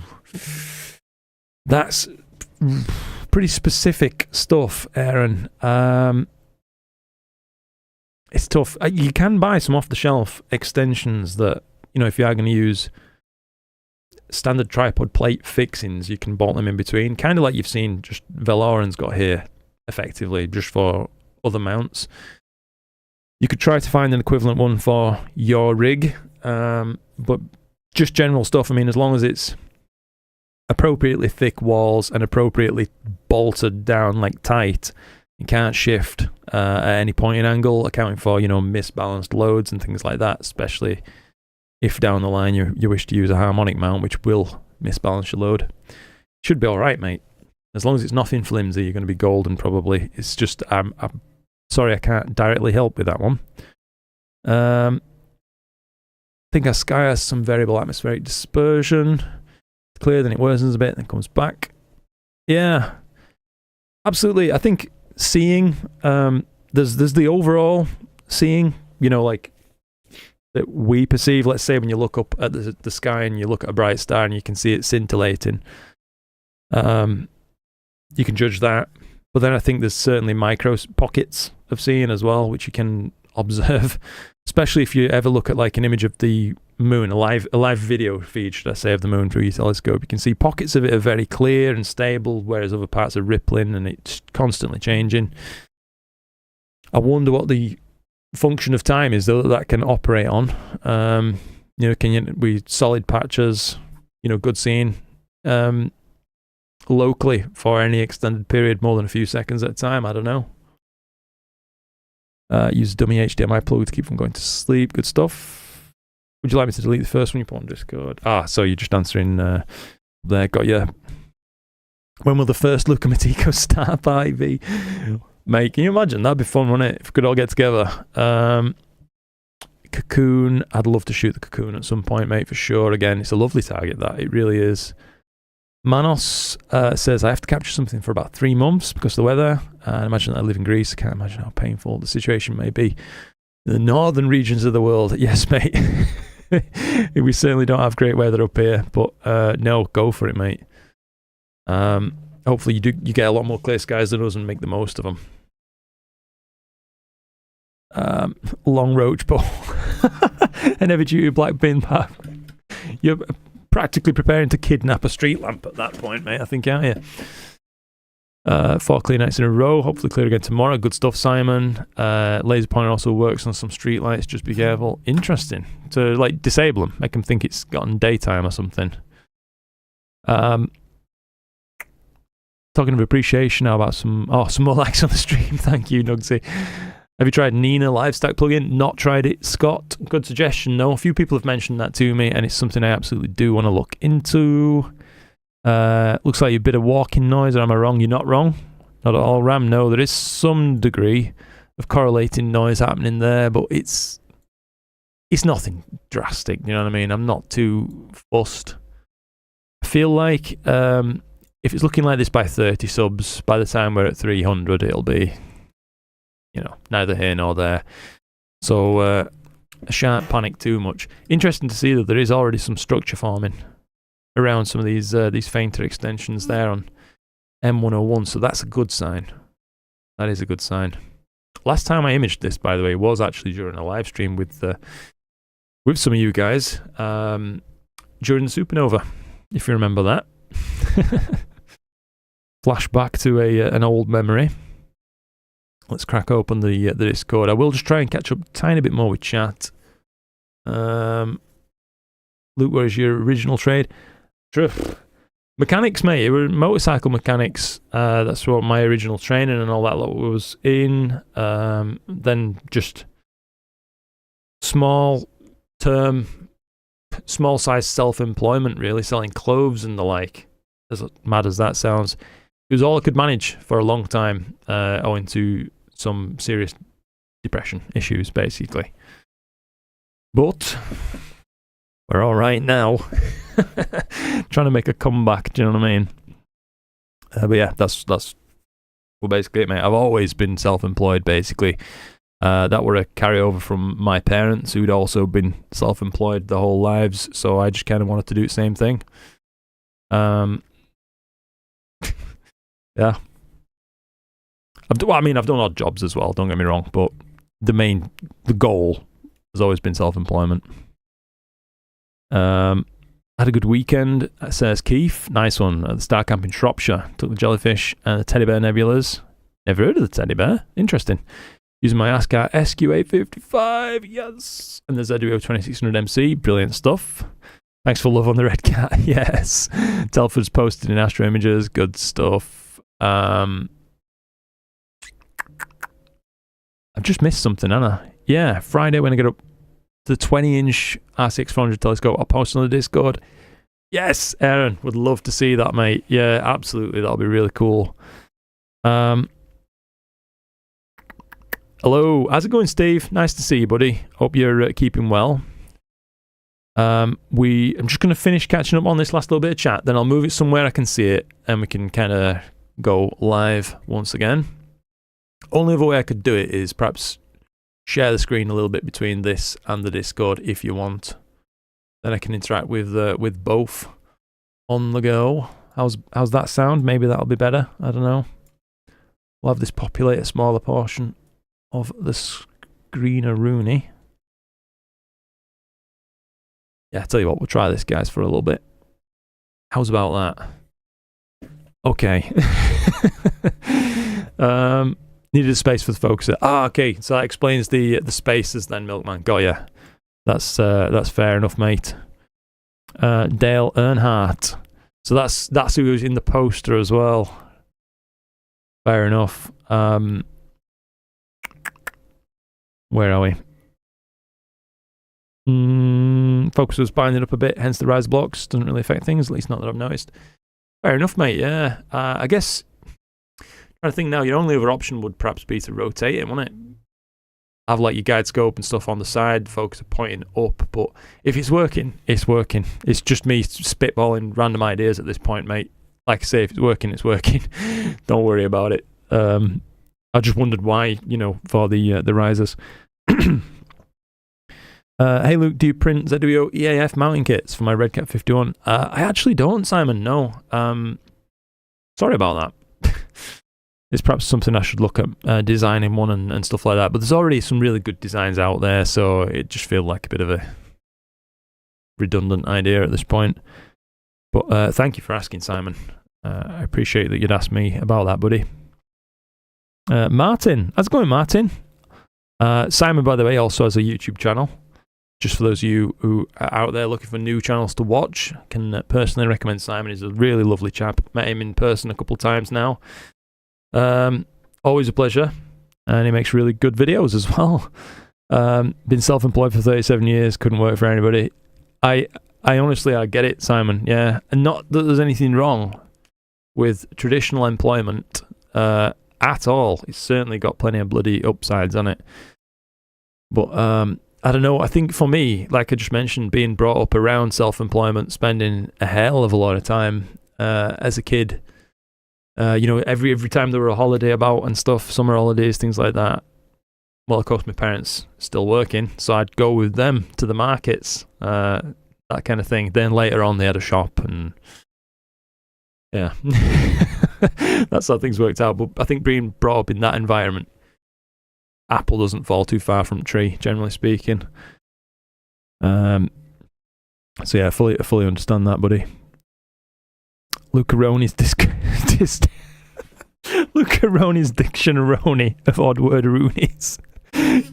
that's pretty specific stuff, Aaron. It's tough. You can buy some off-the-shelf extensions that, you know, if you are going to use standard tripod plate fixings, you can bolt them in between, kind of like you've seen just Veloran's got here, effectively, just for other mounts. You could try to find an equivalent one for your rig, but just general stuff. I mean, as long as it's appropriately thick walls and appropriately bolted down, like tight, It can't shift at any point in angle, accounting for, misbalanced loads and things like that, especially if down the line you wish to use a harmonic mount, which will misbalance your load. Should be alright, mate. As long as it's nothing flimsy, you're going to be golden probably. It's just, I'm sorry I can't directly help with that one. I think our sky has some variable atmospheric dispersion. It's clear, then it worsens a bit, then comes back. Yeah, absolutely. I think seeing, there's the overall seeing, like that we perceive. Let's say when you look up at the sky and you look at a bright star and you can see it scintillating. You can judge that. But then I think there's certainly micro pockets of seeing as well, which you can observe, especially if you ever look at like an image of the moon, a live video feed, should I say, of the moon through your telescope. You can see pockets of it are very clear and stable, whereas other parts are rippling and it's constantly changing. I wonder what the function of time is though that can operate on. We solid patches, good seeing locally for any extended period, more than a few seconds at a time. I don't know. Use dummy HDMI plug to keep from going to sleep. Good stuff. Would you like me to delete the first one you put on Discord? So you're just answering there. Got you. When will the first Luca Matico star party be? Mate, can you imagine? That'd be fun, wouldn't it? If we could all get together. Cocoon. I'd love to shoot the Cocoon at some point, mate, for sure. Again, it's a lovely target, that. It really is. Manos says, I have to capture something for about 3 months because of the weather. I imagine that I live in Greece. I can't imagine how painful the situation may be in the northern regions of the world. Yes, mate. We certainly don't have great weather up here, but no, go for it, mate. Hopefully you get a lot more clear skies than us and make the most of them. Long roach ball. An heavy duty black bin pack. You're practically preparing to kidnap a street lamp at that point, mate, I think, aren't you? 4 clear nights in a row, hopefully clear again tomorrow. Good stuff, Simon. Laser pointer also works on some street lights, just be careful. Interesting. To like disable them, make them think it's gotten daytime or something. Talking of appreciation, how about some more likes on the stream? Thank you, Nugsy. Have you tried Nina Livestack plugin? Not tried it, Scott. Good suggestion, though. A few people have mentioned that to me, and it's something I absolutely do want to look into. Looks like a bit of walking noise, or am I wrong? You're not wrong. Not at all, Ram. No, there is some degree of correlating noise happening there, but it's nothing drastic, you know what I mean? I'm not too fussed. I feel like if it's looking like this by 30 subs, by the time we're at 300, it'll be, neither here nor there. So I shan't panic too much. Interesting to see that there is already some structure forming around some of these fainter extensions there on M101, so that's a good sign. That is a good sign. Last time I imaged this, by the way, was actually during a live stream with some of you guys during the supernova, if you remember that. Flashback to an old memory. Let's crack open the Discord. I will just try and catch up a tiny bit more with chat. Luke, what is your original trade? True. Mechanics, mate. It were motorcycle mechanics. That's what my original training and all that lot was in. Then just small size self-employment, really, selling clothes and the like. As mad as that sounds. It was all I could manage for a long time, owing to some serious depression issues, basically. But we're all right now. Trying to make a comeback, do you know what I mean? But yeah, that's basically it, mate. I've always been self-employed, basically. That were a carryover from my parents, who'd also been self-employed their whole lives, so I just kind of wanted to do the same thing. Yeah. I've done odd jobs as well, don't get me wrong, but the goal has always been self-employment. Had a good weekend, says Keith. Nice one. At the Star Camp in Shropshire. Took the jellyfish and the teddy bear nebulas. Never heard of the teddy bear. Interesting. Using my ASCAR SQ855. Yes. And the ZWO 2600MC. Brilliant stuff. Thanks for love on the red cat. Yes. Telford's posted in Astro Images. Good stuff. just missed something, haven't I? Yeah, Friday when I get up the 20-inch R6 400 telescope, I'll post on the Discord. Yes, Aaron, would love to see that, mate. Yeah, absolutely, that'll be really cool. Hello, how's it going, Steve? Nice to see you, buddy. Hope you're keeping well. I'm just going to finish catching up on this last little bit of chat, then I'll move it somewhere I can see it, and we can kind of go live once again. Only other way I could do it is perhaps share the screen a little bit between this and the Discord if you want. Then I can interact with both on the go. How's that sound? Maybe that'll be better. I don't know. We'll have this populate a smaller portion of the screen-a-rooney. Yeah, I tell you what, we'll try this, guys, for a little bit. How's about that? Okay. Needed a space for the focuser. Ah, okay. So that explains the spaces then, Milkman. Got ya. That's fair enough, mate. Dale Earnhardt. So that's who was in the poster as well. Fair enough. Where are we? Focus was binding up a bit, hence the rise blocks. Doesn't really affect things, at least not that I've noticed. Fair enough, mate. Yeah. I guess. Trying to think now, your only other option would perhaps be to rotate it, wouldn't it? Have like your guide scope and stuff on the side, focus pointing up. But if it's working, it's working. It's just me spitballing random ideas at this point, mate. Like I say, if it's working, it's working. Don't worry about it. I just wondered why, for the risers. Hey Luke, do you print ZWO EAF mounting kits for my Redcat 51? I actually don't, Simon. No. Sorry about that. It's perhaps something I should look at designing one and stuff like that. But there's already some really good designs out there, so it just feels like a bit of a redundant idea at this point. But thank you for asking, Simon. I appreciate that you'd ask me about that, buddy. Martin, how's it going, Martin? Simon, by the way, also has a YouTube channel. Just for those of you who are out there looking for new channels to watch, I can personally recommend Simon. He's a really lovely chap. Met him in person a couple of times now. Always a pleasure, and he makes really good videos as well. Been self-employed for 37 years, couldn't work for anybody. I honestly, I get it, Simon. Yeah, and not that there's anything wrong with traditional employment at all. It's certainly got plenty of bloody upsides on it. But I don't know. I think for me, like I just mentioned, being brought up around self-employment, spending a hell of a lot of time as a kid. Every time there were a holiday about and stuff, summer holidays, things like that. Well, of course, my parents still working, so I'd go with them to the markets, that kind of thing. Then later on, they had a shop, and yeah, that's how things worked out. But I think being brought up in that environment, apple doesn't fall too far from the tree, generally speaking. So yeah, I fully understand that, buddy. Lucaroni's Lucaroni's dictionary of odd word roonies.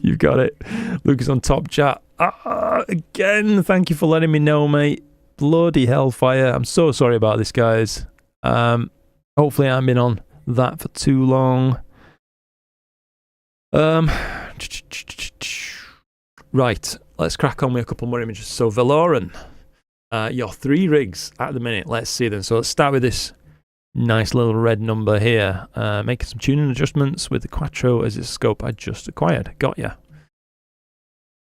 You've got it. Luke is on top chat. Again, thank you for letting me know, mate. Bloody hellfire. I'm so sorry about this, guys. Hopefully I haven't been on that for too long. Right, let's crack on with a couple more images. So Valoran, your 3 rigs at the minute. Let's see them. So let's start with this nice little red number here. Making some tuning adjustments with the Quattro as its scope I just acquired. Got ya.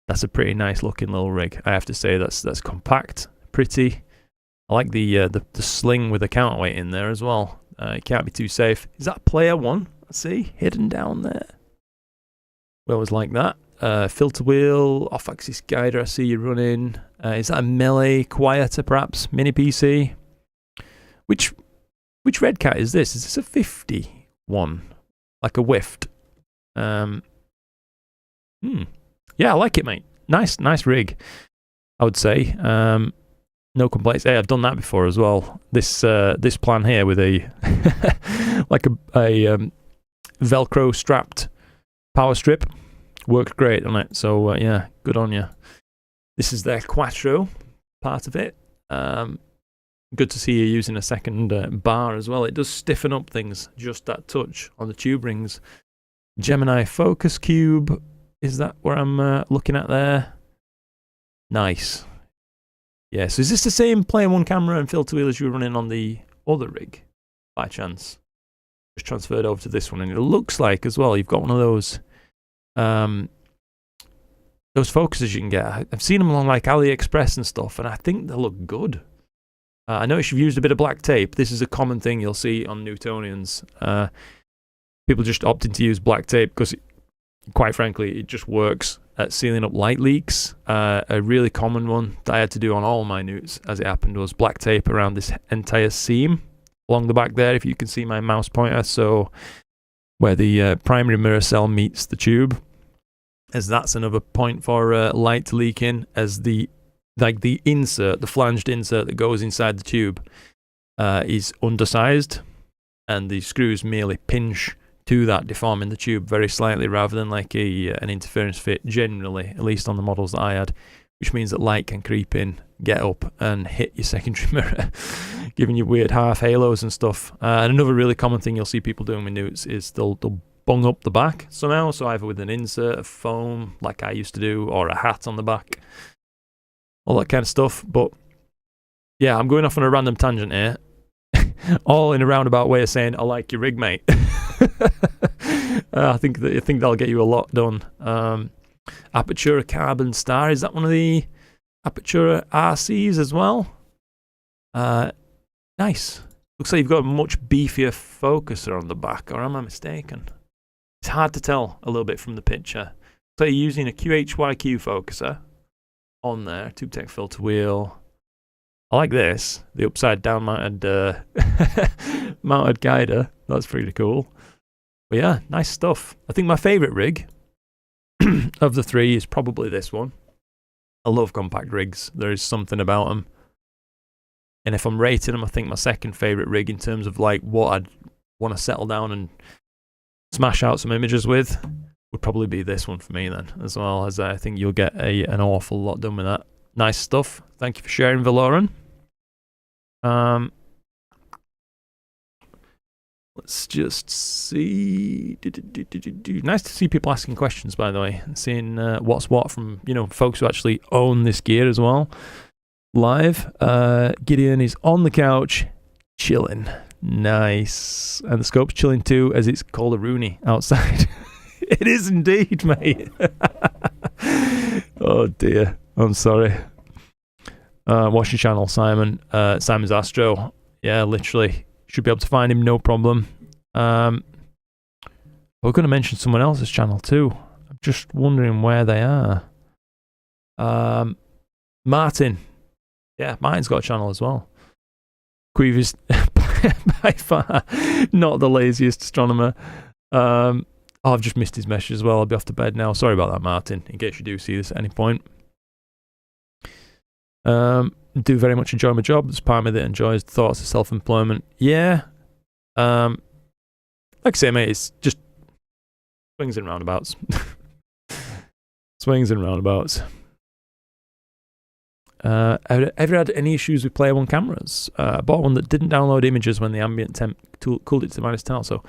That's a pretty nice looking little rig. I have to say that's compact, pretty. I like the sling with the counterweight in there as well. It can't be too safe. Is that player 1? Let's see, hidden down there. We always like that. Filter wheel, off-axis guider. I see you running. Is that a melee quieter, perhaps? Mini PC. Which Red Cat is this? Is this a 51? Like a whiffed? Yeah, I like it, mate. Nice rig, I would say. No complaints. Hey, I've done that before as well. This plan here with a like a Velcro strapped power strip worked great on it. So yeah, good on you. This is their Quattro part of it. Good to see you using a second bar as well. It does stiffen up things just that touch on the tube rings. Gemini focus cube. Is that where I'm looking at there? Nice. Yeah, so is this the same player one camera and filter wheel as you were running on the other rig, by chance? Just transferred over to this one, and it looks like as well you've got one of those focuses you can get. I've seen them along like AliExpress and stuff, and I think they look good. I noticed you've used a bit of black tape. This is a common thing you'll see on Newtonians. People just opting to use black tape because, quite frankly, it just works at sealing up light leaks. A really common one that I had to do on all my Newts, as it happened, was black tape around this entire seam along the back there, if you can see my mouse pointer. So where the primary mirror cell meets the tube, as that's another point for light to leak in, as the insert, the flanged insert that goes inside the tube is undersized, and the screws merely pinch to that, deforming the tube very slightly rather than like an interference fit generally, at least on the models that I had, which means that light can creep in, get up and hit your secondary mirror, giving you weird half halos and stuff. And another really common thing you'll see people doing with Newts is they'll bung up the back somehow, so either with an insert of foam like I used to do, or a hat on the back, all that kind of stuff. But yeah, I'm going off on a random tangent here, all in a roundabout way of saying I like your rig, mate. I think that'll get you a lot done. Apertura Carbon Star, is that one of the Apertura RCs as well? Nice. Looks like you've got a much beefier focuser on the back, or am I mistaken? It's hard to tell a little bit from the picture. So you're using a QHYQ focuser on there, Tube Tech filter wheel. I like this, the upside down mounted mounted guider. That's pretty cool. But yeah, nice stuff. I think my favourite rig of the three is probably this one. I love compact rigs. There is something about them. And if I'm rating them, I think my second favourite rig in terms of like what I'd want to settle down and smash out some images with would probably be this one for me then, as well, as I think you'll get an awful lot done with that. Nice stuff. Thank you for sharing, Valoran. Let's just see. Nice to see people asking questions, by the way, and seeing what's what from, you know, folks who actually own this gear as well. Live. Gideon is on the couch, chilling. Nice. And the scope's chilling too, as it's called a Rooney outside. It is indeed, mate. Oh dear. I'm sorry. Watch your channel, Simon. Simon's Astro. Yeah, literally. Should be able to find him, no problem. We're going to mention someone else's channel too. I'm just wondering where they are. Martin. Yeah, Martin's got a channel as well. Queeve is by far not the laziest astronomer. Oh, I've just missed his message as well. I'll be off to bed now. Sorry about that, Martin, in case you do see this at any point. Do very much enjoy my job. There's part of me that enjoys the thoughts of self-employment. Yeah. Like I say, mate, it's just swings and roundabouts. Swings and roundabouts. Ever had any issues with Player One cameras? I bought one that didn't download images when the ambient temp cooled it to -10. So,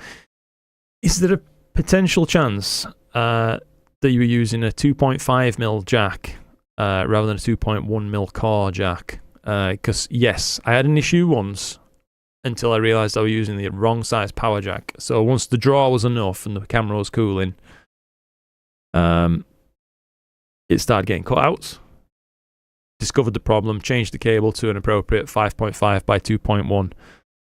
is there a potential chance that you were using a 2.5mm jack rather than a 2.1mm core jack? Because yes, I had an issue once until I realised I was using the wrong size power jack. So once the draw was enough and the camera was cooling, it started getting cutouts. Discovered the problem, changed the cable to an appropriate 5.5 by 2.1,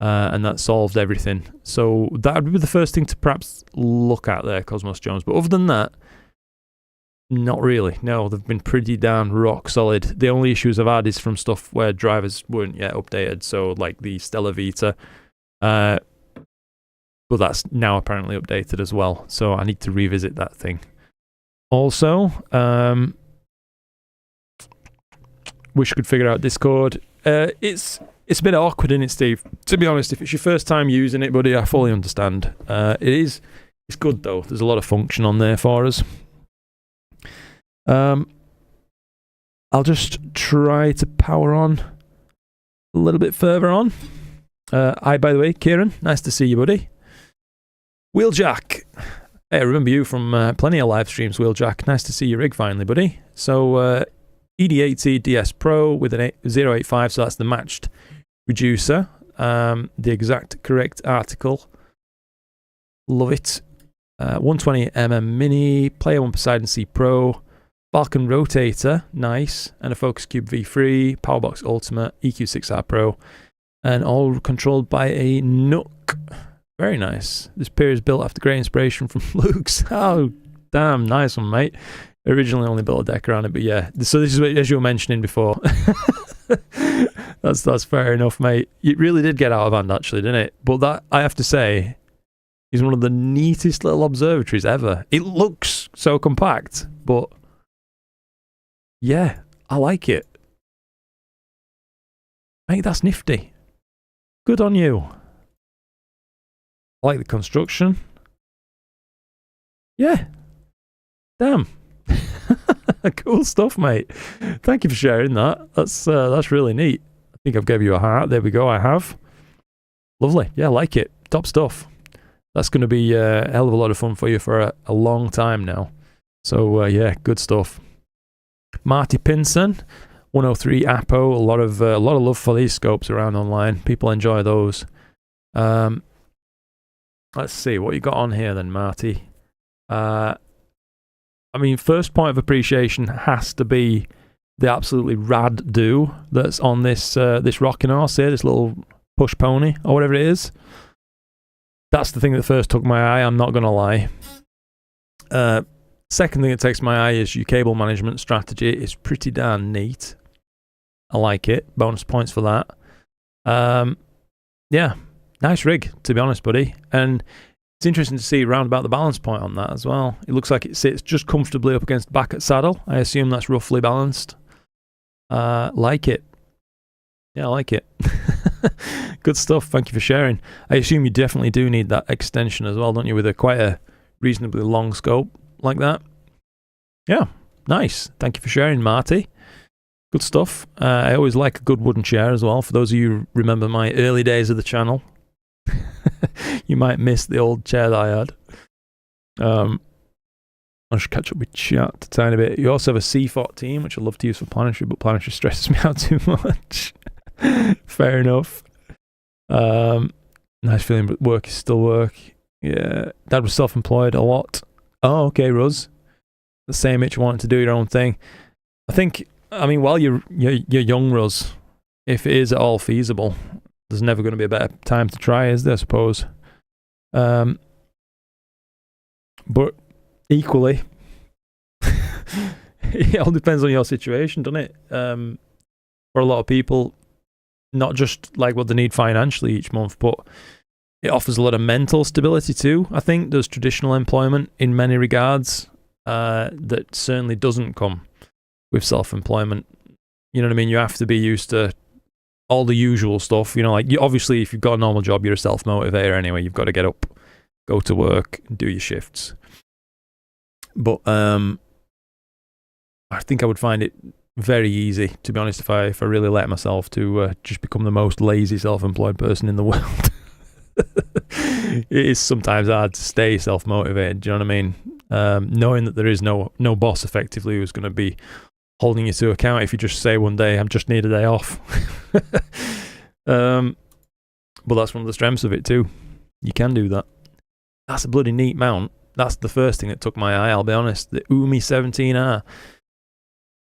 and that solved everything. So that would be the first thing to perhaps look at there, Cosmos Jones. But other than that, not really. No, they've been pretty damn rock solid. The only issues I've had is from stuff where drivers weren't yet updated, so like the Stella Vita. But that's now apparently updated as well, so I need to revisit that thing. Also, wish I could figure out Discord. It's a bit awkward, isn't it, Steve? To be honest, if it's your first time using it, buddy, I fully understand. It's good though. There's a lot of function on there for us. I'll just try to power on a little bit further on. Hi, by the way, Kieran. Nice to see you, buddy. Wheeljack. Hey, I remember you from plenty of live streams, Wheeljack. Nice to see your rig finally, buddy. So, ED80 DS Pro with an 085, so that's the matched reducer. The exact correct article. Love it. 120mm Mini, Player One Poseidon C Pro, Falcon Rotator, nice, and a Focus Cube V3, Powerbox Ultimate, EQ6R Pro, and all controlled by a Nook. Very nice. This pair is built after great inspiration from Luke's. Oh, damn, nice one, mate. Originally only built a deck around it, but yeah. So this is what, as you were mentioning before. That's fair enough, mate. It really did get out of hand, actually, didn't it? But that, I have to say, is one of the neatest little observatories ever. It looks so compact, but yeah, I like it. Mate, that's nifty. Good on you. I like the construction. Yeah. Damn. Cool stuff, mate. Thank you for sharing that. That's really neat. I think I've gave you a heart. There we go, I have. Lovely. Yeah, I like it. Top stuff. That's going to be a hell of a lot of fun for you for a long time now. So, yeah, good stuff. Marty Pinson, 103 Apo. A lot of love for these scopes around online. People enjoy those. Let's see what you got on here then, Marty. I mean, first point of appreciation has to be the absolutely rad do that's on this this rocking horse here, this little push pony or whatever it is. That's the thing that first took my eye, I'm not going to lie. Second thing that takes my eye is your cable management strategy. It's pretty darn neat. I like it. Bonus points for that. Yeah, nice rig, to be honest, buddy. And it's interesting to see round about the balance point on that as well. It looks like it sits just comfortably up against the back at saddle. I assume that's roughly balanced. Like it. Yeah, I like it. Good stuff. Thank you for sharing. I assume you definitely do need that extension as well, don't you, with quite a reasonably long scope like that? Yeah, nice. Thank you for sharing, Marty. Good stuff. I always like a good wooden chair as well. For those of you who remember my early days of the channel, you might miss the old chair that I had. I'll just catch up with chat a tiny bit. You also have a C14, which I love to use for planetary, but planetary stresses me out too much. Fair enough. Nice feeling, but work is still work. Yeah, Dad was self-employed a lot. Oh, okay, Ruz. The same itch wanting to do your own thing. I mean, while you're young, Ruz, if it is at all feasible, there's never going to be a better time to try, is there, I suppose? But equally, it all depends on your situation, doesn't it? For a lot of people, not just like what they need financially each month, but it offers a lot of mental stability too. I think there's traditional employment in many regards that certainly doesn't come with self-employment. You know what I mean? You have to be used to all the usual stuff. You know, like obviously if you've got a normal job, you're a self-motivator anyway. You've got to get up, go to work, do your shifts. But I think I would find it very easy, to be honest, if I really let myself to just become the most lazy self-employed person in the world. It is sometimes hard to stay self-motivated, do you know what I mean? Knowing that there is no boss effectively who's going to be holding you to account if you just say one day, I just need a day off. But that's one of the strengths of it too. You can do that. That's a bloody neat mount. That's the first thing that took my eye, I'll be honest. The Umi 17R.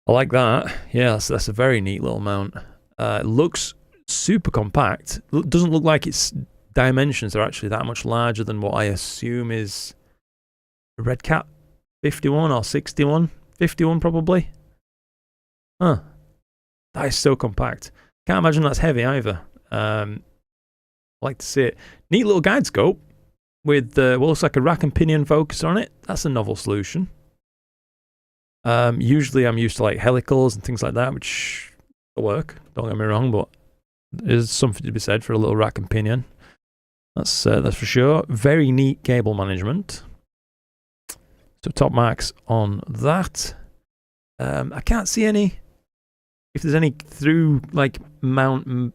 I like that. Yeah, that's a very neat little mount. It looks super compact. Doesn't look like its dimensions are actually that much larger than what I assume is a Red Cat 51 or 61. 51 probably. Huh. That is so compact. Can't imagine that's heavy either. I like to see it. Neat little guide scope with what looks like a rack and pinion focus on it. That's a novel solution. Usually I'm used to like helicals and things like that, which work, don't get me wrong, but there's something to be said for a little rack and pinion. That's for sure. Very neat cable management. So top marks on that. I can't see any, if there's any through like mount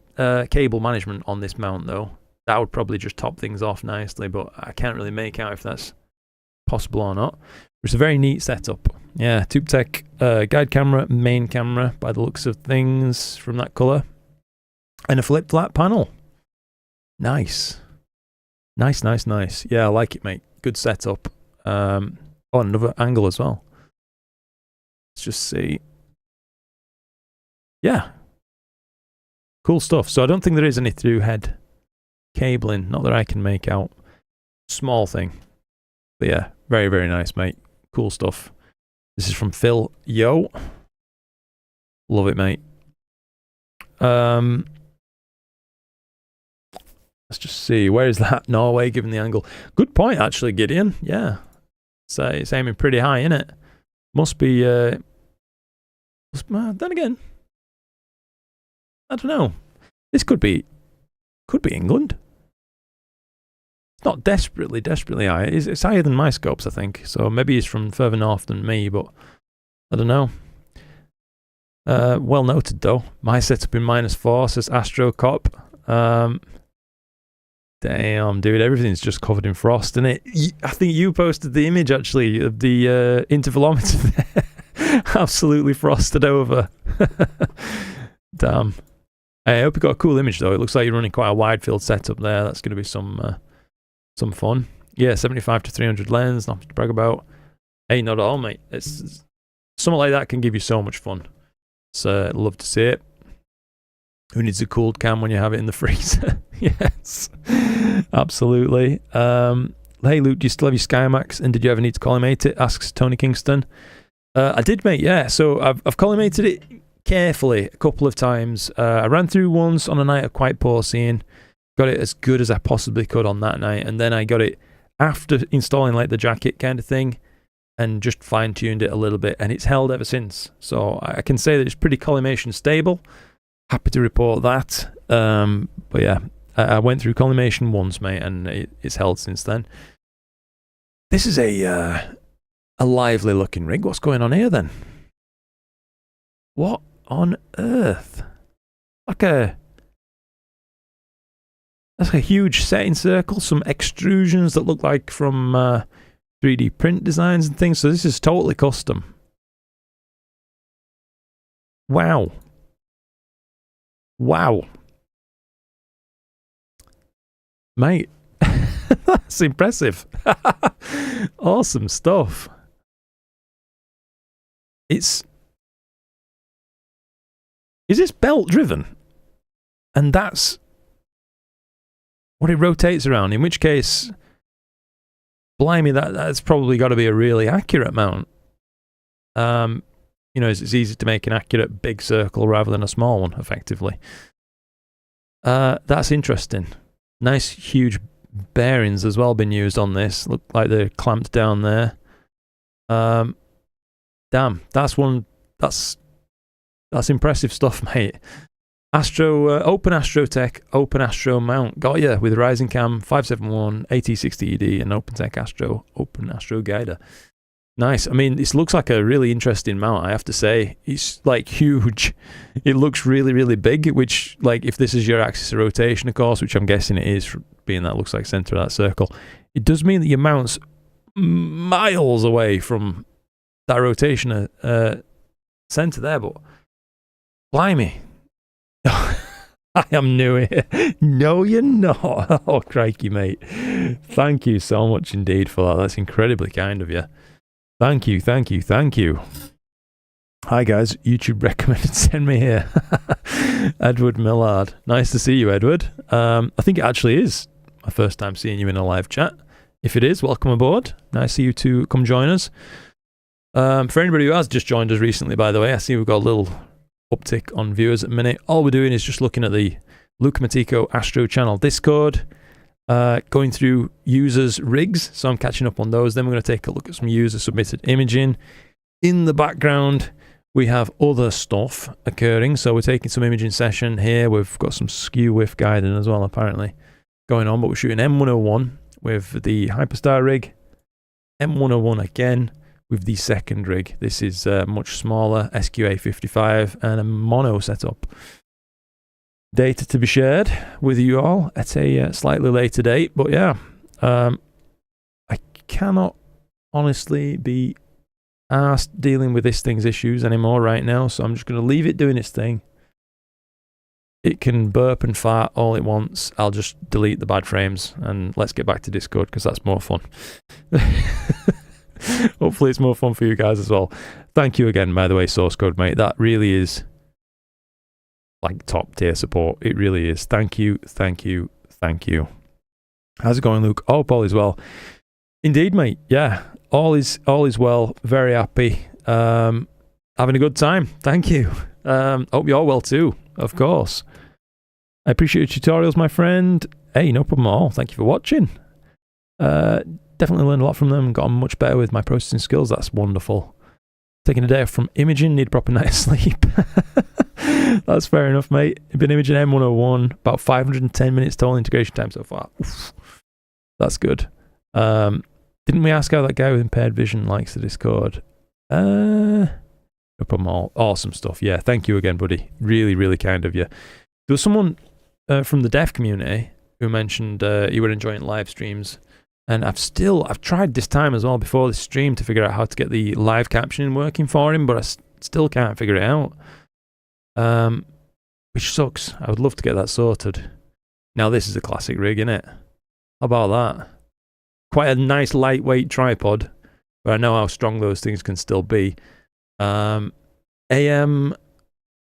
cable management on this mount though. That would probably just top things off nicely, but I can't really make out if that's possible or not. It's a very neat setup. Yeah, TubeTech guide camera, main camera by the looks of things from that colour. And a flip flat panel. Nice. Nice, nice, nice. Yeah, I like it, mate. Good setup. Oh, another angle as well. Let's just see. Yeah. Cool stuff. So I don't think there is any through head cabling. Not that I can make out. Small thing. But yeah, very, very nice, mate. Cool stuff. This is from Phil. Yo. Love it, mate. Let's just see. Where is that? Norway, given the angle. Good point, actually, Gideon. Yeah. So it's aiming pretty high, isn't it? Must be... then again, I don't know. This could be England. It's not desperately high. It's higher than my scopes, I think. So maybe it's from further north than me, but I don't know. Well noted, though. My setup in -4, says Astro Cop. Damn, dude, everything's just covered in frost, isn't it? I think you posted the image, actually, of the intervalometer there. Absolutely frosted over. Damn. I hope you got a cool image, though. It looks like you're running quite a wide field setup there. That's going to be some fun. Yeah, 75 to 300 lens, nothing to brag about. Hey, not at all, mate. It's something like that can give you so much fun. So I'd love to see it. Who needs a cooled cam when you have it in the freezer? Yes, absolutely. Hey, Luke, do you still have your SkyMax? And did you ever need to collimate it? Asks Tony Kingston. I did, mate, yeah. So I've collimated it carefully a couple of times. I ran through once on a night of quite poor seeing. Got it as good as I possibly could on that night. And then I got it after installing like the jacket kind of thing and just fine-tuned it a little bit. And it's held ever since. So I can say that it's pretty collimation stable. Happy to report that. But yeah, I went through collimation once, mate, and it's held since then. This is a lively looking rig. What's going on here then? What on earth? That's a huge setting circle, some extrusions that look like from 3D print designs and things. So this is totally custom. Wow. Wow. Mate, that's impressive. Awesome stuff. Is this belt driven? And that's what it rotates around, in which case, blimey, that's probably got to be a really accurate mount. You know, it's easy to make an accurate big circle rather than a small one, effectively. That's interesting. Nice, huge bearings as well been used on this. Look like they're clamped down there. Damn, that's impressive stuff, mate. Open Astro Tech, Open Astro mount. Got ya with Rising Cam 571, AT60ED, and OpenTech Astro, Open Astro Guider. Nice. I mean, this looks like a really interesting mount, I have to say. It's like huge. It looks really, really big, which, like, if this is your axis of rotation, of course, which I'm guessing it is, being that looks like center of that circle, it does mean that your mount's miles away from that rotation center there, but blimey. I am new here. No, you're not. Oh, crikey, mate. Thank you so much indeed for that. That's incredibly kind of you. Thank you, thank you, thank you. Hi guys, YouTube recommended send me here. Edward Millard. Nice to see you, Edward. I think it actually is my first time seeing you in a live chat. If it is, welcome aboard. Nice of you to come join us. For anybody who has just joined us recently, by the way, I see we've got a little uptick on viewers at the minute. All we're doing is just looking at the Luca Matico Astro channel Discord. Going through users' rigs, so I'm catching up on those. Then we're going to take a look at some user-submitted imaging. In the background, we have other stuff occurring, so we're taking some imaging session here. We've got some skew width guiding as well, apparently, going on, but we're shooting M101 with the Hyperstar rig, M101 again with the second rig. This is much smaller, SQA55, and a mono setup. Data to be shared with you all at a slightly later date, but yeah, I cannot honestly be asked dealing with this thing's issues anymore right now, so I'm just going to leave it doing its thing. It can burp and fart all it wants. I'll just delete the bad frames and let's get back to Discord because that's more fun. Hopefully it's more fun for you guys as well. Thank you again, by the way, Source Code, mate. That really is like top tier support. It really is. Thank you, thank you, thank you. How's it going, Luke? Oh, all is well. Indeed, mate. Yeah, all is well. Very happy. Having a good time. Thank you. Hope you're well too, of course. I appreciate your tutorials, my friend. Hey, no problem at all. Thank you for watching. Definitely learned a lot from them. Gotten much better with my processing skills. That's wonderful. Taking a day off from imaging. Need a proper night's sleep. That's fair enough, mate. I've been imaging M101. About 510 minutes total integration time so far. Oof. That's good. Didn't we ask how that guy with impaired vision likes the Discord? No problem at all. Awesome stuff. Yeah, thank you again, buddy. Really, really kind of you. There was someone from the deaf community who mentioned you were enjoying live streams. And I've tried this time as well before this stream to figure out how to get the live captioning working for him, but I still can't figure it out. Which sucks. I would love to get that sorted. Now this is a classic rig, innit? How about that? Quite a nice lightweight tripod, but I know how strong those things can still be. AM,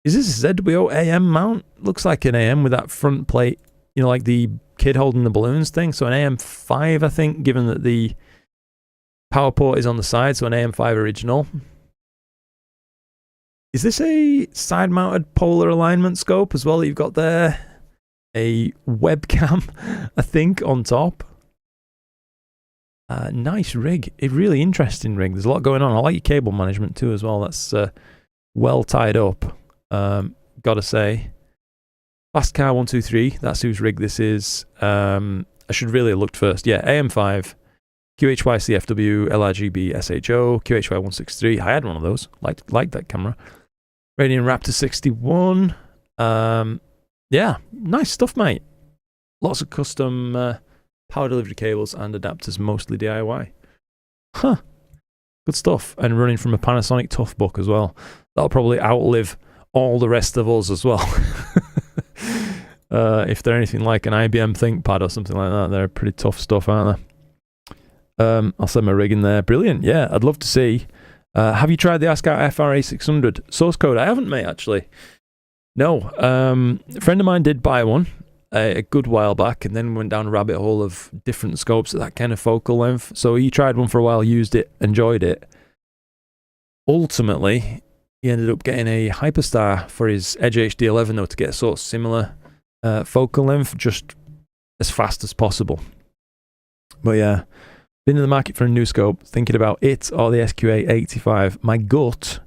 is this a ZWO AM mount? Looks like an AM with that front plate, you know, like the kid holding the balloons thing. So an AM5, I think, given that the power port is on the side, so an AM5 original. Is this a side-mounted polar alignment scope as well that you've got there? A webcam, I think, on top. Nice rig. A really interesting rig. There's a lot going on. I like your cable management too as well. That's well tied up. Gotta say. Fast Car 123. That's whose rig this is. I should really have looked first. Yeah, AM5. QHY CFW, LRGB SHO, QHY 163. I had one of those. Liked that camera. Radiant Raptor 61. Yeah, nice stuff, mate. Lots of custom power delivery cables and adapters, mostly DIY. Huh. Good stuff. And running from a Panasonic Toughbook as well. That'll probably outlive all the rest of us as well. If they're anything like an IBM ThinkPad or something like that, they're pretty tough stuff, aren't they? I'll send my rig in there. Brilliant. Yeah, I'd love to see. Have you tried the ASCAR FRA 600 source code? I haven't, mate, actually. No. A friend of mine did buy one a good while back and then went down a rabbit hole of different scopes at that kind of focal length. So he tried one for a while, used it, enjoyed it. Ultimately, he ended up getting a Hyperstar for his Edge HD11 though to get a sort of similar focal length, just as fast as possible. But yeah, been in the market for a new scope, thinking about it or the SQA85. My gut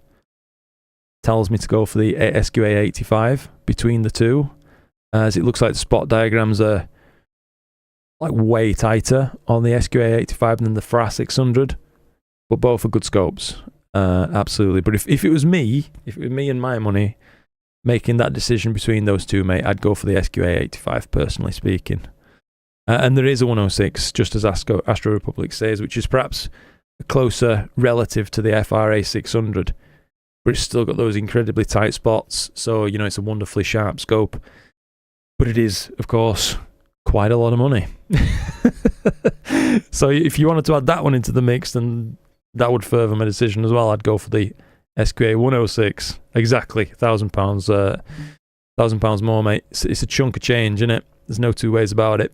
tells me to go for the SQA85 between the two, as it looks like the spot diagrams are like way tighter on the SQA85 than the FRA 600, but both are good scopes. Absolutely. But if it was me and my money making that decision between those two, mate, I'd go for the SQA85, personally speaking. And there is a 106, just as Astro Republic says, which is perhaps a closer relative to the FRA 600, but it's still got those incredibly tight spots. So, you know, it's a wonderfully sharp scope. But it is, of course, quite a lot of money. So if you wanted to add that one into the mix, then that would further my decision as well. I'd go for the SQA 106. Exactly, £1,000. £1,000 more, mate. It's a chunk of change, isn't it? There's no two ways about it.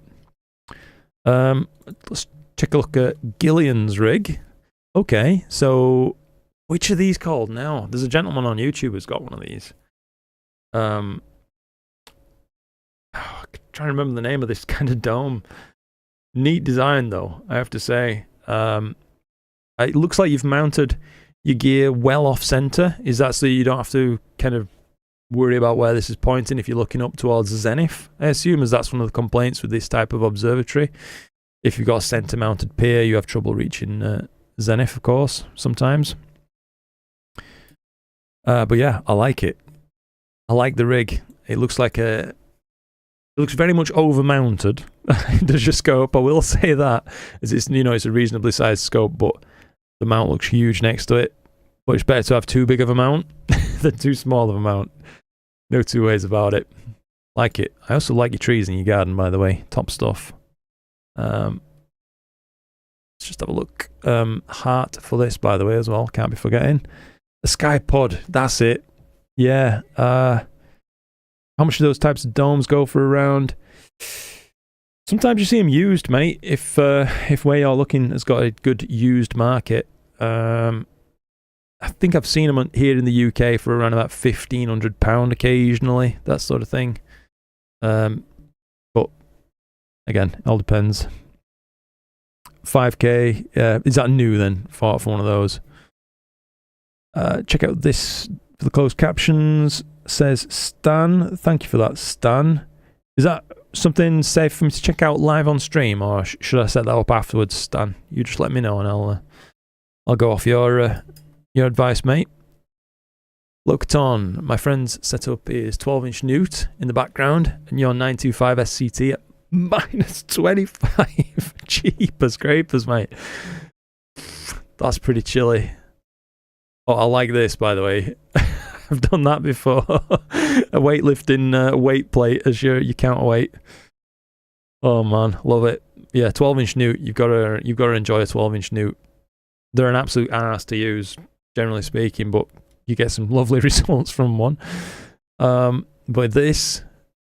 Let's take a look at Gillian's rig. Okay, so which are these called now? There's a gentleman on YouTube who's got one of these. I'm trying to remember the name of this kind of dome. Neat design though, I have to say. It looks like you've mounted your gear well off center. Is that so you don't have to kind of worry about where this is pointing if you're looking up towards the zenith? I assume as that's one of the complaints with this type of observatory. If you've got a center mounted pier, you have trouble reaching zenith, of course, sometimes. But yeah, I like it. I like the rig. It looks like it looks very much over mounted. Does your scope? I will say that, as it's, you know, it's a reasonably sized scope, but The mount looks huge next to it, but it's better to have too big of a mount than too small of a mount. No two ways about it. Like it. I also like your trees in your garden, by the way. Top stuff. Let's just have a look. Heart for this, by the way, as well. Can't be forgetting. The sky pod. That's it. Yeah. How much do those types of domes go for around? Sometimes you see them used, mate. If where you're looking has got a good used market. I think I've seen them here in the UK for around about £1,500 occasionally. That sort of thing. But again, it all depends. 5k. Is that new then for one of those? Check out this for the closed captions. Says Stan. Thank you for that, Stan. Is that something safe for me to check out live on stream, or should I set that up afterwards, Stan? You just let me know and I'll go off your advice, mate. Looked on. My friend's setup is 12-inch Newt in the background, and your 925 SCT at -25. Jeepers creepers, mate. That's pretty chilly. Oh, I like this, by the way. I've done that before. A weightlifting weight plate as your counterweight. Oh man, love it. Yeah, 12-inch Newt. You've got to enjoy a 12-inch Newt. They're an absolute ass to use, generally speaking, but you get some lovely results from one. But this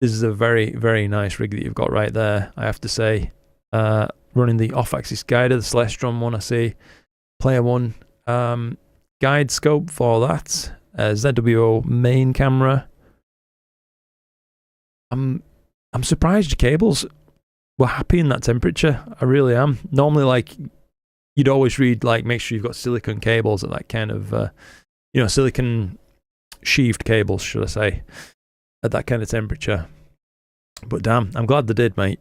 is a very, very nice rig that you've got right there, I have to say. Running the off-axis guider, the Celestron one, I see. Player one guide scope for that. ZWO main camera. I'm surprised your cables were happy in that temperature. I really am. Normally, like, you'd always read, like, make sure you've got silicon cables at that kind of, silicon sheathed cables, should I say, at that kind of temperature. But damn, I'm glad they did, mate.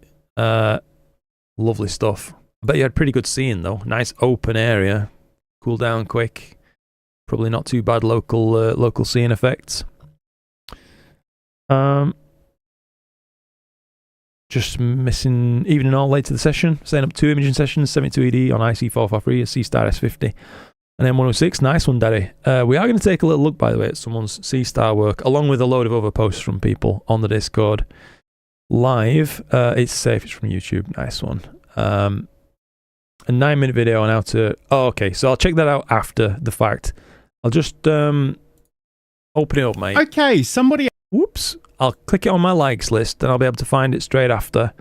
Lovely stuff. I bet you had pretty good seeing, though. Nice open area. Cool down quick. Probably not too bad local seeing effects. Just missing evening all late to the session. Setting up 2 imaging sessions, 72 ED on IC443, a C-Star S50, and M106. Nice one, Daddy. We are going to take a little look, by the way, at someone's C-Star work, along with a load of other posts from people on the Discord. Live. It's safe. It's from YouTube. Nice one. A 9-minute video on how to... Oh, okay. So I'll check that out after the fact. I'll just open it up, mate. Okay, somebody... Whoops. I'll click it on my likes list and I'll be able to find it straight after.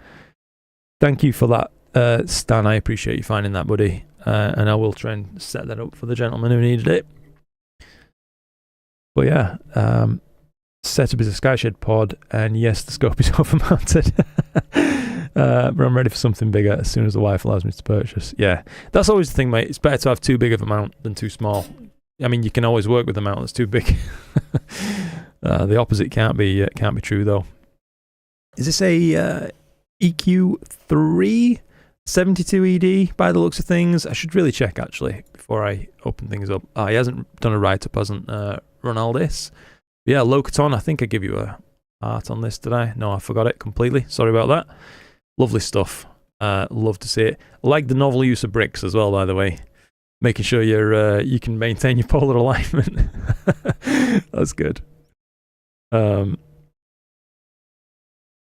Thank you for that, Stan. I appreciate you finding that, buddy. And I will try and set that up for the gentleman who needed it. But yeah, setup is a Skyshed pod, and yes, the scope is over-mounted. But I'm ready for something bigger as soon as the wife allows me to purchase. Yeah, that's always the thing, mate. It's better to have too big of a mount than too small. I mean, you can always work with a mount that's too big. The opposite can't be true, though. Is this a EQ3 72 ED by the looks of things? I should really check, actually, before I open things up. He hasn't done a write-up, hasn't run all this. But yeah, Locaton, I think I give you a heart on this, did I? No, I forgot it completely. Sorry about that. Lovely stuff. Love to see it. I like the novel use of bricks as well, by the way. Making sure you can maintain your polar alignment. That's good. Yeah,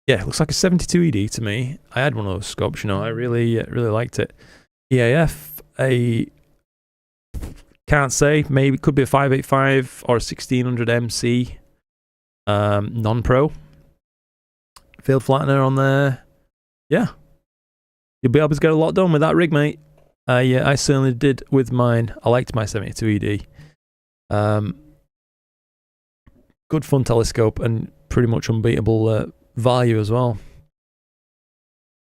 it looks like a 72 ED to me. I had one of those scopes, you know. I really liked it. EAF, can't say. Maybe it could be a 585 or a 1600 MC. Non-pro. Field flattener on there. Yeah. You'll be able to get a lot done with that rig, mate. Yeah, I certainly did with mine. I liked my 72 ED. Good fun telescope and pretty much unbeatable value as well.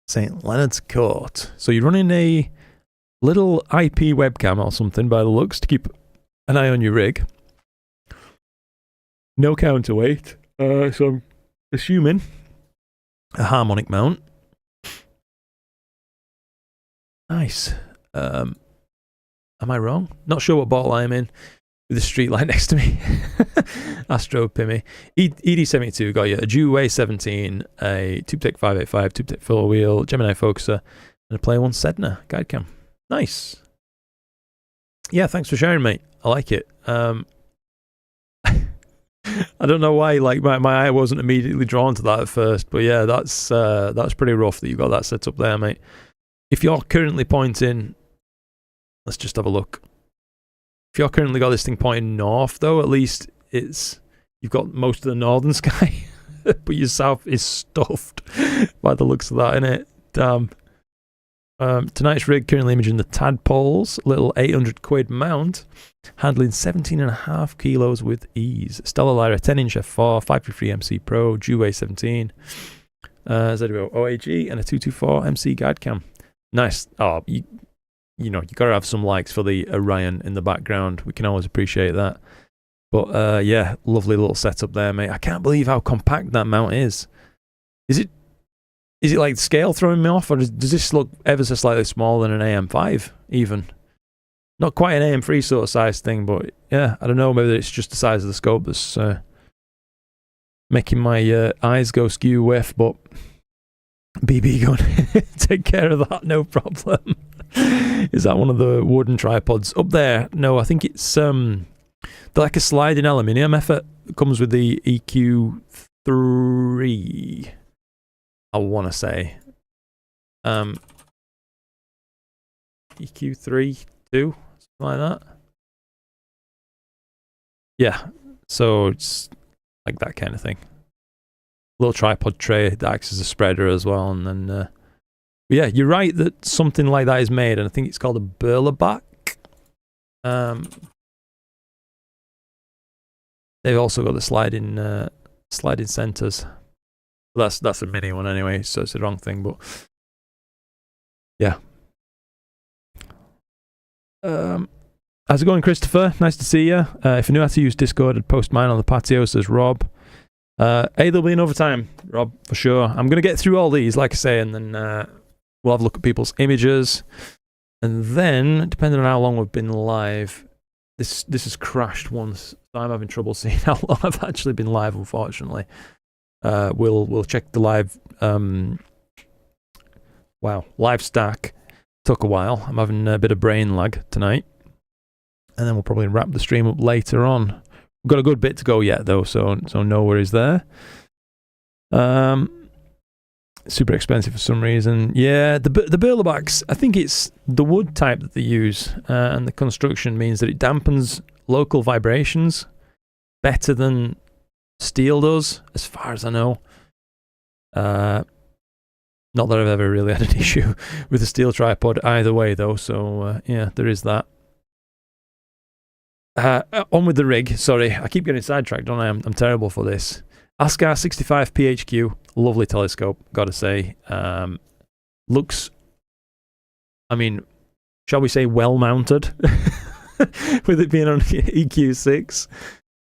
St. Leonard's Court. So you're running a little IP webcam or something by the looks to keep an eye on your rig. No counterweight. So I'm assuming a harmonic mount. Nice. Am I wrong? Not sure what bottle I'm in. With a street light next to me. Astro Pimmy. ED72 got you a Dewey 17, a TubeTech 585, TubeTech 4-wheel, Gemini Focuser, and a Player 1 Sedna guide cam. Nice. Yeah, thanks for sharing, mate. I like it. I don't know why, like my eye wasn't immediately drawn to that at first, but yeah, that's pretty rough that you got that set up there, mate. If you're currently pointing, let's just have a look. If you're currently got this thing pointing north, though, at least you've got most of the northern sky, but your south is stuffed by the looks of that, innit? Damn. Tonight's rig currently imaging the tadpoles, little 800 quid mount, handling 17.5 kilos with ease. Stellar Lyra 10-inch f4, 533 MC Pro, Juway 17, ZWO OAG, and a 224 MC guide cam. Nice. Oh, you know, you gotta have some likes for the Orion in the background. We can always appreciate that. But yeah, lovely little setup there, mate. I can't believe how compact that mount is. Is it like scale throwing me off, or does this look ever so slightly smaller than an AM5 even? Not quite an AM3 sort of size thing, but yeah, I don't know, maybe it's just the size of the scope that's making my eyes go skew with, but BB gun, take care of that, no problem. Is that one of the wooden tripods up there? No, I think it's they're like a sliding aluminium effort. It comes with the EQ3, I want to say. EQ3, 2, something like that. Yeah, so it's like that kind of thing. Little tripod tray that acts as a spreader as well, and then yeah, you're right that something like that is made, and I think it's called a burlap. They've also got the sliding centers. That's a mini one anyway, so it's the wrong thing, but yeah. How's it going, Christopher? Nice to see you. If you knew how to use Discord, I'd post mine on the patio, says Rob. Hey, there'll be another time, Rob, for sure. I'm going to get through all these, like I say, and then we'll have a look at people's images. And then, depending on how long we've been live, this has crashed once, so I'm having trouble seeing how long I've actually been live, unfortunately. We'll check the live, live stack. Took a while. I'm having a bit of brain lag tonight. And then we'll probably wrap the stream up later on. We've got a good bit to go yet, though, so no worries there. Super expensive for some reason. Yeah, the burlap, I think it's the wood type that they use, and the construction means that it dampens local vibrations better than steel does, as far as I know. Not that I've ever really had an issue with a steel tripod either way, though, so yeah, there is that. On with the rig. Sorry, I keep getting sidetracked, don't I? I'm terrible for this. ASCAR 65 PHQ, lovely telescope, gotta say. Looks, I mean, shall we say well mounted, with it being on EQ6.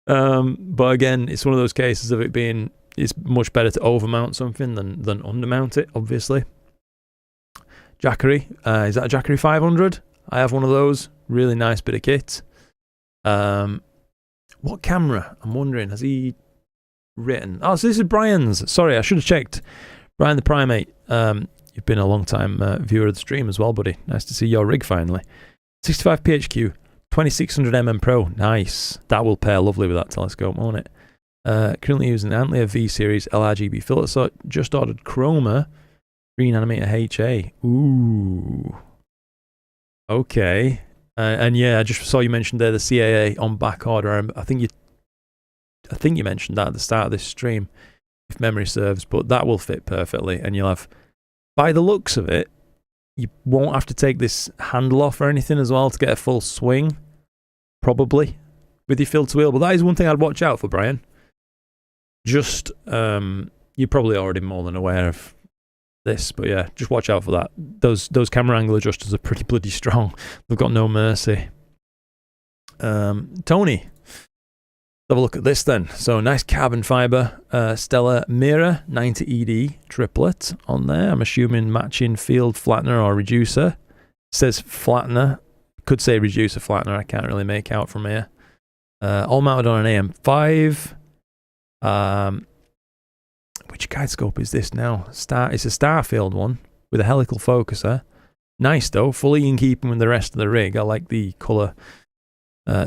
But again, it's one of those cases of it being, it's much better to overmount something than undermount it, obviously. Jackery, is that a Jackery 500? I have one of those, really nice bit of kit. What camera? I'm wondering, has he written? Oh, so this is Brian's. Sorry, I should have checked. Brian the Primate, you've been a long time viewer of the stream as well, buddy. Nice to see your rig finally. 65 PHQ, 2600mm Pro. Nice. That will pair lovely with that telescope, won't it? Currently using the Antler V series LRGB filter. So just ordered Chroma 3nm HA. Ooh. Okay. And yeah, I just saw you mentioned there the CAA on back order. I think you mentioned that at the start of this stream, if memory serves. But that will fit perfectly, and you'll have, by the looks of it, you won't have to take this handle off or anything as well to get a full swing, probably, with your filter wheel. But that is one thing I'd watch out for, Brian. Just, you're probably already more than aware of this, but yeah, just watch out for that. Those camera angle adjusters are pretty bloody strong. They've got no mercy. Tony, let's have a look at this then. So nice carbon fiber stellar mirror 90 ED triplet on there. I'm assuming matching field flattener or reducer. It says flattener, could say reducer flattener. I can't really make out from here. All mounted on an AM5. Which guide scope is this now? It's a Starfield one with a helical focuser. Nice though, fully in keeping with the rest of the rig. I like the colour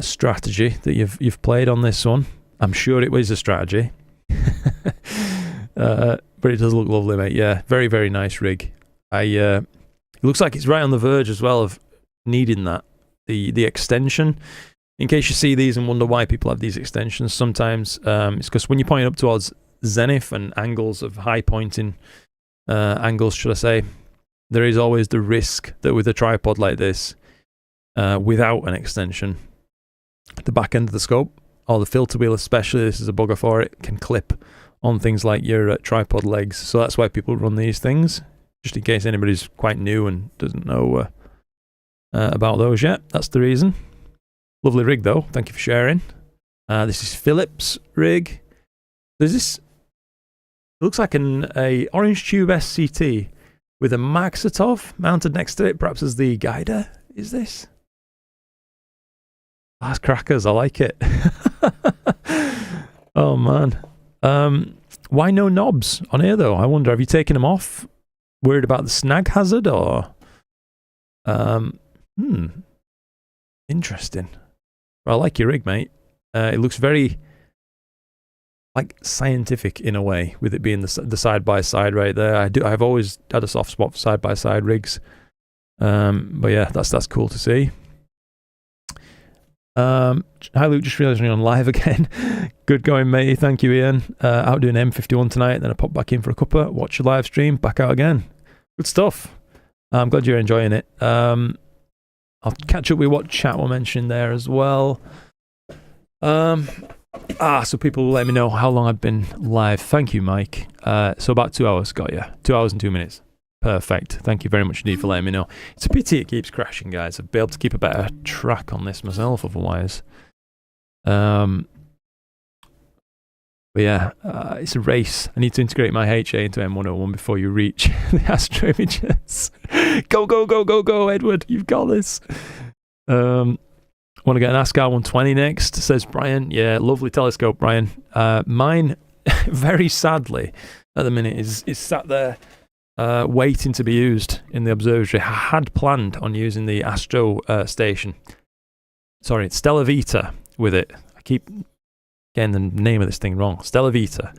strategy that you've played on this one. I'm sure it was a strategy. But it does look lovely, mate. Yeah, very, very nice rig. It looks like it's right on the verge as well of needing that. The extension. In case you see these and wonder why people have these extensions, sometimes it's because when you're pointing up towards zenith and angles of high pointing angles, should I say, there is always the risk that with a tripod like this, without an extension, the back end of the scope, or the filter wheel especially, this is a bugger for it, can clip on things like your tripod legs. So that's why people run these things, just in case anybody's quite new and doesn't know about those yet. That's the reason. Lovely rig though, thank you for sharing. This is Philips rig. There's this, it looks like a orange tube SCT with a Maxatov mounted next to it, perhaps as the guider. Is this? That's crackers, I like it. Oh man. Why no knobs on here though? I wonder, have you taken them off? Worried about the snag hazard or? Interesting. Well, I like your rig, mate. It looks very like scientific in a way, with it being the side by side right there. I've always had a soft spot for side by side rigs. But yeah, that's cool to see. Hi Luke, just realised you're on live again. Good going, matey. Thank you, Ian. Out doing M51 tonight, then I pop back in for a cuppa, watch your live stream, back out again. Good stuff. I'm glad you're enjoying it. I'll catch up with what chat were mentioning there as well. So people will let me know how long I've been live. Thank you, Mike. So about 2 hours, got you. 2 hours and 2 minutes. Perfect. Thank you very much indeed for letting me know. It's a pity it keeps crashing, guys. I'd be able to keep a better track on this myself otherwise. But yeah, it's a race. I need to integrate my HA into M101 before you reach the astro images. Go, go, go, go, go, Edward. You've got this. Want to get an ASCAR 120 next, says Brian. Yeah, lovely telescope, Brian. Mine, very sadly, at the minute, is sat there waiting to be used in the observatory. I had planned on using the Astro station. Sorry, it's Stella Vita with it. I keep getting the name of this thing wrong. Stella Vita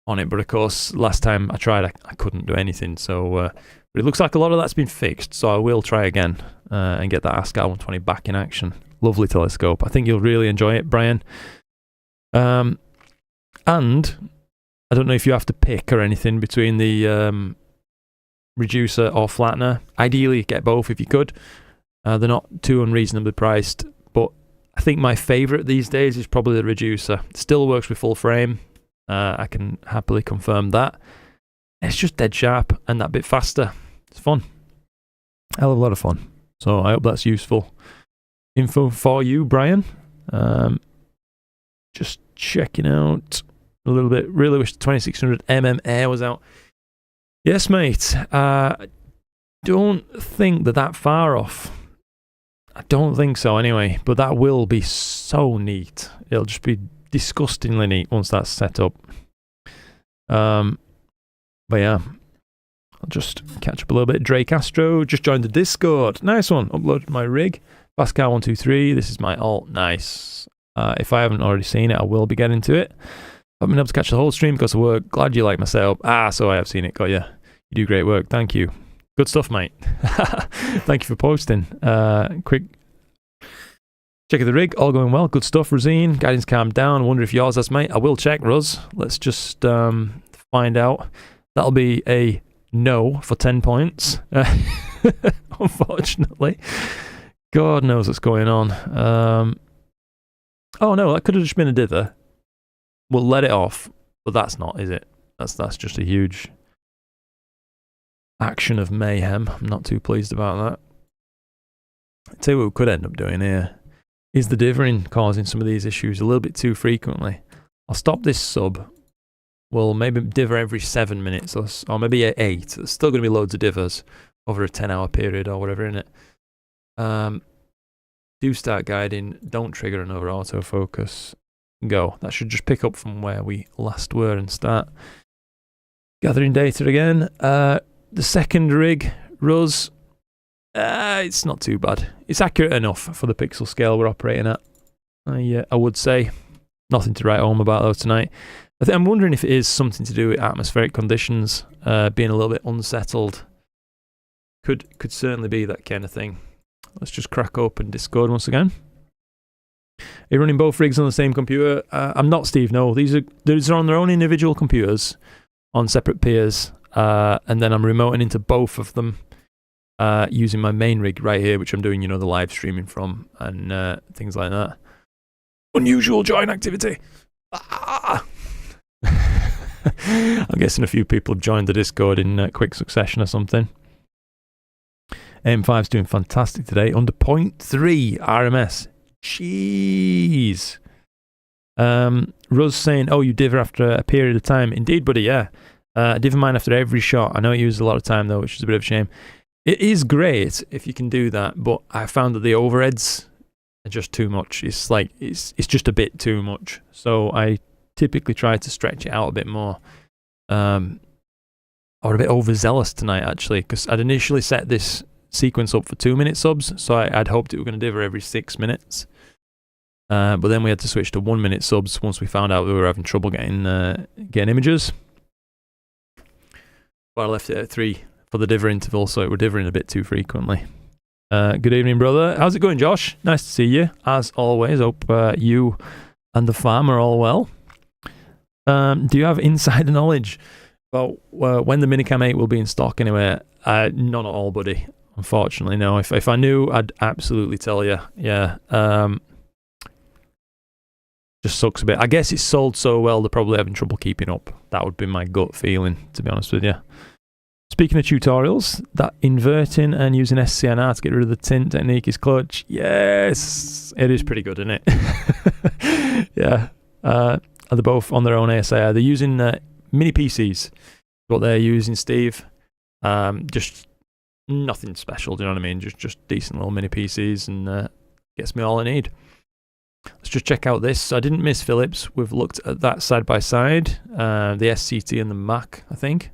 on it, but of course, last time I tried, I couldn't do anything. So, but it looks like a lot of that's been fixed. So I will try again and get that ASCAR 120 back in action. Lovely telescope. I think you'll really enjoy it, Brian. And I don't know if you have to pick or anything between the reducer or flattener. Ideally, get both if you could. They're not too unreasonably priced, but I think my favourite these days is probably the reducer. It still works with full frame. I can happily confirm that. It's just dead sharp and that bit faster. It's fun. Hell of a lot of fun. So I hope that's useful info for you, Brian. Just checking out a little bit. Really wish the 2600 Air was out. Yes, mate. Don't think that far off. I don't think so anyway, but that will be so neat. It'll just be disgustingly neat once that's set up. But yeah, I'll just catch up a little bit. Drake Astro just joined the Discord. Nice one. Uploaded my rig. Pascal 123. This is my alt. Nice. If I haven't already seen it, I will be getting to it. I've been able to catch the whole stream because of work. Glad you like my setup. So I have seen it. Got you. You do great work. Thank you. Good stuff, mate. Thank you for posting. Quick check of the rig. All going well. Good stuff, Rosine. Guidance calmed down. I wonder if yours has, mate. I will check, Ros. Let's just find out. That'll be a no for 10 points. Unfortunately. God knows what's going on. Oh no, that could have just been a dither. We'll let it off, but that's not, is it? That's just a huge action of mayhem. I'm not too pleased about that. I'll tell you what we could end up doing here. Is the dithering causing some of these issues a little bit too frequently? I'll stop this sub. We'll maybe dither every 7 minutes or maybe 8. There's still going to be loads of dithers over a 10-hour period or whatever, in it. Do start guiding. Don't trigger another autofocus. Go. That should just pick up from where we last were and start gathering data again. The second rig, Ruz, It's not too bad. It's accurate enough for the pixel scale we're operating at. I would say. Nothing to write home about though tonight. I'm wondering if it is something to do with atmospheric conditions, being a little bit unsettled. Could certainly be that kind of thing. Let's just crack open Discord once again. Are you running both rigs on the same computer? I'm not, Steve, no. These are on their own individual computers, on separate peers, and then I'm remoting into both of them using my main rig right here, which I'm doing, the live streaming from, and things like that. Unusual join activity! Ah! I'm guessing a few people have joined the Discord in quick succession or something. M5's doing fantastic today, under 0.3 RMS. Jeez. Ruz saying, oh, you diver after a period of time. Indeed, buddy, yeah. I diver mine after every shot. I know it uses a lot of time, though, which is a bit of a shame. It is great if you can do that, but I found that the overheads are just too much. It's like, it's just a bit too much. So I typically try to stretch it out a bit more. Or a bit overzealous tonight, actually, because I'd initially set this sequence up for 2-minute subs, so I'd hoped it were going to diver every 6 minutes. But then we had to switch to 1-minute subs once we found out we were having trouble getting images. But I left it at 3 for the diver interval, so it were divering a bit too frequently. Good evening, brother. How's it going, Josh? Nice to see you, as always. Hope you and the farm are all well. Do you have insider knowledge about when the Minicam 8 will be in stock anyway? None at all, buddy. Unfortunately, no. If I knew, I'd absolutely tell you. Yeah. Just sucks a bit. I guess it's sold so well, they're probably having trouble keeping up. That would be my gut feeling, to be honest with you. Speaking of tutorials, that inverting and using SCNR to get rid of the tint technique is clutch. Yes! It is pretty good, isn't it? Yeah. Are they both on their own ASIR? They're using mini PCs. What they're using, Steve. Just nothing special, do you know what I mean? Just decent little mini PCs, and gets me all I need. Let's just check out this. I didn't miss Philips. We've looked at that side by side. The SCT and the Mac, I think.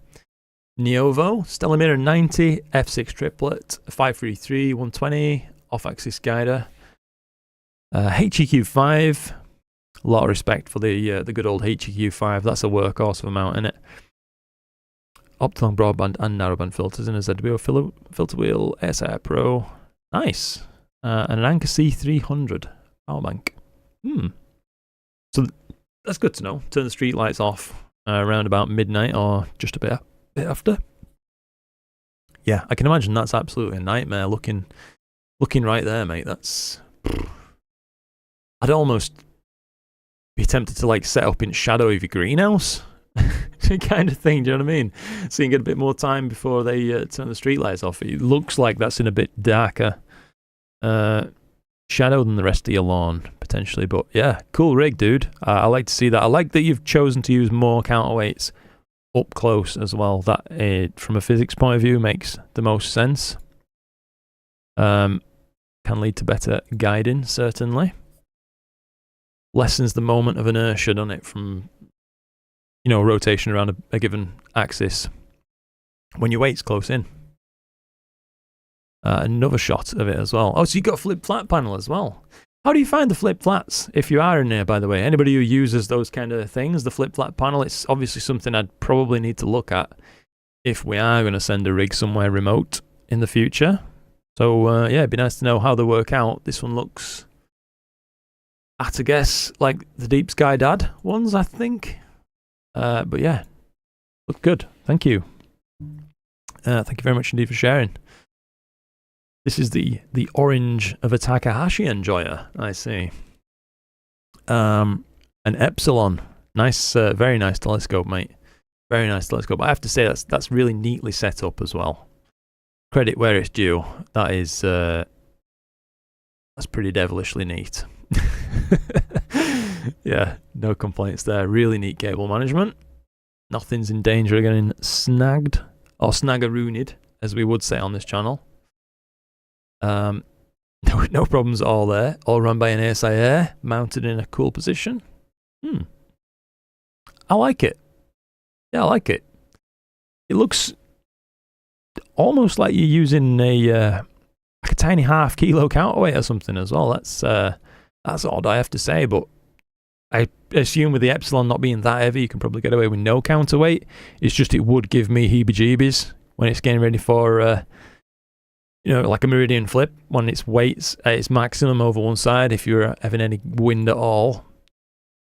Neovo, Stellar 90, F6 triplet, 533, 120, off-axis guider. HEQ5. A lot of respect for the good old HEQ5. That's a workhorse of a mount, isn't it? Optilong broadband and narrowband filters in a ZWO filter wheel, SR Pro. Nice. And an Anker C300 power bank. So that's good to know. Turn the street lights off around about midnight or just a bit after. Yeah, I can imagine that's absolutely a nightmare looking right there, mate. That's... I'd almost be tempted to like set up in shadow of your greenhouse. Kind of thing, do you know what I mean? So you can get a bit more time before they turn the streetlights off. It looks like that's in a bit darker shadow than the rest of your lawn, potentially. But yeah, cool rig, dude. I like to see that. I like that you've chosen to use more counterweights up close as well. That, from a physics point of view, makes the most sense. Can lead to better guiding, certainly. Lessens the moment of inertia, doesn't it, from... rotation around a given axis when your weight's close in. Another shot of it as well. Oh, so you've got a flip flat panel as well. How do you find the flip flats, if you are in there, by the way? Anybody who uses those kind of things, the flip flat panel, it's obviously something I'd probably need to look at if we are going to send a rig somewhere remote in the future. So, yeah, it'd be nice to know how they work out. This one looks, at a guess, like the Deep Sky Dad ones, I think. But yeah, look good. Thank you. Thank you very much indeed for sharing. This is the orange of a Takahashi enjoyer, I see. An Epsilon. Nice, very nice telescope, mate. Very nice telescope. I have to say that's really neatly set up as well. Credit where it's due. That is that's pretty devilishly neat. Yeah, no complaints there. Really neat cable management. Nothing's in danger of getting snagged or snaggarooned, as we would say on this channel. No problems at all there. All run by an ASIR, mounted in a cool position. I like it. Yeah, I like it. It looks almost like you're using a like a tiny ½ kilo counterweight or something as well. That's odd, I have to say, but I assume with the Epsilon not being that heavy, you can probably get away with no counterweight. It's just it would give me heebie-jeebies when it's getting ready for, like a meridian flip, when its weight's at its maximum over one side, if you're having any wind at all.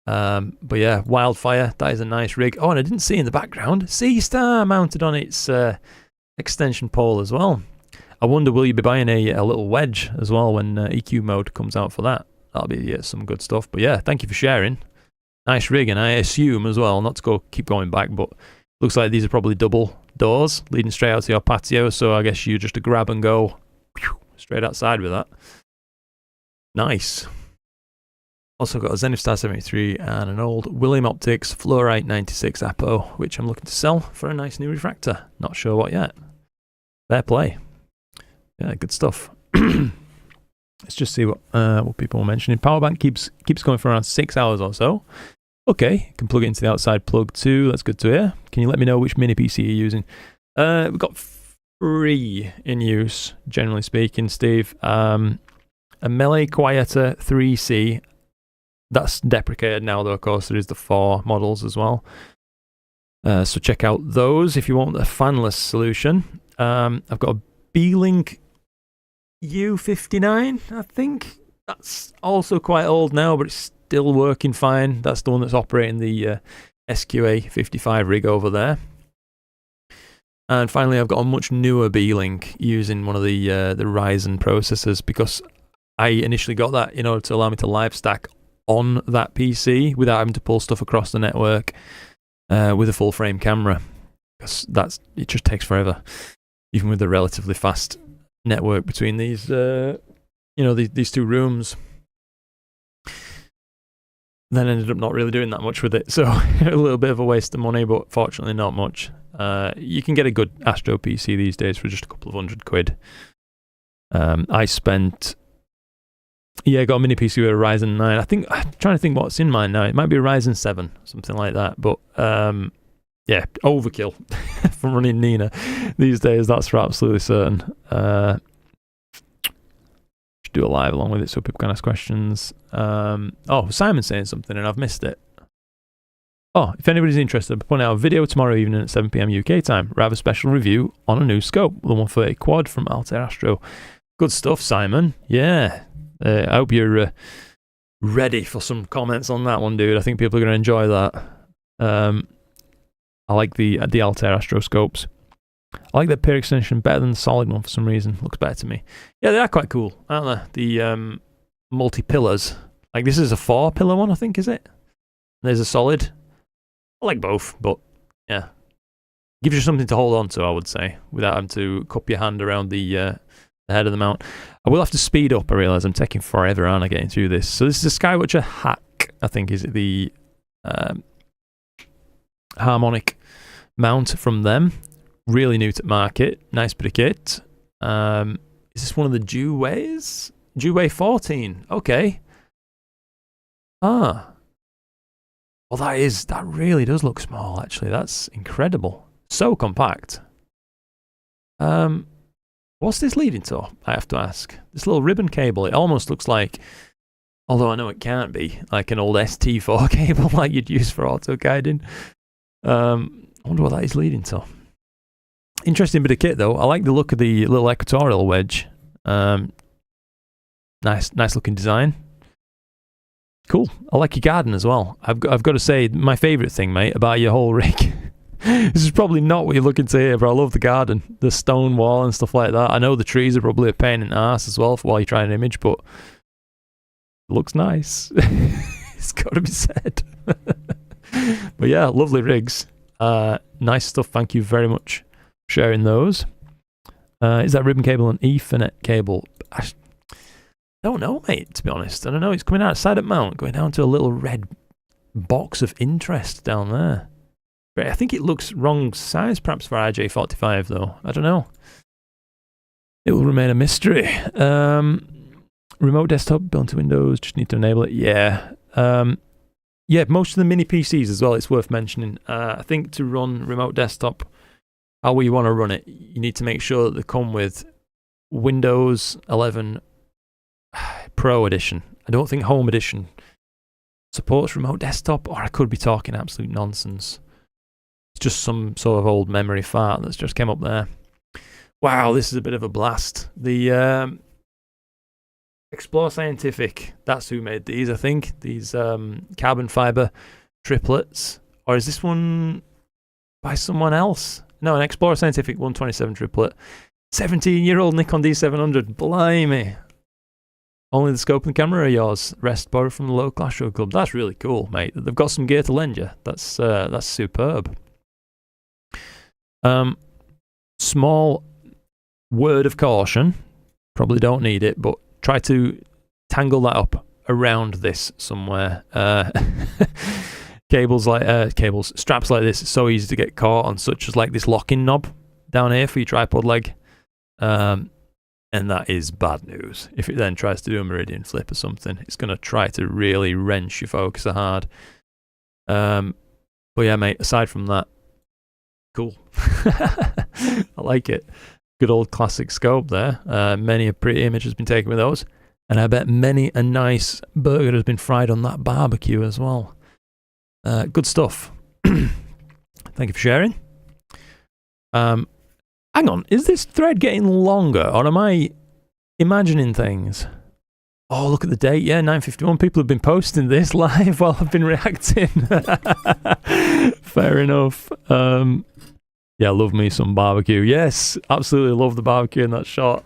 But yeah, Wildfire, that is a nice rig. Oh, and I didn't see in the background, Sea Star mounted on its extension pole as well. I wonder, will you be buying a little wedge as well when EQ mode comes out for that? That'll be some good stuff. But yeah, thank you for sharing. Nice rig, and I assume as well, not to keep going back, but looks like these are probably double doors leading straight out to your patio, so I guess you just a grab and go straight outside with that. Nice. Also got a Zenith Star 73 and an old William Optics Fluorite 96 Apo, which I'm looking to sell for a nice new refractor. Not sure what yet. Fair play. Yeah, good stuff. Let's just see what people were mentioning. Power bank keeps going for around 6 hours or so. Okay, can plug it into the outside plug too. That's good to hear. Can you let me know which mini PC you're using? We've got 3 in use, generally speaking, Steve. A Melee Quieter 3C. That's deprecated now, though, of course. There is the 4 models as well. So check out those if you want a fanless solution. I've got a Beelink U59, I think. That's also quite old now, but it's still working fine. That's the one that's operating the SQA 55 rig over there. And finally, I've got a much newer Beelink using one of the Ryzen processors, because I initially got that in order to allow me to live stack on that PC without having to pull stuff across the network with a full frame camera, because it just takes forever, even with a relatively fast network between these these 2 rooms. Then ended up not really doing that much with it, so a little bit of a waste of money, but fortunately not much. You can get a good Astro PC these days for just a couple of £100. I spent, got a mini PC with a Ryzen 9. I'm trying to think what's in mine now. It might be a Ryzen 7, something like that. But overkill from running Nina these days, that's for absolutely certain. Should do a live along with it so people can ask questions. Simon's saying something and I've missed it. Oh, if anybody's interested, I'll put out a video tomorrow evening at 7 PM UK time. Rather special review on a new scope, the 130 quad from Altair Astro. Good stuff, Simon. Yeah. I hope you're ready for some comments on that one, dude. I think people are going to enjoy that. I like the Altair Astro scopes. I like the peer extension better than the solid one for some reason. Looks better to me. Yeah, they are quite cool, aren't they? The multi-pillars. Like, this is a 4-pillar one, I think, is it? There's a solid. I like both, but yeah. Gives you something to hold on to, I would say, without having to cup your hand around the head of the mount. I will have to speed up. I realise I'm taking forever, aren't I, getting through this? So this is a Skywatcher Hack, I think, is it the harmonic mount from them. Really new to market. Nice bit of kit. Is this one of the Dewways? Dewway 14. Okay. Well, that really does look small, actually. That's incredible. So compact. What's this leading to? I have to ask. This little ribbon cable, it almost looks like, although I know it can't be, like an old ST4 cable like you'd use for auto guiding. I wonder what that is leading to. Interesting bit of kit, though. I like the look of the little equatorial wedge. Nice looking design. Cool. I like your garden as well. I've got to say, my favourite thing, mate, about your whole rig. This is probably not what you're looking to hear, but I love the garden, the stone wall and stuff like that. I know the trees are probably a pain in the arse as well while you try an image, but it looks nice. It's got to be said. But yeah, lovely rigs. Nice stuff. Thank you very much for sharing those. Is that ribbon cable an Ethernet cable? I don't know, mate, to be honest. I don't know. It's coming outside at mount, going down to a little red box of interest down there. But I think it looks wrong size, perhaps, for RJ45, though. I don't know. It will remain a mystery. Remote desktop built into Windows, just need to enable it. Yeah. Yeah, most of the mini PCs as well, it's worth mentioning. I think to run remote desktop, how you want to run it, you need to make sure that they come with Windows 11 Pro Edition. I don't think Home Edition supports remote desktop, or I could be talking absolute nonsense. It's just some sort of old memory fart that's just came up there. Wow, this is a bit of a blast. The Explore Scientific, that's who made these, I think. These carbon fiber triplets. Or is this one by someone else? No, an Explore Scientific 127 triplet. 17-year-old Nikon D700. Blimey. Only the scope and camera are yours. Rest borrowed from the local Clash Show Club. That's really cool, mate. They've got some gear to lend you. That's superb. Small word of caution. Probably don't need it, but try to tangle that up around this somewhere. Straps like this, it's so easy to get caught on, such as like this locking knob down here for your tripod leg. And that is bad news. If it then tries to do a meridian flip or something, it's going to try to really wrench your focuser hard. But yeah, mate, aside from that, cool. I like it. Good old classic scope there. Many a pretty image has been taken with those. And I bet many a nice burger has been fried on that barbecue as well. Good stuff. Thank you for sharing. Hang on, is this thread getting longer, or am I imagining things? Oh, look at the date. Yeah, 9:51. People have been posting this live while I've been reacting. Fair enough. Yeah, love me some barbecue. Yes, absolutely love the barbecue in that shot.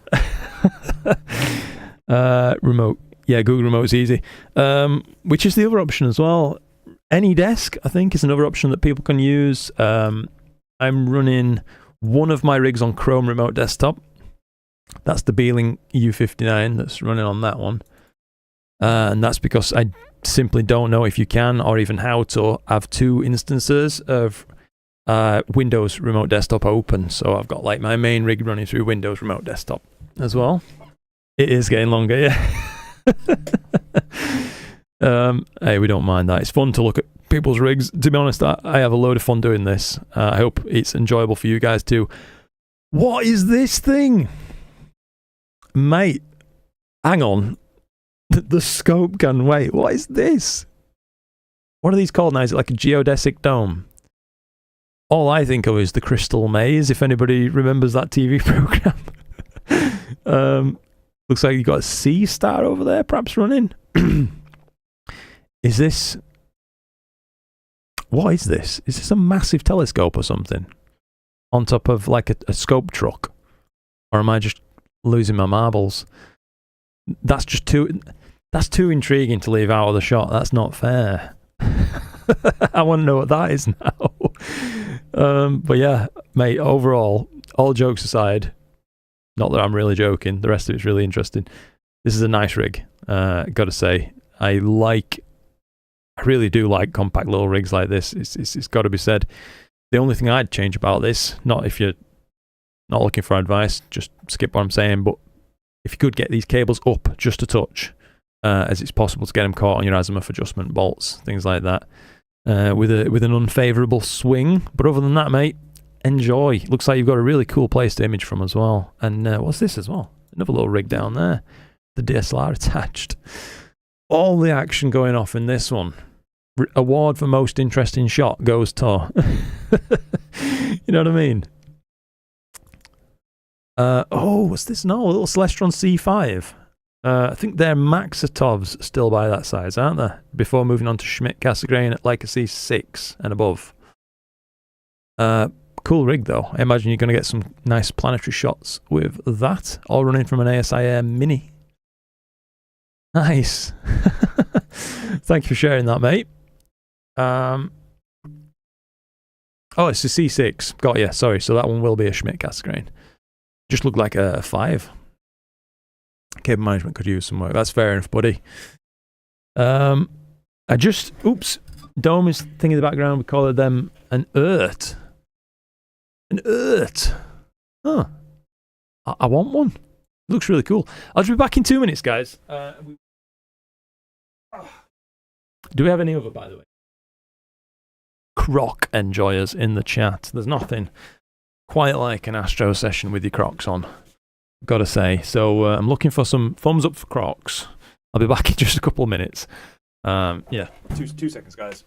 Remote. Yeah, Google Remote's easy. Which is the other option as well. AnyDesk, I think, is another option that people can use. I'm running one of my rigs on Chrome Remote Desktop. That's the Beeling U59 that's running on that one. And that's because I simply don't know if you can or even how to have two instances of Windows Remote Desktop open. So I've got like my main rig running through Windows Remote Desktop as well. It is getting longer, yeah. Hey, we don't mind that. It's fun to look at people's rigs. To be honest, I have a load of fun doing this. I hope it's enjoyable for you guys too. What is this thing? Mate, hang on. The scope can wait. What is this? What are these called now? Is it like a geodesic dome? All I think of is the Crystal Maze, if anybody remembers that TV program. Looks like you've got a sea star over there, perhaps running. Is this... What is this? Is this a massive telescope or something? On top of like a scope truck? Or am I just losing my marbles? That's just too... That's too intriguing to leave out of the shot. That's not fair. I want to know what that is now. But yeah, mate, overall, all jokes aside, not that I'm really joking, the rest of it's really interesting. This is a nice rig, gotta say. I really do like compact little rigs like this. It's got to be said. The only thing I'd change about this, not if you're not looking for advice, just skip what I'm saying, but if you could get these cables up just a touch, as it's possible to get them caught on your azimuth adjustment bolts, things like that, with an unfavourable swing. But other than that, mate, enjoy. Looks like you've got a really cool place to image from as well. And what's this as well? Another little rig down there. The DSLR attached. All the action going off in this one. Award for most interesting shot goes to. You know what I mean? What's this? No, a little Celestron C5. I think they're Maxitovs still by that size, aren't they? Before moving on to Schmidt Cassegrain at like a C6 and above. Cool rig though. I imagine you're going to get some nice planetary shots with that. All running from an ASI Air Mini. Nice. Thank you for sharing that, mate. Oh, it's a C6. Got you. Sorry. So that one will be a Schmidt Cassegrain. Just looked like a 5. Cable management could use some work. That's fair enough, buddy. Oops. Dome is thing in the background. We call them an ERT. An ERT. Huh. I want one. It looks really cool. I'll just be back in 2 minutes, guys. Do we have any other, by the way? Croc enjoyers in the chat. There's nothing quite like an Astro session with your Crocs on. gotta say. So I'm looking for some thumbs up for Crocs. I'll be back in just a couple of minutes. Yeah, two seconds, guys.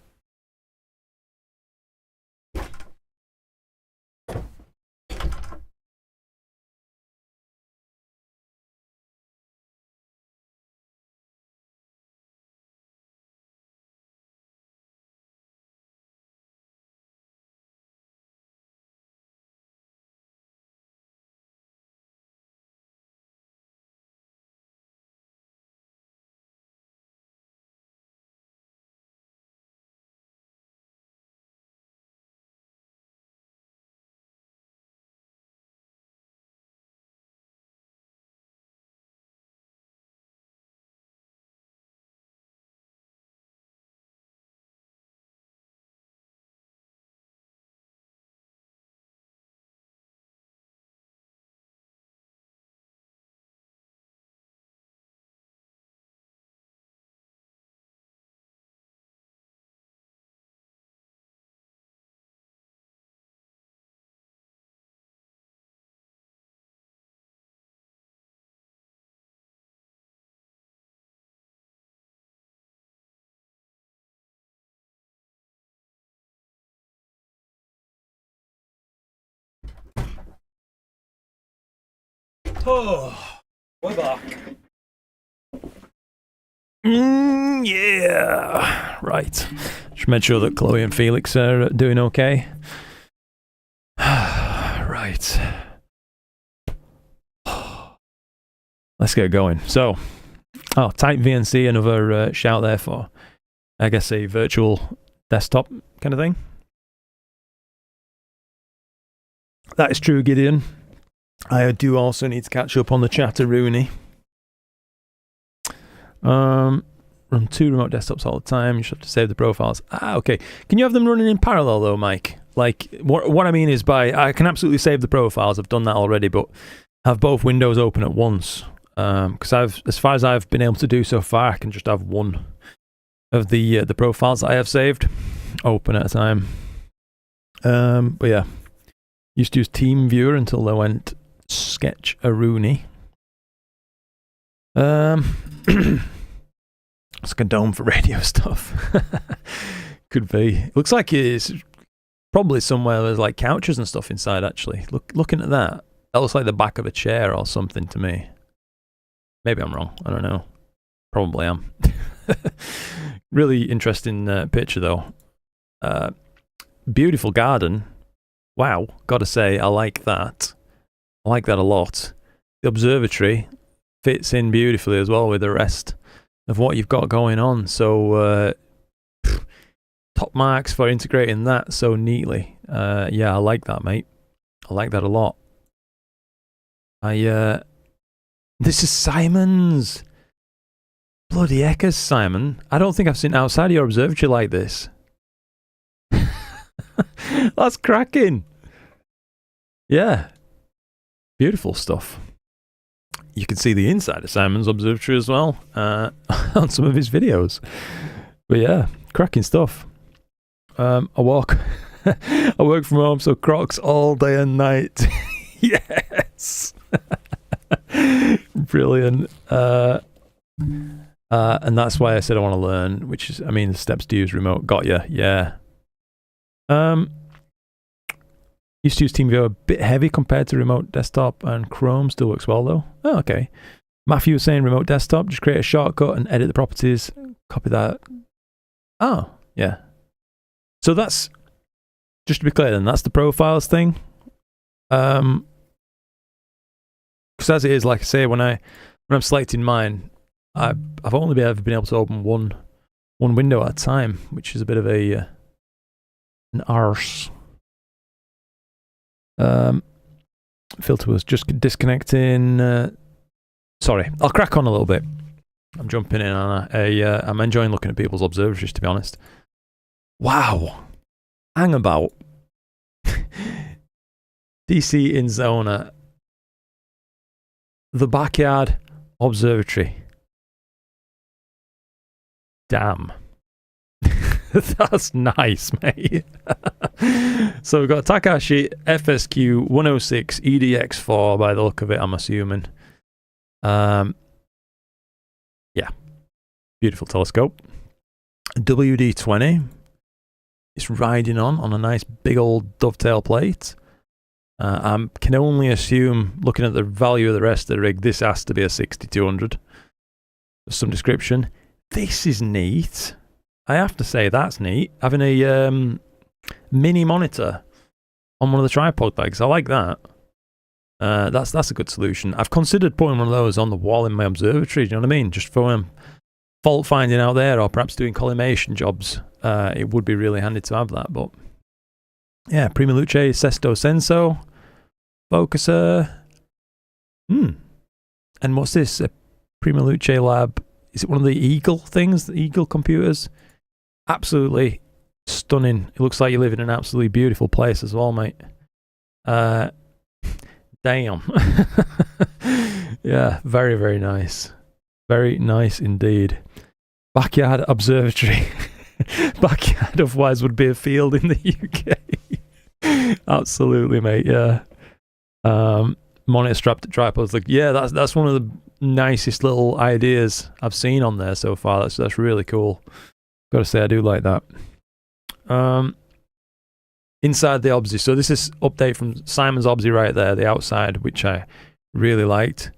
Oh, we're back. Yeah. Right. Just make sure that Chloe and Felix are doing okay. Right. Let's get going. So, type VNC, another shout there for, I guess, a virtual desktop kind of thing. That is true, Gideon. I do also need to catch up on the Chatteroony. Run 2 remote desktops all the time. You should have to save the profiles. Okay. Can you have them running in parallel though, Mike? Like, what I mean is I can absolutely save the profiles. I've done that already, but have both windows open at once. Because as far as I've been able to do so far, I can just have one of the profiles that I have saved open at a time. But yeah, used to use TeamViewer until I went Sketch-A-Rooney. It's like a dome for radio stuff. Could be. Looks like it's probably somewhere there's like couches and stuff inside, actually. Looking at that, that looks like the back of a chair or something to me. Maybe I'm wrong. I don't know. Probably am. Really interesting picture, though. Beautiful garden. Wow. Gotta say, I like that. I like that a lot. The observatory fits in beautifully as well with the rest of what you've got going on. So, top marks for integrating that so neatly. Yeah, I like that, mate. I like that a lot. This is Simon's. Bloody heckers, Simon. I don't think I've seen outside of your observatory like this. That's cracking. Yeah. Beautiful stuff. You can see the inside of Simon's observatory as well on some of his videos. But yeah, cracking stuff. I work from home, so Crocs all day and night. Yes. Brilliant. And that's why I said I want to learn, which is, I mean, the steps to use remote. Got ya, yeah. Used to use TeamViewer, a bit heavy compared to remote desktop, and Chrome still works well though. Oh, okay. Matthew was saying remote desktop, just create a shortcut and edit the properties. Copy that. Oh, yeah. So that's, just to be clear then, that's the profiles thing. Because as it is, like I say, when I'm selecting mine, I've only ever been able to open one window at a time, which is a bit of an arse. Filter was just disconnecting. Sorry, I'll crack on a little bit. I'm jumping in on I'm enjoying looking at people's observatories, to be honest. Wow. Hang about. DC in Zona. The backyard observatory. Damn. That's nice, mate. So we've got Takahashi FSQ 106 EDX4 by the look of it, I'm assuming. Yeah, beautiful telescope. WD-20. It's riding on a nice big old dovetail plate. I can only assume, looking at the value of the rest of the rig, this has to be a 6200. Some description. This is neat. I have to say that's neat. Having a mini monitor on one of the tripod legs. I like that. That's a good solution. I've considered putting one of those on the wall in my observatory. Do you know what I mean? Just for fault finding out there, or perhaps doing collimation jobs. It would be really handy to have that. But yeah, Prima Luce Sesto Senso focuser. And what's this? A Prima Luce Lab. Is it one of the Eagle things? The Eagle computers? Absolutely stunning. It looks like you live in an absolutely beautiful place as well, mate. Damn. Yeah, very, very nice. Very nice indeed. Backyard observatory. Backyard otherwise would be a field in the UK. Absolutely, mate, yeah. Monitor strapped to tripods. Like, yeah, that's one of the nicest little ideas I've seen on there so far. That's really cool. Gotta say, I do like that. Inside the Obsi. So this is update from Simon's Obsi right there, the outside, which I really liked.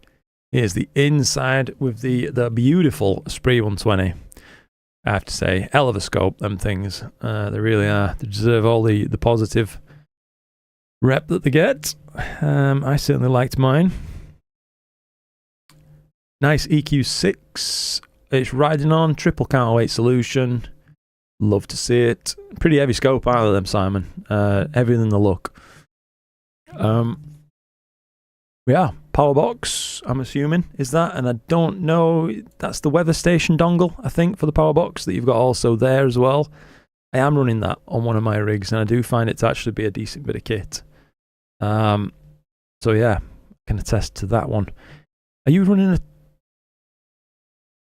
Here's the inside with the beautiful Spree 120. I have to say, hell of a scope, them things. They really are. They deserve all the positive rep that they get. I certainly liked mine. Nice EQ6. It's riding on triple counterweight solution. Love to see it. Pretty heavy scope out of them, Simon. Heavier than the look. Yeah, power box, I'm assuming, is that. And I don't know, that's the weather station dongle, I think, for the power box that you've got also there as well. I am running that on one of my rigs, and I do find it to actually be a decent bit of kit. So yeah, I can attest to that one. Are you running a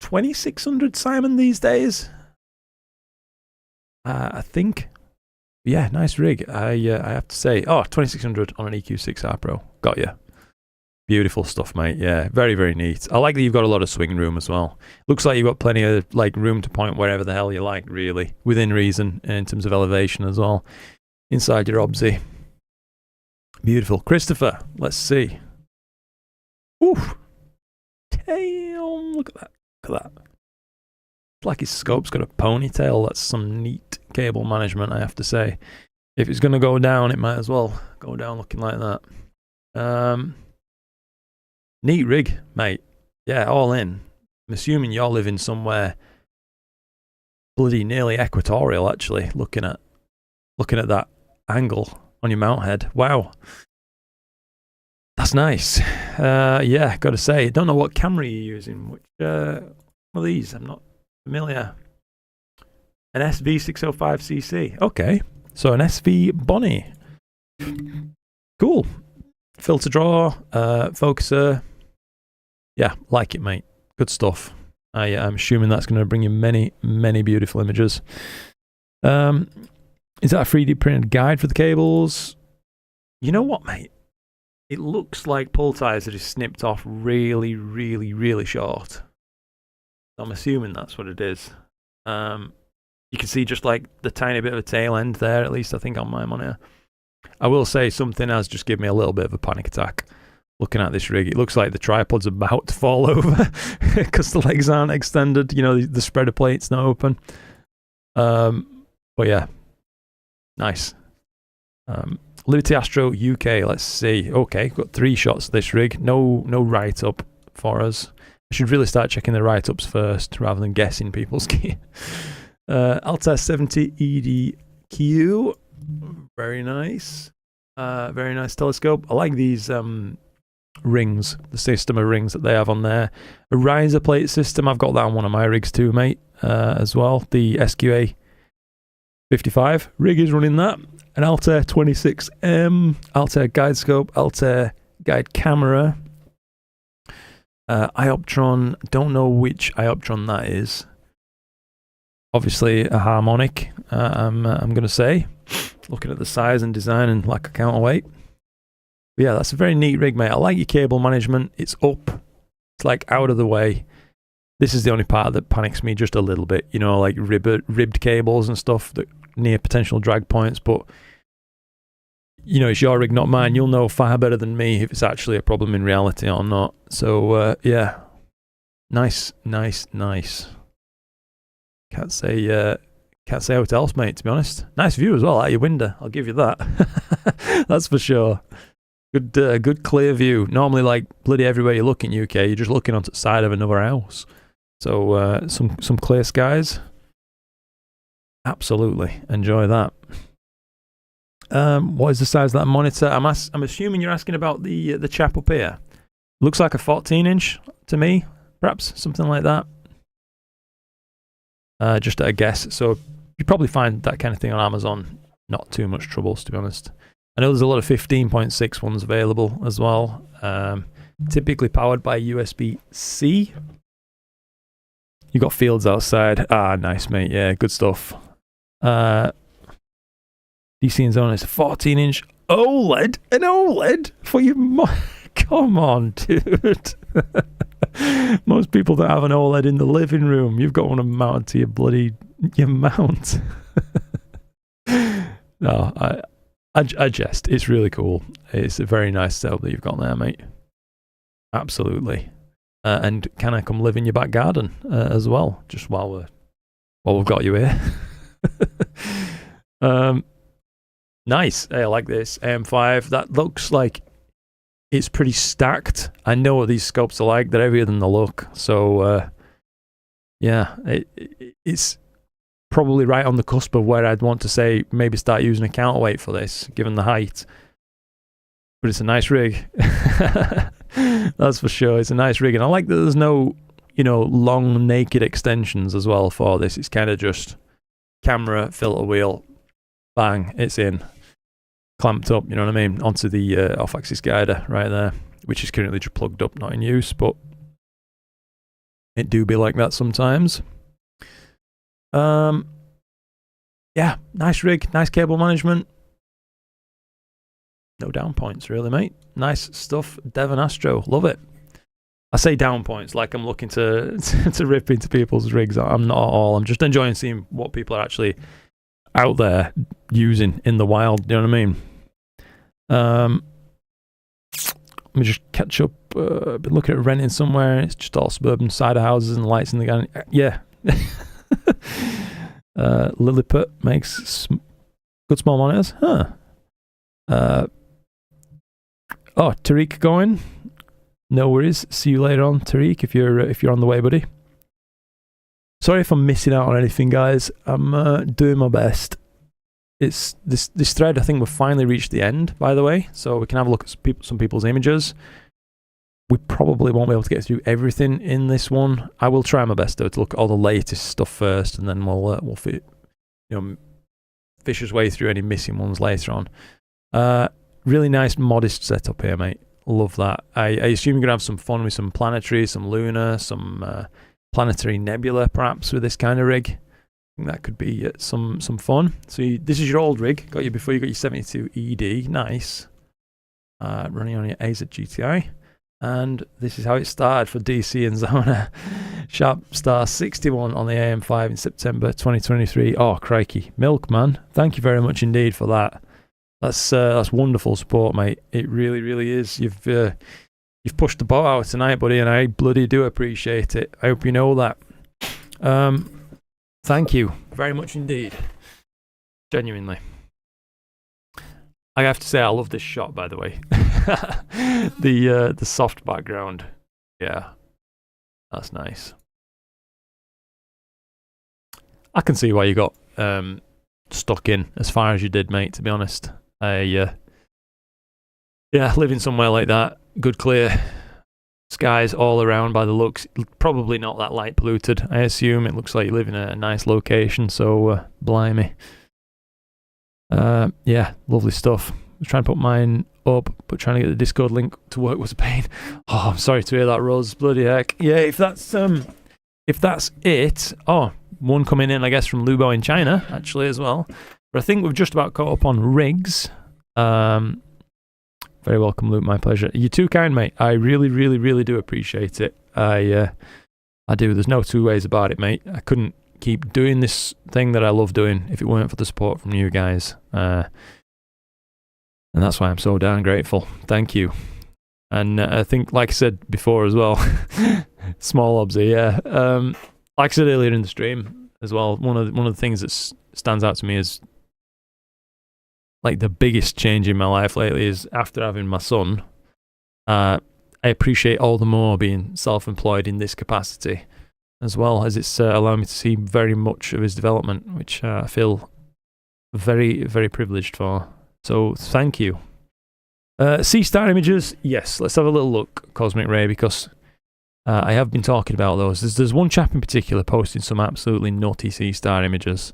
2600 Simon these days? I think. Yeah, nice rig. I have to say, 2600 on an EQ6R Pro. Got you. Beautiful stuff, mate. Yeah, very, very neat. I like that you've got a lot of swing room as well. Looks like you've got plenty of like room to point wherever the hell you like, really, within reason in terms of elevation as well. Inside your Obsi. Beautiful. Christopher, let's see. Oof. Damn, look at that. Look at that. It's like his scope's got a ponytail. That's some neat cable management, I have to say. If it's going to go down, it might as well go down looking like that. Neat rig, mate. Yeah, all in. I'm assuming you're living somewhere bloody nearly equatorial, actually, looking at that angle on your mount head. Wow. That's nice. Yeah, gotta say, don't know what camera you're using. Which one of these? I'm not familiar. An SV605cc. Okay. So an SV Bonnie. Cool. Filter draw, focuser. Yeah, like it, mate. Good stuff. I'm assuming that's going to bring you many, many beautiful images. Is that a 3D printed guide for the cables? You know what, mate? It looks like pull ties that is snipped off really, really, really short. I'm assuming that's what it is. You can see just like the tiny bit of a tail end there, at least I think on my monitor. I will say something has just given me a little bit of a panic attack. Looking at this rig, it looks like the tripod's about to fall over because the legs aren't extended. You know, the spreader plate's not open. But yeah, nice. Liberty Astro UK, let's see. Okay, got 3 shots of this rig. No write-up for us. I should really start checking the write-ups first rather than guessing people's gear. Altair 70 EDQ. Very nice. Very nice telescope. I like these rings, the system of rings that they have on there. A riser plate system, I've got that on one of my rigs too, mate, as well. The SQA 55 rig is running that. An Altair 26M, Altair guide scope, Altair guide camera. Ioptron, don't know which Ioptron that is. obviously a harmonic, I'm going to say. Looking at the size and design and like a counterweight. But yeah, that's a very neat rig, mate. I like your cable management. It's up. It's like out of the way. This is the only part that panics me just a little bit. You know, like ribbed cables and stuff that near potential drag points. But, you know, it's your rig, not mine. You'll know far better than me if it's actually a problem in reality or not. So, yeah. Nice. Can't say what else, mate, to be honest. Nice view as well out your window. I'll give you that. That's for sure. Good clear view. Normally, like, bloody everywhere you look in UK, you're just looking onto the side of another house. So, some clear skies. Absolutely. Enjoy that. What is the size of that monitor? I'm assuming you're asking about the chap up here. Looks like a 14-inch to me. Perhaps something like that. Just at a guess. So you probably find that kind of thing on Amazon. Not too much troubles, to be honest. I know there's a lot of 15.6 ones available as well. Typically powered by USB-C. You got fields outside. Ah, nice, mate. Yeah, good stuff. DC and zone is a 14-inch OLED. An OLED for your come on, dude. Most people don't have an OLED in the living room. You've got one mounted to your mount. No, I jest. It's really cool. It's a very nice setup that you've got there, mate. Absolutely. And can I come live in your back garden as well? Just while we've got you here. Nice. Hey, I like this AM5. That looks like it's pretty stacked. I know what these scopes are like. They're heavier than they look. So, yeah, it's probably right on the cusp of where I'd want to say maybe start using a counterweight for this, given the height. But it's a nice rig. That's for sure. It's a nice rig. And I like that there's no, you know, long naked extensions as well for this. It's kind of just camera, filter wheel, bang, it's in. Clamped up, you know what I mean, onto the off-axis guider right there, which is currently just plugged up, not in use, but it do be like that sometimes. Yeah, nice rig, nice cable management. No down points really, mate. Nice stuff. Devon Astro, love it. I say down points like I'm looking to rip into people's rigs. I'm not at all. I'm just enjoying seeing what people are actually out there using in the wild, you know what I mean? Let me just catch up. Been looking at renting somewhere. It's just all suburban side of houses and lights in the garden. Yeah. Lilliput makes good small monitors. Huh. Oh, Tariq going. No worries. See you later on, Tariq, if you're on the way, buddy. Sorry if I'm missing out on anything, guys. I'm doing my best. It's this thread. I think we've finally reached the end, by the way, so we can have a look at some people's images. We probably won't be able to get through everything in this one. I will try my best though to look at all the latest stuff first, and then we'll fish our way through any missing ones later on. Really nice, modest setup here, mate. Love that. I assume you're gonna have some fun with some planetary, some lunar, some planetary nebula, perhaps, with this kind of rig. I think that could be some fun. So this is your old rig. Got you before you got your 72 ED. Nice. Running on your AZ GTI. And this is how it started for DC and Zona. Sharp Star 61 on the AM5 in September 2023. Oh, crikey. Milk, man. Thank you very much indeed for that. That's wonderful support, mate. It really, really is. You've pushed the boat out tonight, buddy, and I bloody do appreciate it. I hope you know that. Thank you very much indeed. Genuinely. I have to say I love this shot, by the way. The soft background. Yeah. That's nice. I can see why you got stuck in as far as you did, mate, to be honest. Yeah, living somewhere like that, good clear skies all around by the looks. Probably not that light polluted, I assume. It looks like you live in a nice location, so blimey. Yeah, lovely stuff. I was trying to put mine up, but trying to get the Discord link to work was a pain. Oh, I'm sorry to hear that, Rose. Bloody heck. Yeah, if that's it. Oh, one coming in, I guess, from Lubo in China, actually, as well. But I think we've just about caught up on rigs. Very welcome, Luke. My pleasure. You're too kind, mate. I really, really, really do appreciate it. I do. There's no two ways about it, mate. I couldn't keep doing this thing that I love doing if it weren't for the support from you guys. And that's why I'm so darn grateful. Thank you. And I think, like I said before as well, small obsy, yeah. Like I said earlier in the stream as well, one of the things that stands out to me is like the biggest change in my life lately is after having my son. I appreciate all the more being self-employed in this capacity, as well as it's allowed me to see very much of his development, which I feel very, very privileged for. So thank you. C-star images, yes, let's have a little look, Cosmic Ray, because I have been talking about those. There's one chap in particular posting some absolutely nutty C-star images,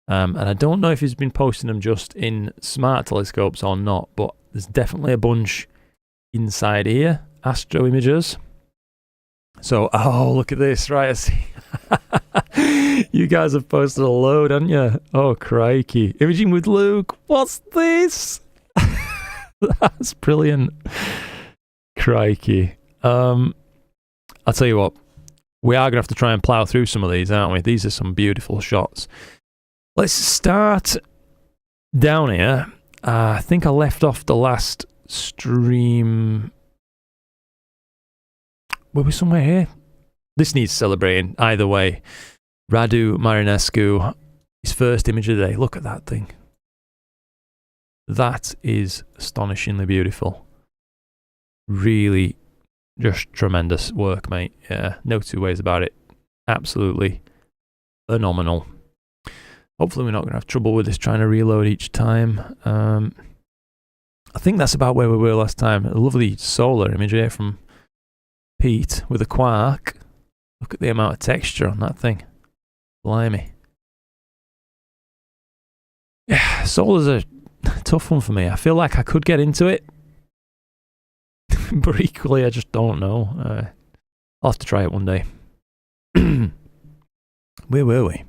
and I don't know if he's been posting them just in smart telescopes or not, but there's definitely a bunch inside here, astro images. So, oh, look at this, right, I see. You guys have posted a load, haven't you? Oh, crikey. Imaging with Luke, what's this? That's brilliant. Crikey. I'll tell you what, we are going to have to try and plough through some of these, aren't we? These are some beautiful shots. Let's start down here. I think I left off the last stream. Were we somewhere here? This needs celebrating either way. Radu Marinescu, his first image of the day. Look at that thing. That is astonishingly beautiful. Really just tremendous work, mate. Yeah, no two ways about it. Absolutely phenomenal. Hopefully we're not going to have trouble with this trying to reload each time. I think that's about where we were last time. A lovely solar image here from Pete with a quark. Look at the amount of texture on that thing. Blimey. Yeah, solar's a tough one for me. I feel like I could get into it, but equally I just don't know. I'll have to try it one day. Where were we?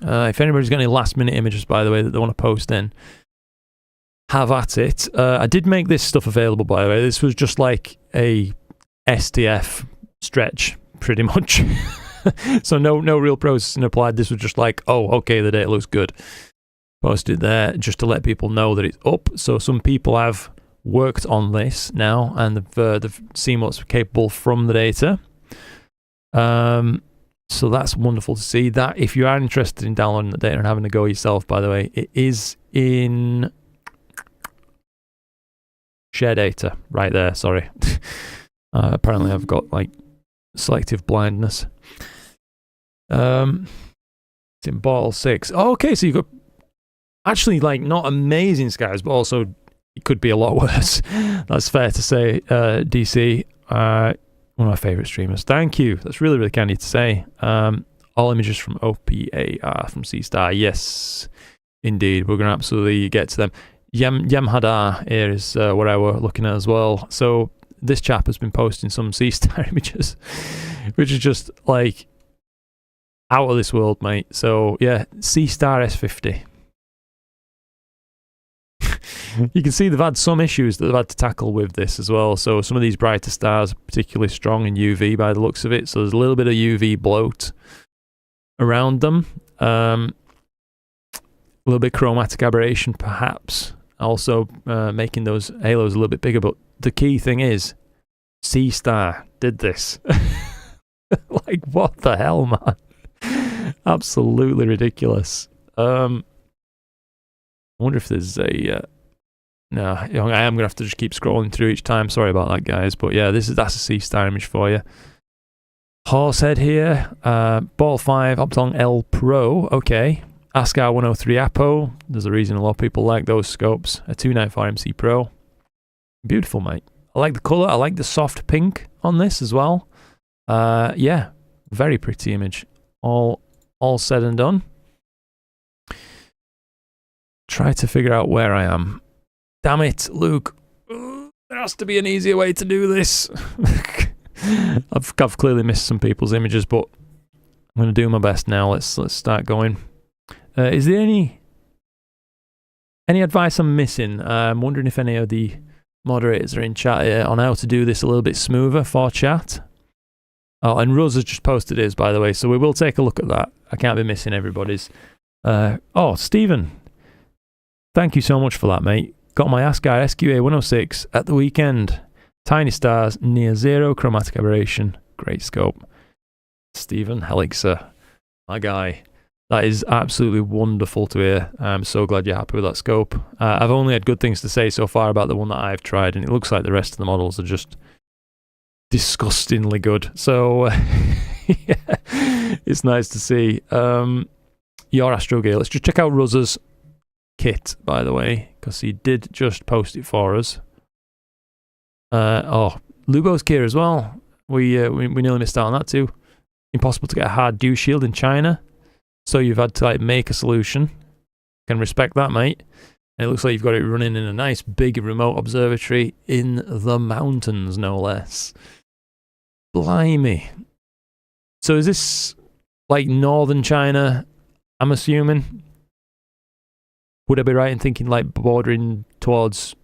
If anybody's got any last minute images, by the way, that they want to post in, have at it. I did make this stuff available, by the way. This was just like a STF stretch, pretty much. So no real processing applied. This was just like, oh, okay, the data looks good. Posted there just to let people know that it's up. So some people have worked on this now and they've seen what's capable from the data. So that's wonderful to see. That if you are interested in downloading the data and having a go yourself, by the way, it is in share data right there. Sorry. Apparently I've got like selective blindness. It's in bottle 6. Oh, okay, so you've got actually like not amazing skies, but also it could be a lot worse. That's fair to say. DC, one of my favorite streamers. Thank you. That's really, really kind of you to say. All images from OPA are from C-Star. Yes, indeed. We're going to absolutely get to them. Yamhadar here is what I were looking at as well. So this chap has been posting some C-Star images, which is just like out of this world, mate. So yeah, C-Star S50. You can see they've had some issues that they've had to tackle with this as well. So some of these brighter stars are particularly strong in UV by the looks of it. So there's a little bit of UV bloat around them. A little bit chromatic aberration perhaps. Also making those halos a little bit bigger. But the key thing is C-Star did this. Like what the hell, man? Absolutely ridiculous. I wonder if there's a... no, I am going to have to just keep scrolling through each time. Sorry about that, guys. But yeah, that's a C-Star image for you. Horsehead here. Ball 5 Optong L Pro. Okay. ASCAR 103 Apo. There's a reason a lot of people like those scopes. A 294 MC Pro. Beautiful, mate. I like the colour. I like the soft pink on this as well. Yeah, very pretty image. All said and done. Try to figure out where I am. Damn it, Luke. There has to be an easier way to do this. I've clearly missed some people's images, but I'm going to do my best now. Let's start going. Is there any advice I'm missing? I'm wondering if any of the moderators are in chat here on how to do this a little bit smoother for chat. Oh, and Ruz has just posted his, by the way, so we will take a look at that. I can't be missing everybody's. Oh, Stephen, thank you so much for that, mate. Got my ASCII SQA 106 at the weekend. Tiny stars, near zero chromatic aberration. Great scope. Stephen Helixer, my guy. That is absolutely wonderful to hear. I'm so glad you're happy with that scope. I've only had good things to say so far about the one that I've tried, and it looks like the rest of the models are just disgustingly good. So, yeah, it's nice to see. Your Astrogale. Let's just check out Ruz's kit, by the way, because he did just post it for us. Oh, Lubo's gear as well. We nearly missed out on that too. Impossible to get a hard dew shield in China, so you've had to like make a solution. Can respect that, mate. And it looks like you've got it running in a nice big remote observatory in the mountains, no less. Blimey. So is this like northern China, I'm assuming? Would I be right in thinking like bordering towards,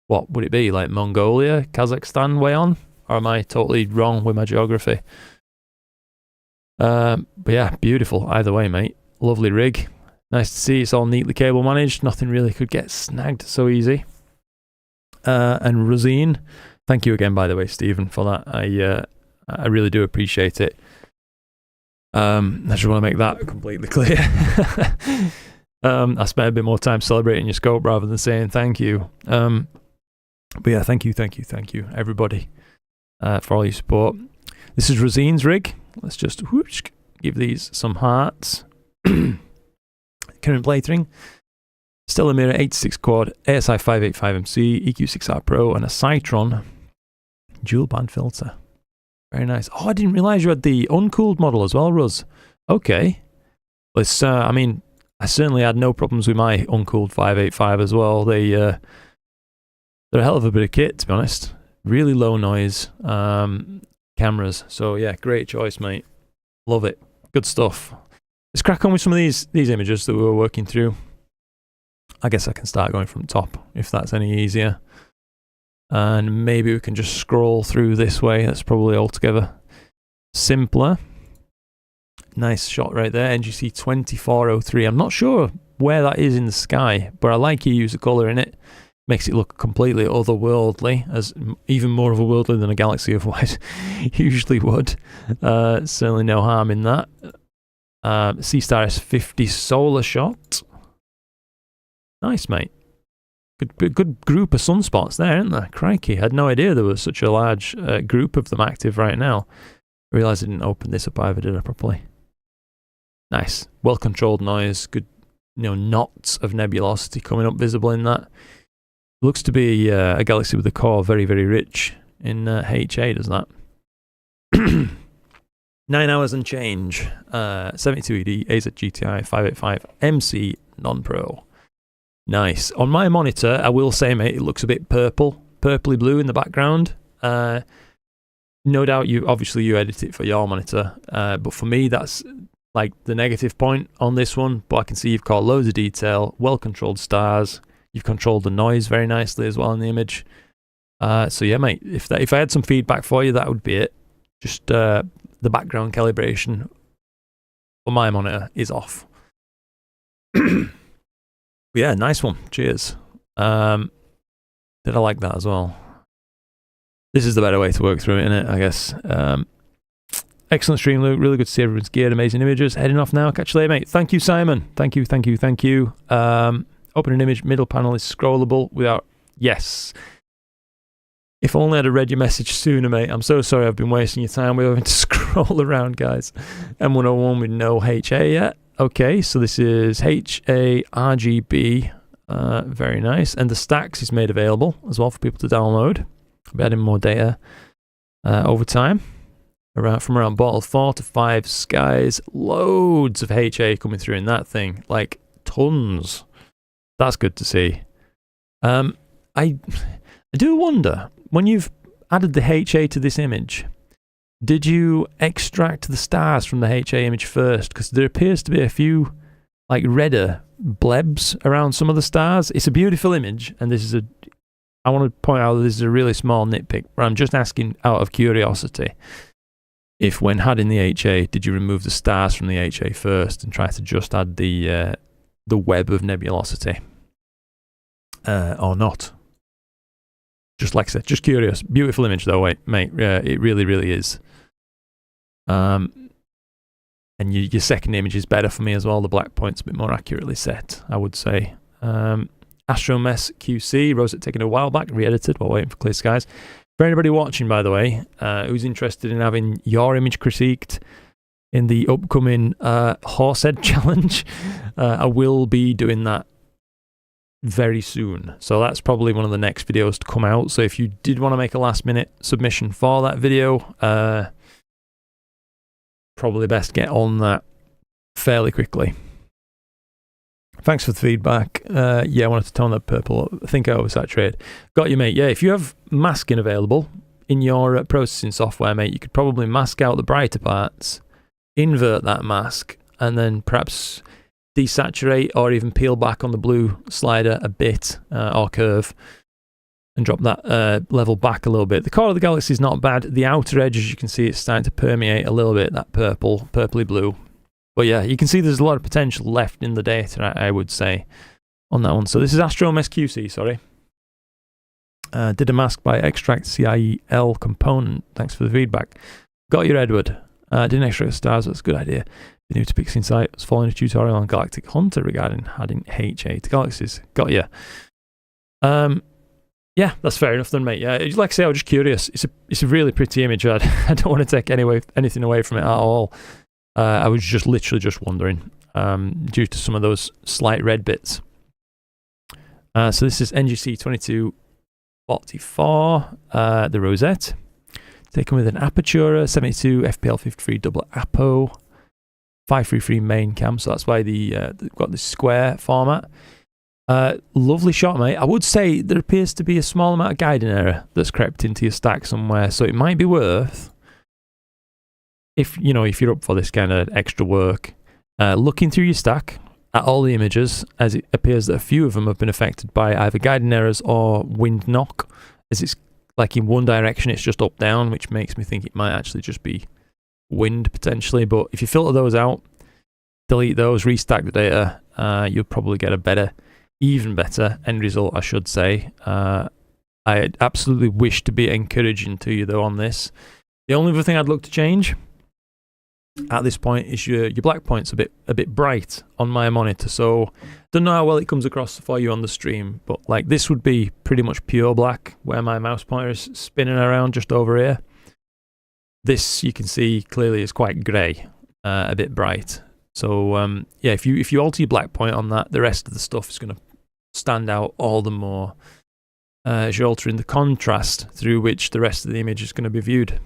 what would it be, like Mongolia, Kazakhstan way on? Or am I totally wrong with my geography? But yeah, beautiful either way, mate. Lovely rig. Nice to see it's all neatly cable managed. Nothing really could get snagged so easy. And Rosine, thank you again, by the way, Stephen, for that. I really do appreciate it. I just want to make that completely clear. I spent a bit more time celebrating your scope rather than saying thank you. But yeah, thank you, everybody, for all your support. This is Rosine's rig. Let's just whoosh, give these some hearts. Current plaything. Stellar Mirror 86 quad, ASI 585MC, EQ6R Pro, and a Cytron dual band filter. Very nice. Oh, I didn't realise you had the uncooled model as well, Ruz. Okay. Let's, I mean, I certainly had no problems with my uncooled 585 as well. They're a hell of a bit of kit, to be honest. Really low noise cameras. So yeah, great choice, mate. Love it. Good stuff. Let's crack on with some of these images that we were working through. I guess I can start going from top if that's any easier. And maybe we can just scroll through this way. That's probably altogether simpler. Nice shot right there. NGC 2403. I'm not sure where that is in the sky, but I like your use of colour in it. Makes it look completely otherworldly, as even more of a worldly than a galaxy of white usually would. Certainly no harm in that. C-Star S50 solar shot. Nice, mate. Good group of sunspots there, isn't there? Crikey, I had no idea there was such a large group of them active right now. I realised I didn't open this up either, did I, properly? Nice. Well-controlled noise. Good, knots of nebulosity coming up visible in that. Looks to be a galaxy with a core very, very rich in HA, does that? 9 hours and change. 72ED, AZ GTI 585 MC non-pro. Nice. On my monitor, I will say, mate, it looks a bit purpley blue in the background. No doubt you edit it for your monitor, but for me, that's like the negative point on this one. But I can see you've got loads of detail, well-controlled stars. You've controlled the noise very nicely as well in the image. So yeah, mate, if I had some feedback for you, that would be it. Just the background calibration for my monitor is off. Yeah, nice one. Cheers. Did I like that as well? This is the better way to work through it, isn't it? I guess. Excellent stream, Luke. Really good to see everyone's geared. Amazing images. Heading off now. Catch you later, mate. Thank you, Simon. Thank you. Open an image. Middle panel is scrollable without... Yes. If only I'd have read your message sooner, mate. I'm so sorry I've been wasting your time. We're having to scroll around, guys. M101 with no HA yet. Okay, so this is HA RGB. Very nice. And the stacks is made available as well for people to download. I'll be adding more data over time. From around bottle 4 to 5 skies. Loads of HA coming through in that thing. Like, tons. That's good to see. I do wonder, when you've added the HA to this image, did you extract the stars from the HA image first? Because there appears to be a few like redder blebs around some of the stars. It's a beautiful image, and I want to point out that this is a really small nitpick, but I'm just asking out of curiosity if when adding the HA, did you remove the stars from the HA first and try to just add the web of nebulosity or not? Just like I said, just curious. Beautiful image though, mate. It really, really is. And your second image is better for me as well. The black point's a bit more accurately set, I would say. Astromess QC, Rosette taken a while back, re-edited while waiting for clear skies. For anybody watching, by the way, who's interested in having your image critiqued in the upcoming Horsehead Challenge, I will be doing that very soon. So that's probably one of the next videos to come out. So if you did want to make a last minute submission for that video, probably best get on that fairly quickly. Thanks for the feedback. Yeah, I wanted to tone that purple. I think I oversaturated. Got you, mate. Yeah, if you have masking available in your processing software, mate, you could probably mask out the brighter parts, invert that mask, and then perhaps desaturate or even peel back on the blue slider a bit or curve and drop that level back a little bit. The core of the galaxy is not bad. The outer edge, as you can see, it's starting to permeate a little bit, that purpley blue. But yeah, you can see there's a lot of potential left in the data, I would say, on that one. So this is Astromess QC, sorry. Did a mask by extract CIEL component. Thanks for the feedback. Got your Edward. Didn't extract stars, that's a good idea. The new to Pixie Insight was following a tutorial on Galactic Hunter regarding adding HA to galaxies. Got you. Yeah, that's fair enough then, mate. Yeah, like I say, I was just curious. It's a really pretty image. I don't want to take anything away from it at all. I was literally just wondering, due to some of those slight red bits. So this is NGC 2244, the Rosette, taken with an Apertura 72 FPL 53 double Apo, 533 main cam. So that's why they've got this square format. Lovely shot, mate. I would say there appears to be a small amount of guiding error that's crept into your stack somewhere, so it might be worth, if you're up for this kind of extra work, looking through your stack at all the images, as it appears that a few of them have been affected by either guiding errors or wind knock, as it's like in one direction it's just up down, which makes me think it might actually just be wind potentially. But if you filter those out, delete those, restack the data, you'll probably get a even better end result, I should say. I absolutely wish to be encouraging to you though on this. The only other thing I'd look to change at this point is your black point's a bit bright on my monitor, so don't know how well it comes across for you on the stream, but like this would be pretty much pure black where my mouse pointer is spinning around just over here. This you can see clearly is quite grey, a bit bright. So yeah, if you alter your black point on that, the rest of the stuff is going to stand out all the more as you're altering the contrast through which the rest of the image is going to be viewed.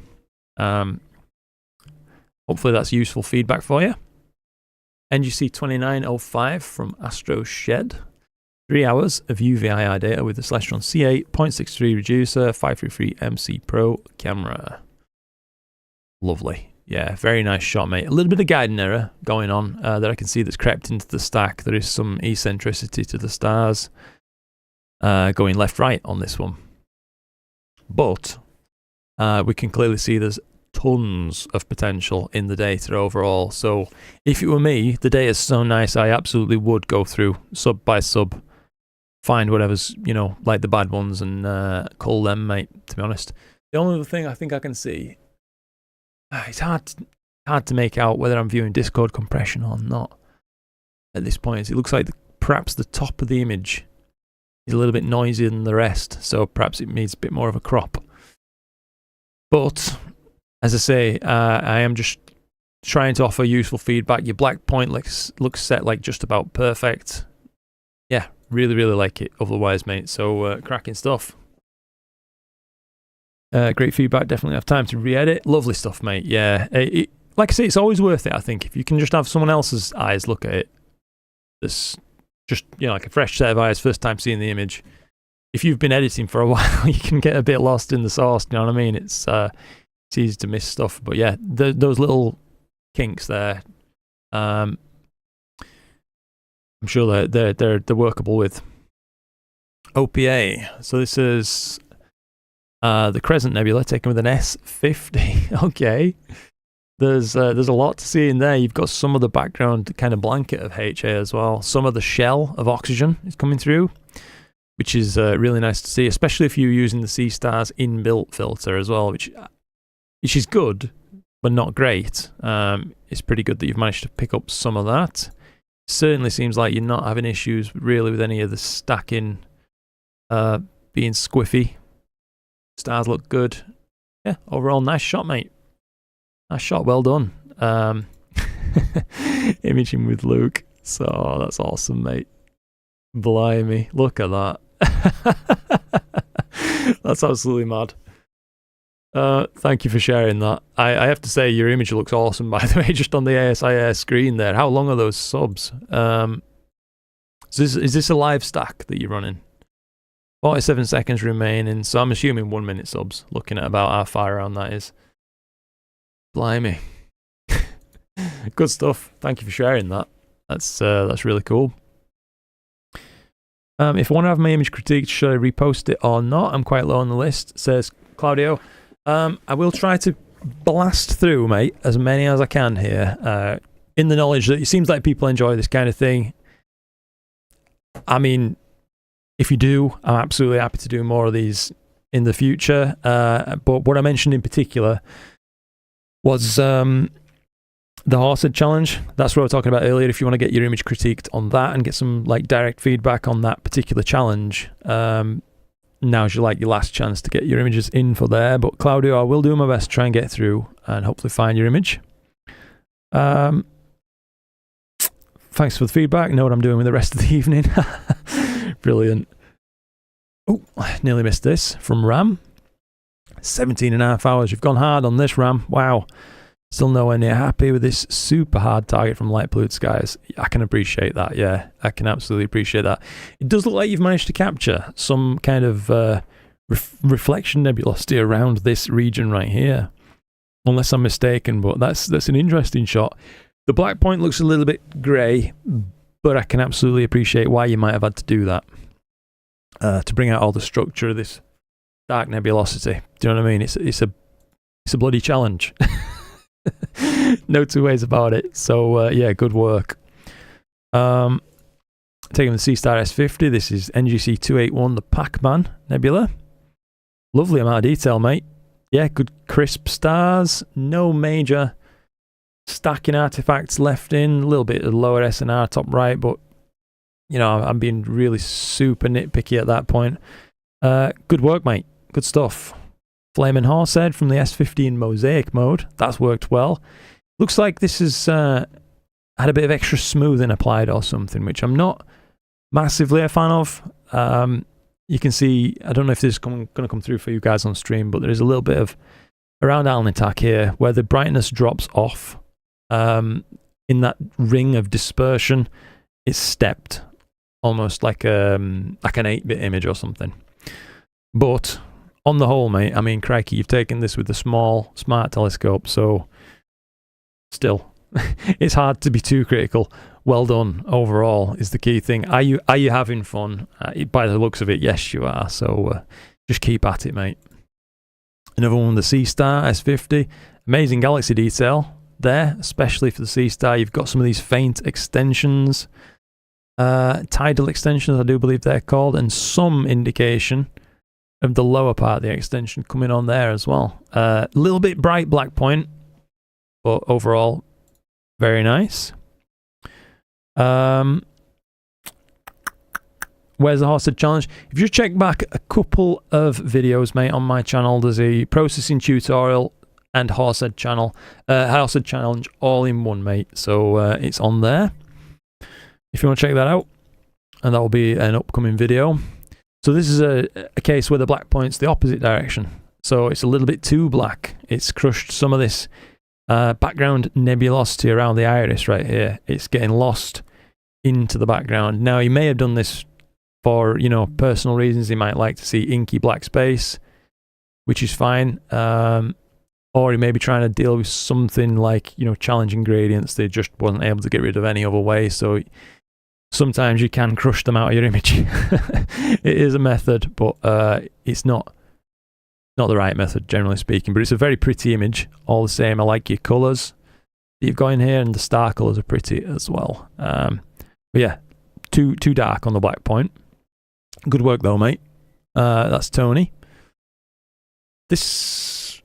Hopefully that's useful feedback for you. NGC 2905 from AstroShed. 3 hours of UVIR data with the Celestron C8 0.63 reducer 533 MC Pro camera. Lovely. Yeah, very nice shot, mate. A little bit of guiding error going on that I can see that's crept into the stack. There is some eccentricity to the stars going left-right on this one. But we can clearly see there's tons of potential in the data overall. So if it were me, the data's so nice, I absolutely would go through sub by sub, find whatever's, like the bad ones and cull them, mate, to be honest. The only other thing I think I can see, it's hard to make out whether I'm viewing Discord compression or not at this point. It looks like perhaps the top of the image is a little bit noisier than the rest, so perhaps it needs a bit more of a crop. But as I say, I am just trying to offer useful feedback. Your black point looks set like just about perfect. Yeah, really, really like it otherwise, mate. So cracking stuff. Great feedback. Definitely have time to re-edit. Lovely stuff, mate. Yeah, like I say, it's always worth it, I think, if you can just have someone else's eyes look at it. This just, like a fresh set of eyes, first time seeing the image. If you've been editing for a while, you can get a bit lost in the sauce, you know what I mean? It's it's easy to miss stuff. But yeah, those little kinks there, I'm sure they're workable with. OPA. So this is the Crescent Nebula taken with an S50. Okay. There's a lot to see in there. You've got some of the background kind of blanket of HA as well. Some of the shell of oxygen is coming through, which is really nice to see, especially if you're using the C-Stars inbuilt filter as well, which is good, but not great. It's pretty good that you've managed to pick up some of that. Certainly seems like you're not having issues really with any of the stacking being squiffy. Stars look good. Yeah, overall nice shot, mate. Nice shot, well done. Imaging with Luke. So that's awesome, mate. Blimey, look at that. That's absolutely mad. Thank you for sharing that. I have to say your image looks awesome, by the way, just on the ASIS screen there. How long are those subs? So is this a live stack that you're running? 47 seconds remaining, so I'm assuming 1 minute subs, looking at about how far around that is. Blimey. Good stuff. Thank you for sharing that. That's really cool. If I want to have my image critiqued, should I repost it or not? I'm quite low on the list, says Claudio. I will try to blast through, mate, as many as I can here, in the knowledge that it seems like people enjoy this kind of thing. I mean, if you do, I'm absolutely happy to do more of these in the future. But what I mentioned in particular was the Horsehead challenge. That's what I was talking about earlier. If you want to get your image critiqued on that and get some like direct feedback on that particular challenge, now's your last chance to get your images in for there. But Claudio, I will do my best to try and get through and hopefully find your image. Thanks for the feedback. Know what I'm doing with the rest of the evening. Brilliant. Oh, nearly missed this from Ram. 17.5 hours. You've gone hard on this, Ram. Wow. Still nowhere near happy with this super hard target from Light Polluted Skies. I can appreciate that, yeah. I can absolutely appreciate that. It does look like you've managed to capture some kind of reflection nebulosity around this region right here. Unless I'm mistaken, but that's an interesting shot. The black point looks a little bit grey, but I can absolutely appreciate why you might have had to do that. To bring out all the structure of this dark nebulosity. Do you know what I mean? It's a bloody challenge. No two ways about it. So yeah, good work. Taking the C-Star S50. This is NGC 281, the Pac-Man Nebula. Lovely amount of detail, mate. Yeah, good crisp stars. No major stacking artifacts left in. A little bit of lower SNR top right, but you know, I'm being really super nitpicky at that point. Good work, mate. Good stuff. Flaming Horsehead from the S50 in mosaic mode. That's worked well. Looks like this has had a bit of extra smoothing applied or something, which I'm not massively a fan of. You can see, I don't know if this is going to come through for you guys on stream, but there is a little bit of around Alnitak here where the brightness drops off. In that ring of dispersion, it's stepped. Almost like an 8-bit image or something. But on the whole, mate, I mean, crikey, you've taken this with the small, smart telescope, so still, it's hard to be too critical. Well done overall is the key thing. Are you having fun? By the looks of it, yes, you are. So just keep at it, mate. Another one, the C-Star S50. Amazing galaxy detail there, especially for the C-Star. You've got some of these faint extensions. Tidal extensions, I do believe they're called, and some indication of the lower part of the extension coming on there as well. A little bit bright black point, but overall, very nice. Where's the Horsehead challenge? If you check back a couple of videos, mate, on my channel, there's a processing tutorial and Horsehead channel, Horsehead challenge all in one, mate. So it's on there. If you want to check that out, and that will be an upcoming video. So this is a case where the black point's the opposite direction. So it's a little bit too black. It's crushed some of this background nebulosity around the iris right here. It's getting lost into the background. Now, he may have done this for, you know, personal reasons. He might like to see inky black space, which is fine. or he may be trying to deal with something like, you know, challenging gradients they just wasn't able to get rid of any other way. So sometimes you can crush them out of your image. It is a method, but it's not the right method, generally speaking. But it's a very pretty image all the same. I like your colours that you've got in here, and the star colours are pretty as well. But yeah, too dark on the black point. Good work though, mate. That's Tony. This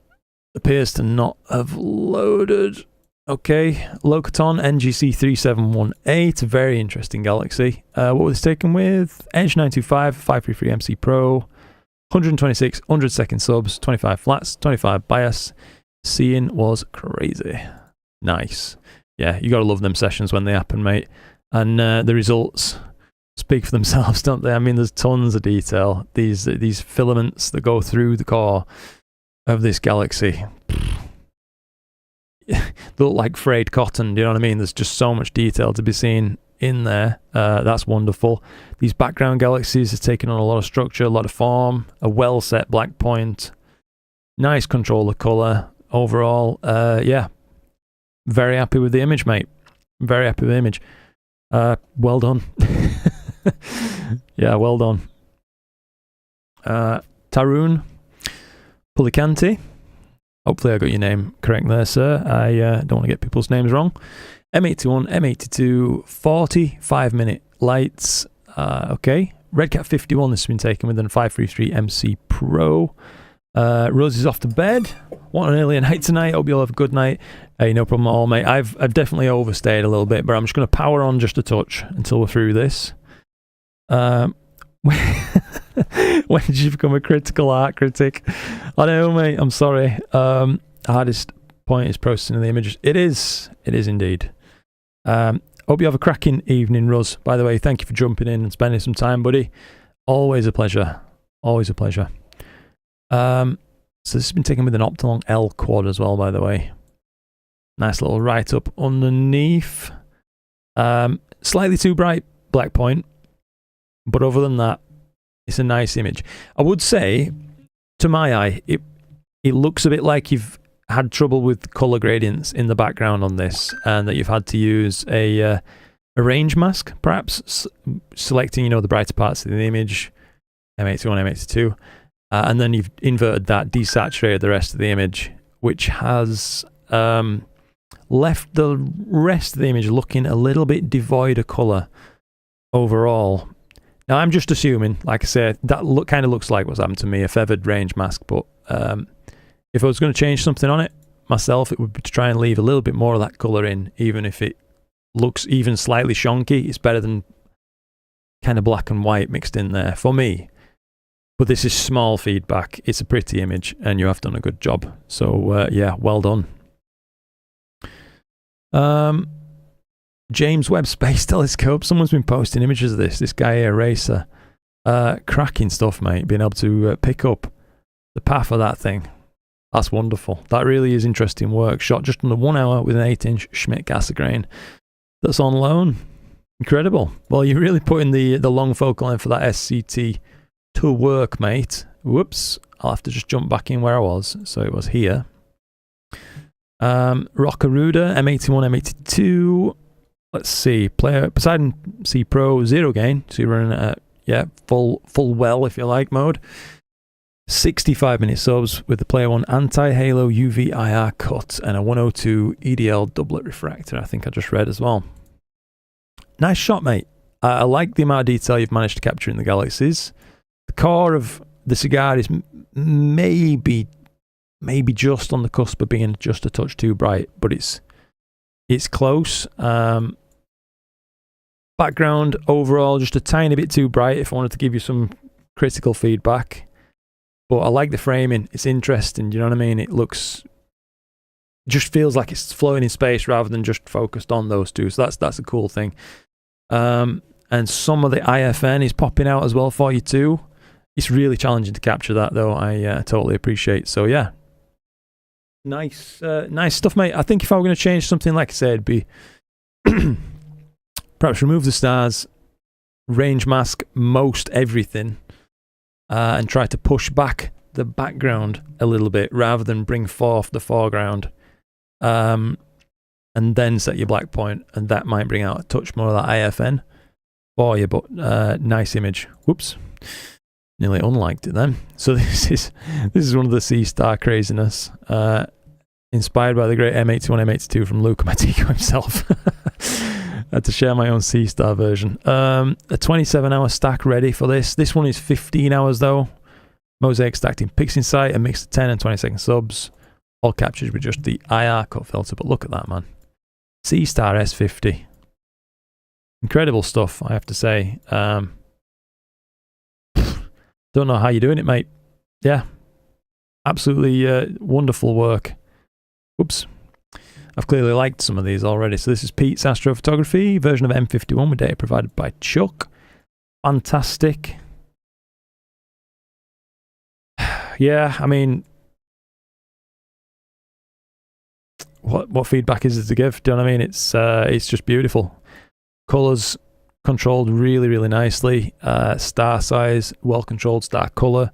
appears to not have loaded. Okay, Locaton NGC371A. Very interesting galaxy. What was this taken with? Edge 925, 533 MC Pro, 126 100-second subs, 25 flats, 25 bias. Seeing was crazy. Nice. Yeah, you gotta love them sessions when they happen, mate. And the results speak for themselves, don't they? I mean, there's tons of detail. These filaments that go through the core of this galaxy. They look like frayed cotton, do you know what I mean? There's just so much detail to be seen in there. That's wonderful. These background galaxies are taking on a lot of structure, a lot of form, a well set black point, nice control of colour overall. Yeah, very happy with the image, mate. Very happy with the image. Well done. Yeah, well done. Tarun Pulicanti. Hopefully I got your name correct there, sir. I don't want to get people's names wrong. M81, M82, 45-minute lights. Okay. Redcat 51, this has been taken with a 533 MC Pro. Rose is off to bed. What an early night tonight. Hope you'll have a good night. Hey, no problem at all, mate. I've definitely overstayed a little bit, but I'm just going to power on just a touch until we're through this. When did you become a critical art critic? I know, mate. I'm sorry. Hardest point is processing the images. It is indeed. Hope you have a cracking evening, Ruz. By the way, thank you for jumping in and spending some time, buddy. Always a pleasure. Always a pleasure. So this has been taken with an Optilong L quad as well, by the way. Nice little write-up underneath. Slightly too bright black point, but other than that, it's a nice image. I would say, to my eye, it looks a bit like you've had trouble with color gradients in the background on this, and that you've had to use a range mask, perhaps selecting, you know, the brighter parts of the image, M81, M82, and then you've inverted that, desaturated the rest of the image, which has left the rest of the image looking a little bit devoid of color overall. Now, I'm just assuming, like I said, that kind of looks like what's happened to me, a feathered range mask, but if I was going to change something on it myself, it would be to try and leave a little bit more of that colour in, even if it looks even slightly shonky. It's better than kind of black and white mixed in there, for me. But this is small feedback. It's a pretty image, and you have done a good job. So, yeah, well done. James Webb Space Telescope. Someone's been posting images of this guy here, Racer. Cracking stuff, mate. Being able to pick up the path of that thing. That's wonderful. That really is interesting work. Shot just under 1 hour with an 8-inch Schmidt Cassegrain that's on loan. Incredible. Well, you're really putting the long focal length for that SCT to work, mate. Whoops. I'll have to just jump back in where I was. So it was here. Rockaruda, M81, M82. Let's see. Player Poseidon C Pro, 0 gain. So you're running at, yeah, full well, if you like, mode. 65-minute subs with the Player 1 anti-halo UV IR cut and a 102 EDL doublet refractor, I think I just read as well. Nice shot, mate. I like the amount of detail you've managed to capture in the galaxies. The core of the cigar is maybe just on the cusp of being just a touch too bright, but it's close. Background overall just a tiny bit too bright if I wanted to give you some critical feedback. But I like the framing. It's interesting. Do you know what I mean? It just feels like it's flowing in space rather than just focused on those two. So that's a cool thing. And some of the IFN is popping out as well for you too. It's really challenging to capture that though. I totally appreciate. So yeah, nice stuff, mate. I think if I were going to change something, like I said, it'd be perhaps remove the stars, range mask most everything. And try to push back the background a little bit rather than bring forth the foreground, and then set your black point, and that might bring out a touch more of that IFN for you. But nice image. Whoops, nearly unliked it then. So this is one of the C-Star craziness, inspired by the great M81 M82 from Luca Matico himself. I had to share my own C-Star version. A 27-hour stack ready for this. This one is 15 hours though. Mosaic stacked in PixInsight, a mix of 10 and 20-second subs, all captured with just the IR cut filter. But look at that, man. C-Star S50. Incredible stuff, I have to say. Don't know how you're doing it, mate. Yeah. Absolutely wonderful work. Oops. I've clearly liked some of these already. So this is Pete's Astrophotography, version of M51 with data provided by Chuck. Fantastic. Yeah, I mean, what feedback is it to give? Do you know what I mean? It's just beautiful. Colours controlled really, really nicely. Star size, well controlled star colour.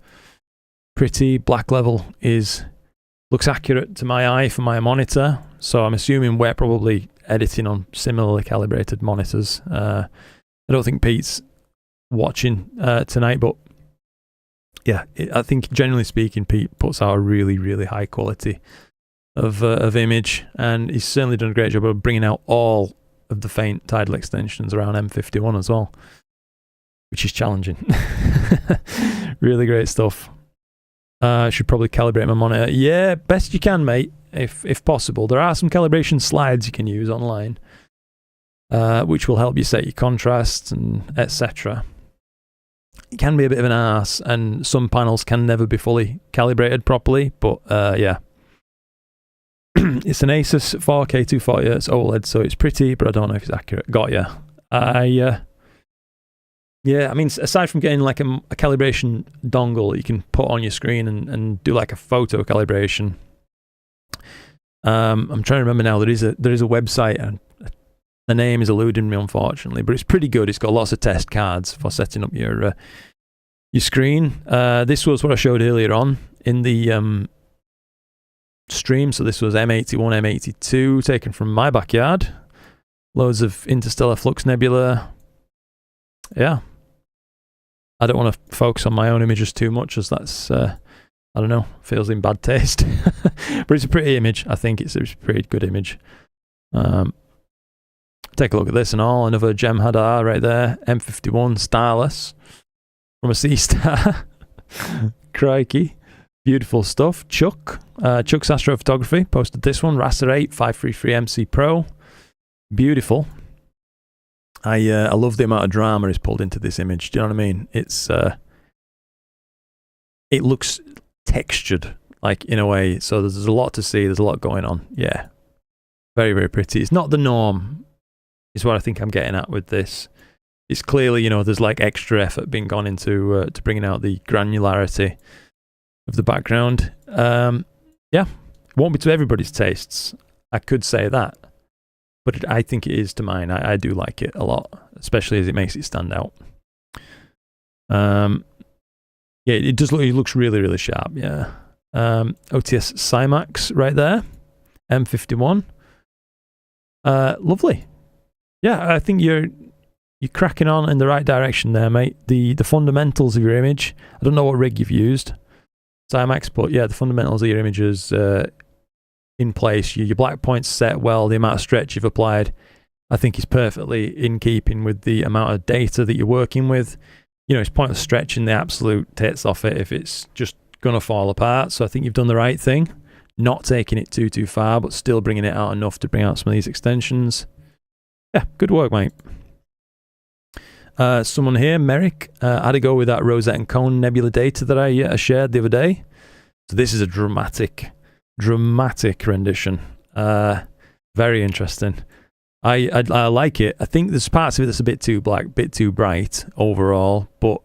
Pretty. Black level looks accurate to my eye for my monitor. So I'm assuming we're probably editing on similarly calibrated monitors. I don't think Pete's watching tonight, but yeah, I think generally speaking, Pete puts out a really, really high quality of image, and he's certainly done a great job of bringing out all of the faint tidal extensions around M51 as well, which is challenging. Really great stuff. I should probably calibrate my monitor. Yeah, best you can, mate, if possible. There are some calibration slides you can use online, which will help you set your contrasts and etc. It can be a bit of an arse, and some panels can never be fully calibrated properly, but yeah. It's an Asus 4K 240Hz OLED, so it's pretty, but I don't know if it's accurate. Got ya. Yeah, I mean, aside from getting like a calibration dongle that you can put on your screen and do like a photo calibration, I'm trying to remember now. There is a website, and the name is eluding me unfortunately, but it's pretty good. It's got lots of test cards for setting up your screen. This was what I showed earlier on in the stream. So this was M81, M82 taken from my backyard. Loads of interstellar flux nebula. Yeah. I don't want to focus on my own images too much, as that's, I don't know, feels in bad taste. But it's a pretty image. I think it's a pretty good image. Take a look at this and all. Another gem hadar right there. M51 starless from a C-Star. Crikey. Beautiful stuff. Chuck's Astrophotography posted this one. Rasa 8 533 MC Pro. Beautiful. I love the amount of drama is pulled into this image. Do you know what I mean? It looks textured, like, in a way. So there's a lot to see. There's a lot going on. Yeah. Very, very pretty. It's not the norm, is what I think I'm getting at with this. It's clearly, you know, there's like extra effort being gone into to bringing out the granularity of the background. Yeah. It won't be to everybody's tastes. I could say that. But I think it is to mine. I do like it a lot, especially as it makes it stand out. Yeah, it does look. It looks really, really sharp. Yeah. OTS Cymax right there. M51. Lovely. Yeah, I think you're cracking on in the right direction there, mate. The fundamentals of your image. I don't know what rig you've used, Cymax, but yeah, the fundamentals of your images in place. Your black points set well. The amount of stretch you've applied, I think, is perfectly in keeping with the amount of data that you're working with. You know, it's pointless stretching the absolute tits off it if it's just going to fall apart. So I think you've done the right thing, not taking it too far, but still bringing it out enough to bring out some of these extensions. Yeah, good work, mate. Someone here, Merrick, had to go with that Rosette and Cone nebula data that I shared the other day. So this is a dramatic rendition. Very interesting. I like it. I think there's parts of it that's a bit too black, bit too bright overall, but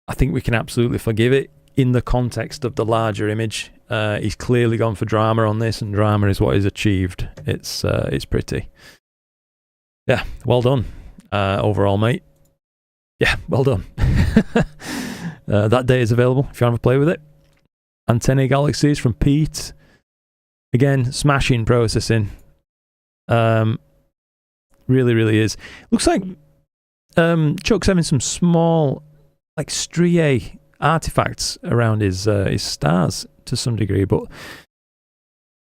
I think we can absolutely forgive it in the context of the larger image. He's clearly gone for drama on this, and drama is what he's achieved. It's pretty. Yeah, well done overall, mate. Yeah, well done. That data is available if you want to play with it. Antennae Galaxies from Pete. Again, smashing processing. Really, really is. Looks like Chuck's having some small, like, striae artifacts around his stars to some degree, but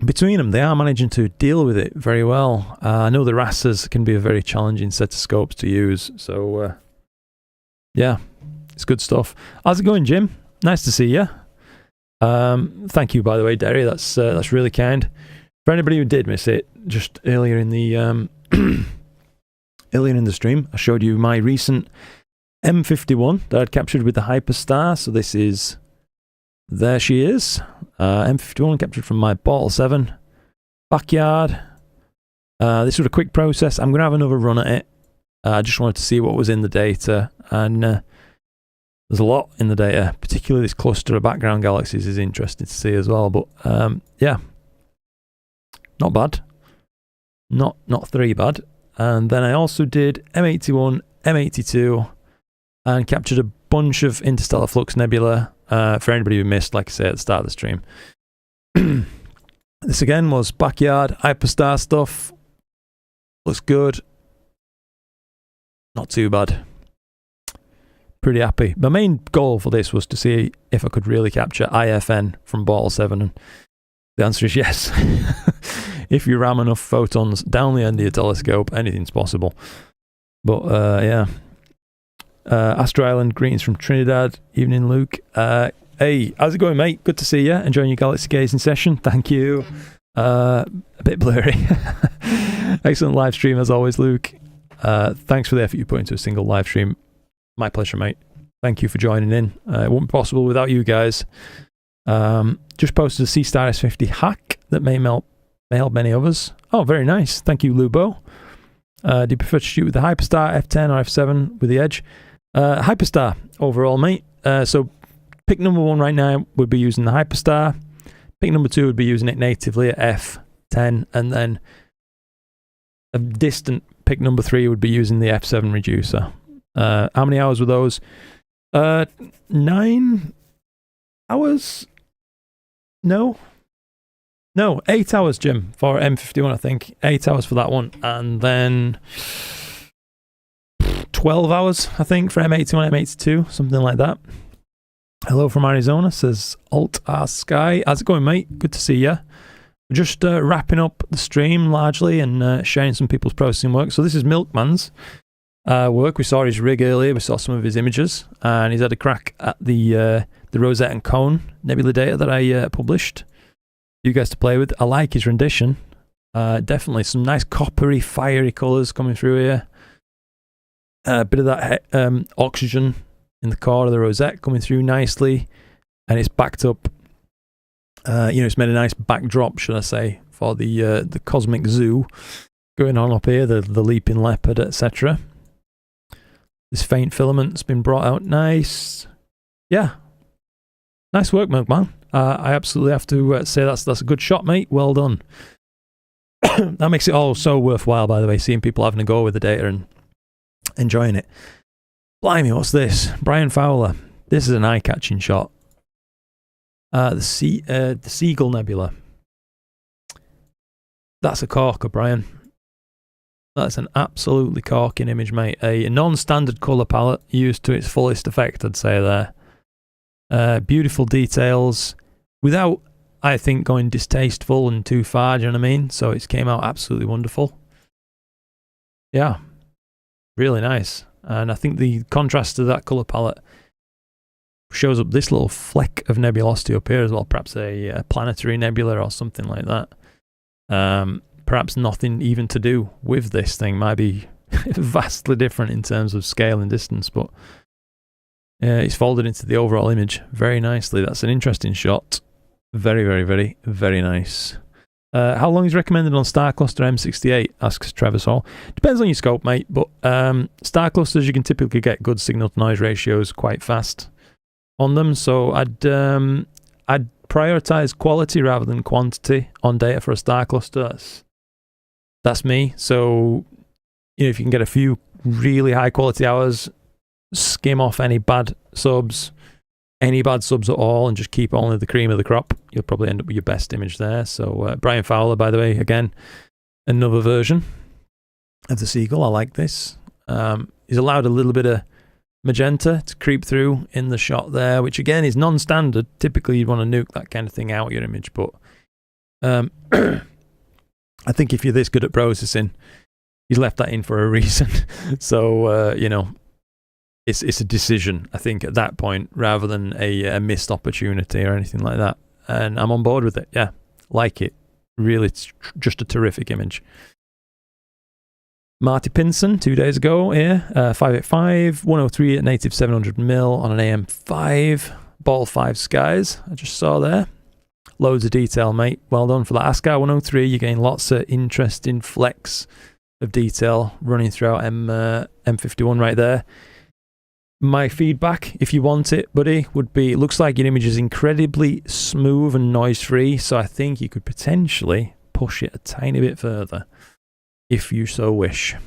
between them, they are managing to deal with it very well. I know the rasters can be a very challenging set of scopes to use, so yeah, it's good stuff. How's it going, Jim? Nice to see you. Thank you, by the way, Derry. That's really kind. For anybody who did miss it, just earlier in the earlier in the stream, I showed you my recent M51 that I'd captured with the Hyperstar. So this is, there she is, M51 captured from my Bottle 7 backyard. This was a quick process. I'm going to have another run at it. I just wanted to see what was in the data, and there's a lot in the data, particularly this cluster of background galaxies is interesting to see as well. But yeah, not bad, not three bad. And then I also did M81, M82, and captured a bunch of interstellar flux nebula. For anybody who missed, like I say at the start of the stream, this again was backyard Hyperstar stuff. Looks good, not too bad. Pretty happy. My main goal for this was to see if I could really capture IFN from Bottle 7, and the answer is yes. If you ram enough photons down the end of your telescope, anything's possible. But yeah. Astro Island, greetings from Trinidad. Evening, Luke. Hey, how's it going, mate? Good to see you. Enjoying your galaxy gazing session. Thank you. A bit blurry. Excellent live stream as always, Luke. Thanks for the effort you put into a single live stream. My pleasure, mate. Thank you for joining in. It wouldn't be possible without you guys. Just posted a C-Star S50 hack that may help many others. Oh, very nice. Thank you, Lubo. Do you prefer to shoot with the Hyperstar, F10 or F7 with the Edge? Hyperstar overall, mate. So pick number 1 right now would be using the Hyperstar. Pick number 2 would be using it natively at F10. And then a distant pick number 3 would be using the F7 reducer. How many hours were those? 9 hours? No, 8 hours, Jim, for M51, I think. 8 hours for that one. And then 12 hours, I think, for M81, M82, something like that. Hello from Arizona, says Alt R Sky. How's it going, mate? Good to see you. We're just wrapping up the stream largely and sharing some people's processing work. So this is Milkman's work. We saw his rig earlier. We saw some of his images, and he's had a crack at the Rosette and Cone nebula data that I published. You guys to play with. I like his rendition. Definitely some nice coppery, fiery colours coming through here. A bit of that oxygen in the core of the Rosette coming through nicely, and it's backed up. It's made a nice backdrop, should I say, for the cosmic zoo going on up here, the leaping leopard, etc. This faint filament's been brought out nice. Yeah, nice work, Milkman. I absolutely have to say that's a good shot, mate. Well done. That makes it all so worthwhile, by the way, seeing people having a go with the data and enjoying it. Blimey, what's this? Brian Fowler. This is an eye-catching shot. The Seagull Nebula. That's a corker, Brian. That's an absolutely corking image, mate. A non-standard colour palette used to its fullest effect, I'd say there. Beautiful details without, I think, going distasteful and too far, do you know what I mean? So it came out absolutely wonderful. Yeah, really nice. And I think the contrast to that colour palette shows up this little fleck of nebulosity up here as well, perhaps a planetary nebula or something like that. Perhaps nothing even to do with this thing, might be vastly different in terms of scale and distance, but it's folded into the overall image very nicely. That's an interesting shot. Very, very, very, very nice. How long is recommended on Star Cluster M68? Asks Travis Hall. Depends on your scope, mate, but star clusters, you can typically get good signal to noise ratios quite fast on them, so I'd prioritize quality rather than quantity on data for a star cluster. That's me. So if you can get a few really high quality hours, skim off any bad subs, any bad subs at all and just keep only the cream of the crop, you'll probably end up with your best image there. So Brian Fowler, by the way, again, another version of the seagull. I like this. He's allowed a little bit of magenta to creep through in the shot there, which again is non-standard. Typically you'd want to nuke that kind of thing out of your image, but I think if you're this good at processing, he's left that in for a reason. So you know, it's a decision, I think, at that point, rather than a missed opportunity or anything like that. And I'm on board with it. Yeah, like it. Really, it's just a terrific image. Marty Pinson, 2 days ago here, 585, 103 at native 700mm on an AM5, ball 5 skies, I just saw there. Loads of detail, mate. Well done for that. ASCAR 103, you're getting lots of interesting flecks of detail running throughout M51 right there. My feedback, if you want it, buddy, would be, it looks like your image is incredibly smooth and noise-free, so I think you could potentially push it a tiny bit further, if you so wish.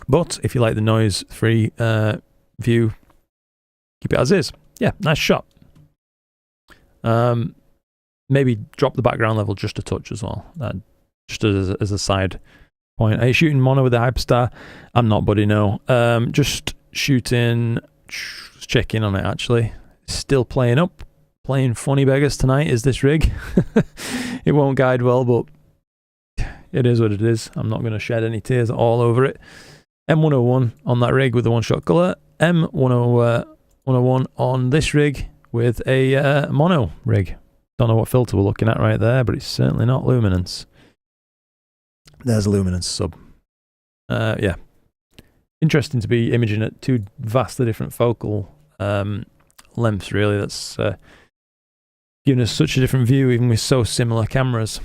But if you like the noise-free view, keep it as is. Yeah, nice shot. Maybe drop the background level just a touch as well, just as a side point. Are you shooting mono with the Hyperstar? I'm not, buddy, no. Just shooting, checking on it actually. Still playing up, playing funny beggars tonight is this rig. It won't guide well, but it is what it is. I'm not going to shed any tears all over it. M101 on that rig with the one-shot colour. M101 on this rig with a mono rig. Don't know what filter we're looking at right there, but it's certainly not luminance. There's a luminance sub. Yeah. Interesting to be imaging at two vastly different focal lengths, really. That's giving us such a different view, even with so similar cameras.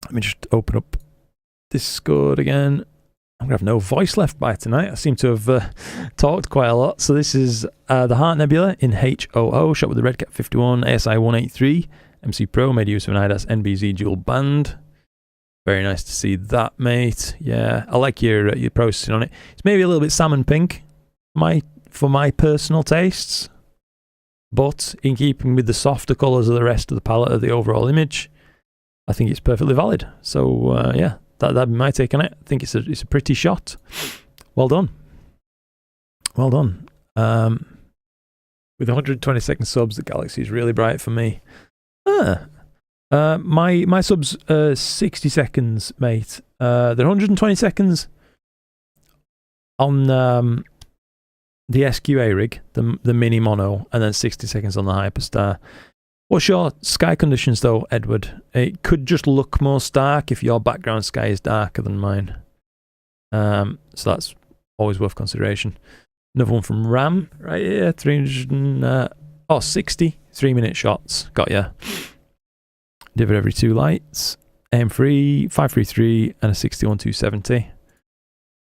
Let me just open up Discord again. I'm going to have no voice left by tonight. I seem to have talked quite a lot. So this is the Heart Nebula in HOO, shot with the Redcat 51 ASI 183. MC Pro made use of an IDAS NBZ dual band. Very nice to see that, mate. Yeah, I like your processing on it. It's maybe a little bit salmon pink for my personal tastes, but in keeping with the softer colours of the rest of the palette of the overall image, I think it's perfectly valid. So yeah, that'd be my take on it. I think it's a pretty shot. Well done. Well done. With 120-second subs, the Galaxy is really bright for me. My subs 60 seconds, mate. They're 120 seconds on the SQA rig, the mini mono, and then 60 seconds on the Hyperstar. What's your sky conditions though, Edward? It could just look more stark if your background sky is darker than mine. So that's always worth consideration. Another one from Ram right here, 60 3-minute shots. Got ya. Divot every 2 lights. AM3, 533, and a 61-270.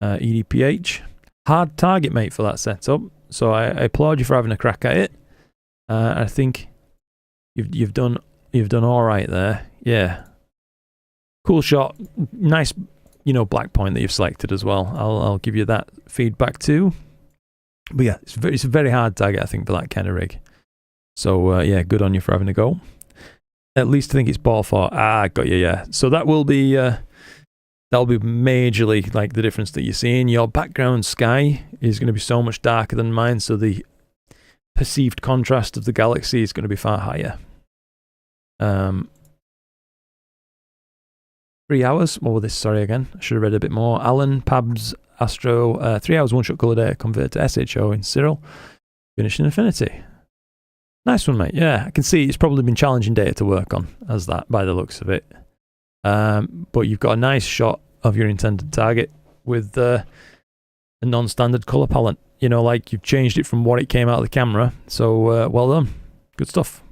EDPH. Hard target, mate, for that setup. So I applaud you for having a crack at it. I think you've done all right there. Yeah. Cool shot. Nice, black point that you've selected as well. I'll give you that feedback too. But yeah, it's a very hard target, I think, for that kind of rig. So yeah, good on you for having a go. At least I think it's ball 4. Got you, yeah. So that will be that'll be majorly like the difference that you're seeing. Your background sky is going to be so much darker than mine, so the perceived contrast of the Galaxy is going to be far higher. 3 hours. What was this? Sorry again. I should have read a bit more. Alan Pabs Astro. 3 hours, one-shot colour data converted to SHO in Cyril. Finished in Infinity. Nice one, mate. Yeah, I can see it's probably been challenging data to work on as that, by the looks of it. But you've got a nice shot of your intended target with a non-standard colour palette. Like you've changed it from what it came out of the camera. So well done. Good stuff.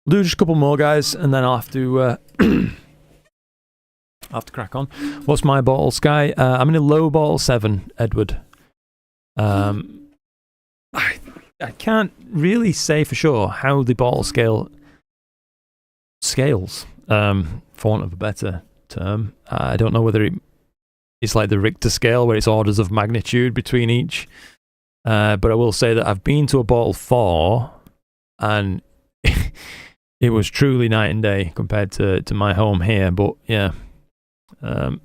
We'll do just a couple more, guys, and then I'll have to crack on. What's my bottle sky? I'm in a low bottle 7, Edward. I can't really say for sure how the bottle scales, for want of a better term. I don't know whether it's like the Richter scale where it's orders of magnitude between each But I will say that I've been to a bottle 4 and it was truly night and day compared to my home here. But yeah, there's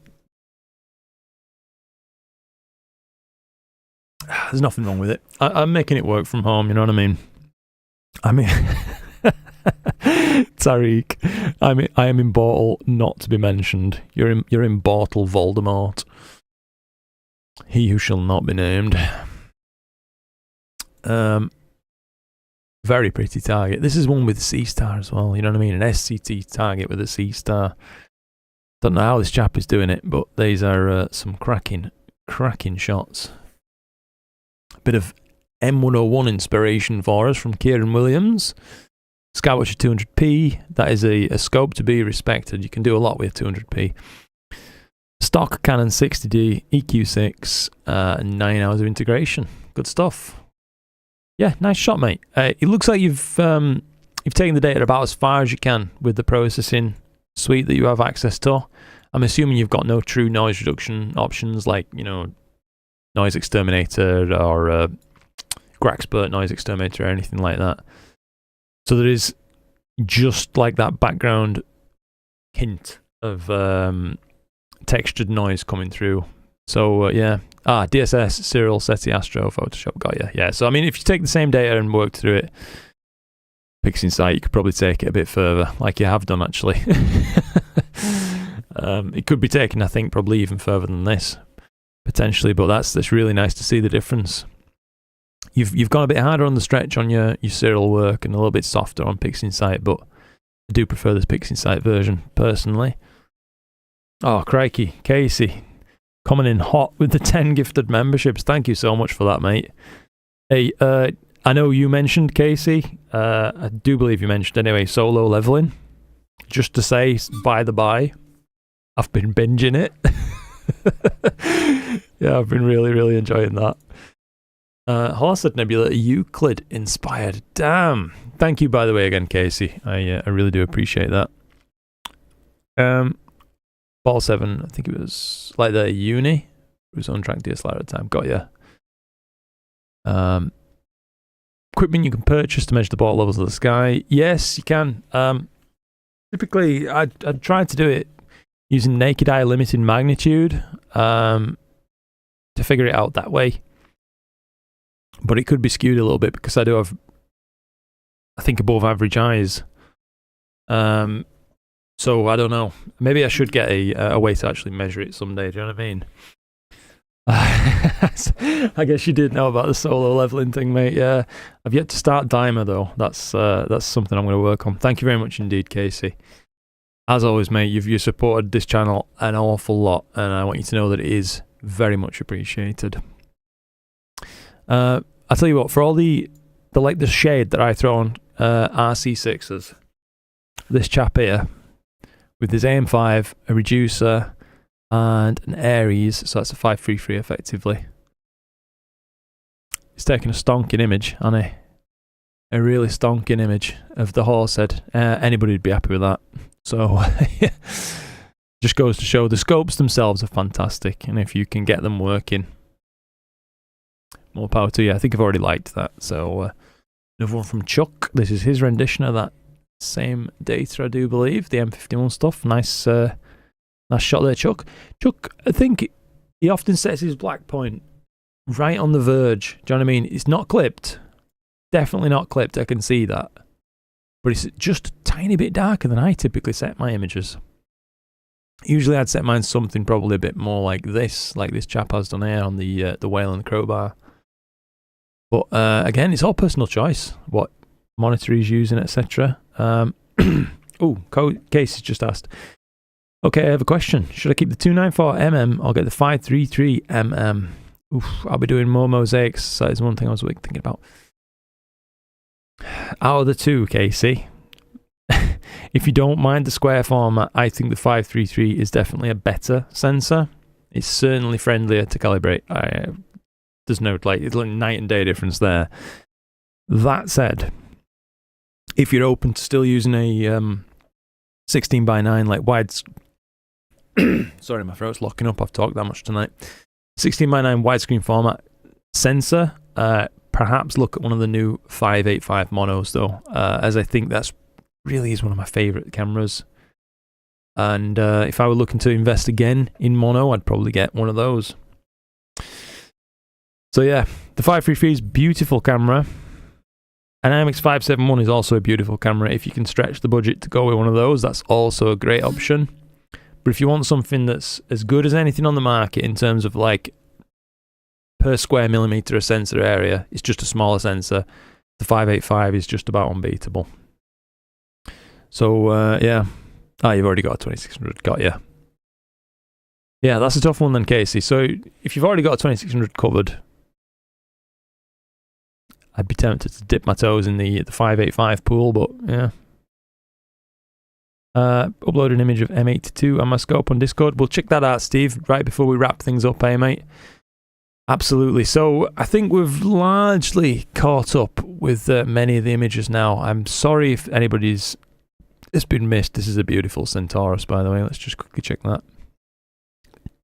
nothing wrong with it. I'm making it work from home, you know what I mean? Tariq, I am in Bortle, not to be mentioned. You're in Bortle, Voldemort. He who shall not be named. Very pretty target. This is one with a C star as well, you know what I mean? An SCT target with a C star. Don't know how this chap is doing it, but these are some cracking shots. Bit of M101 inspiration for us from Kieran Williams. Skywatcher 200p. That is a scope to be respected. You can do a lot with 200p. Stock Canon 60D, EQ6, 9 hours of integration. Good stuff. Yeah, nice shot, mate. It looks like you've taken the data about as far as you can with the processing suite that you have access to. I'm assuming you've got no true noise reduction options like, you know, NoiseXTerminator or Graxpert NoiseXTerminator or anything like that. So there is just like that background hint of textured noise coming through. So yeah. DSS, Serial, SETI, Astro, Photoshop, got you. Yeah, so I mean, if you take the same data and work through it, PixInsight, you could probably take it a bit further, like you have done actually. It could be taken, I think, probably even further than this, potentially, but that's really nice to see the difference. You've gone a bit harder on the stretch on your Serial work and a little bit softer on PixInsight, but I do prefer this PixInsight version, personally. Oh, crikey, Casey. Coming in hot with the 10 gifted memberships. Thank you so much for that, mate. Hey, I know you mentioned, Casey. I do believe you mentioned anyway, solo leveling. Just to say, by the by, I've been binging it. Yeah, I've been really enjoying that. Horsed Nebula, Euclid inspired. Damn. Thank you, by the way, again, Casey. I really do appreciate that. Ball 7, I think it was like the Uni. It was on track DSLR at the time. Got ya. Equipment you can purchase to measure the ball levels of the sky. Yes, you can. Typically, I'd try to do it using naked eye limited magnitude to figure it out that way. But it could be skewed a little bit because I do have, I think, above average eyes. So I don't know. Maybe I should get a way to actually measure it someday. Do you know what I mean? I guess you did know about the solo leveling thing, mate. Yeah, I've yet to start Dimer though. That's something I'm going to work on. Thank you very much indeed, Casey. As always, mate, you've supported this channel an awful lot, and I want you to know that it is very much appreciated. I'll tell you what. For all the shade that I throw on RC6s, this chap here, with his AM5, a reducer, and an Aries, so that's a 533 effectively. He's taking a stonking image, hasn't he? A really stonking image of the horse head. Anybody would be happy with that. So, just goes to show the scopes themselves are fantastic, and if you can get them working, more power to you. I think I've already liked that. So, another one from Chuck. This is his rendition of that same data, I do believe, the M51 stuff. Nice shot there, Chuck. Chuck, I think he often sets his black point right on the verge. Do you know what I mean? It's not clipped. Definitely not clipped, I can see that. But it's just a tiny bit darker than I typically set my images. Usually I'd set mine something probably a bit more like this chap has done here on the whale and the crowbar. But again, it's all personal choice, what monitor he's using, etc. Casey's just asked. Okay, I have a question. Should I keep the 294mm or get the 533mm? I'll be doing more mosaics, so that's one thing I was thinking about. Out of the two, Casey, if you don't mind the square format, I think the 533 is definitely a better sensor. It's certainly friendlier to calibrate. There's no it's like night and day difference there. That said, if you're open to still using a 16:9 like wide, sorry, my throat's locking up. I've talked that much tonight. 16:9 widescreen format sensor, Perhaps look at one of the new 585 monos though, as I think that's really is one of my favourite cameras. And if I were looking to invest again in mono, I'd probably get one of those. So yeah, the 533 is a beautiful camera. An IMX571 is also a beautiful camera. If you can stretch the budget to go with one of those, that's also a great option. But if you want something that's as good as anything on the market in terms of like per square millimeter of sensor area, it's just a smaller sensor. The 585 is just about unbeatable. So yeah. You've already got a 2600, got you. Yeah, that's a tough one then, Casey. So if you've already got a 2600 covered, I'd be tempted to dip my toes in the 585 pool, but yeah. Upload an image of M82 and my scope on Discord. We'll check that out, Steve, right before we wrap things up, mate? Absolutely. So I think we've largely caught up with many of the images now. I'm sorry if anybody's... It's been missed. This is a beautiful Centaurus, by the way. Let's just quickly check that.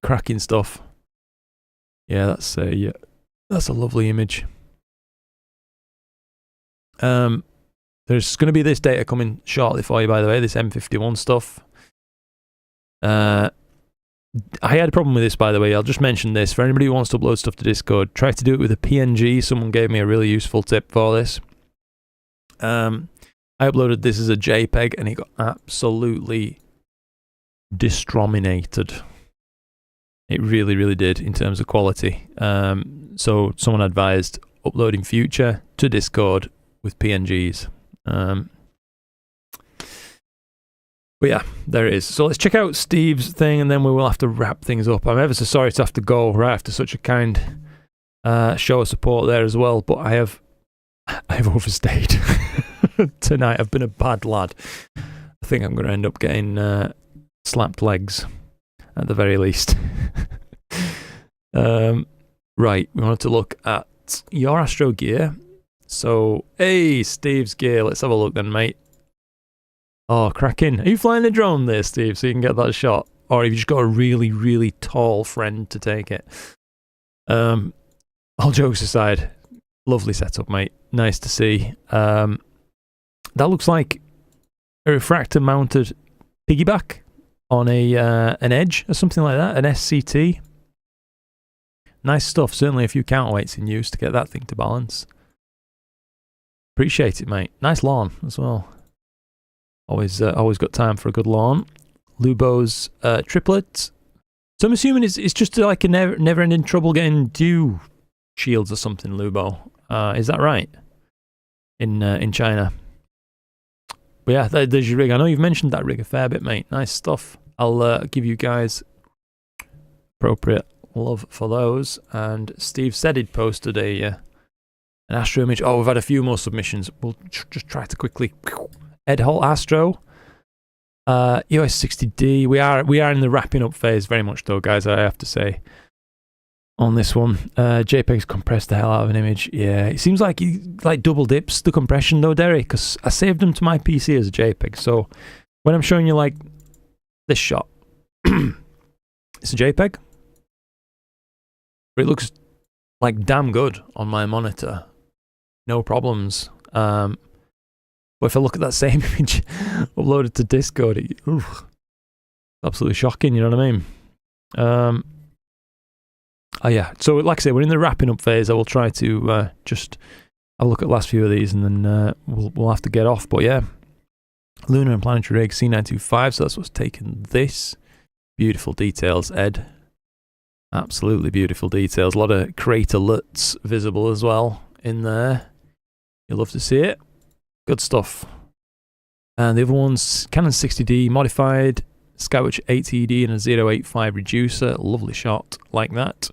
Cracking stuff. Yeah, that's a lovely image. There's going to be this data coming shortly for you, by the way. This M51 stuff. I had a problem with this, by the way. I'll just mention this for anybody who wants to upload stuff to Discord. Try to do it with a PNG. Someone gave me a really useful tip for this. I uploaded this as a JPEG and it got absolutely destrominated. It really, really did in terms of quality. So someone advised uploading future to Discord with PNGs. But yeah, there it is. So let's check out Steve's thing and then we will have to wrap things up. I'm ever so sorry to have to go right after such a kind show of support there as well, but I have overstayed. Tonight. I've been a bad lad. I think I'm going to end up getting slapped legs at the very least. Right, we wanted to look at your Astro gear. So, hey, Steve's gear. Let's have a look then, mate. Oh, cracking. Are you flying a drone there, Steve, so you can get that shot? Or have you just got a really, really tall friend to take it? All jokes aside, lovely setup, mate. Nice to see. That looks like a refractor mounted piggyback on an edge or something like that, an SCT. Nice stuff. Certainly a few counterweights in use to get that thing to balance. Appreciate it, mate. Nice lawn as well. Always got time for a good lawn. Lubo's triplet. So I'm assuming it's just like a never-ending trouble getting dew shields or something, Lubo. Is that right? In China. But yeah, there's your rig. I know you've mentioned that rig a fair bit, mate. Nice stuff. I'll give you guys appropriate love for those. And Steve said he'd posted an Astro image. Oh, we've had a few more submissions. We'll just try to quickly. Ed Holt Astro. EOS 60D. We are in the wrapping up phase very much though, guys, I have to say. On this one, JPEG's compressed the hell out of an image. Yeah, it seems like he double dips the compression though, Derek, because I saved them to my PC as a JPEG. So when I'm showing you like this shot, it's a JPEG, but it looks like damn good on my monitor. No problems. But if I look at that same image uploaded to Discord, absolutely shocking. You know what I mean? Oh yeah, so like I say, we're in the wrapping up phase. I will try to just have a look at the last few of these and then we'll have to get off. But yeah, Lunar and Planetary Rig C925, so that's what's taken this. Beautiful details, Ed. Absolutely beautiful details. A lot of craterlets visible as well in there. You'll love to see it. Good stuff. And the other one's Canon 60D modified, Skywatch 80D and a 085 reducer. Lovely shot like that.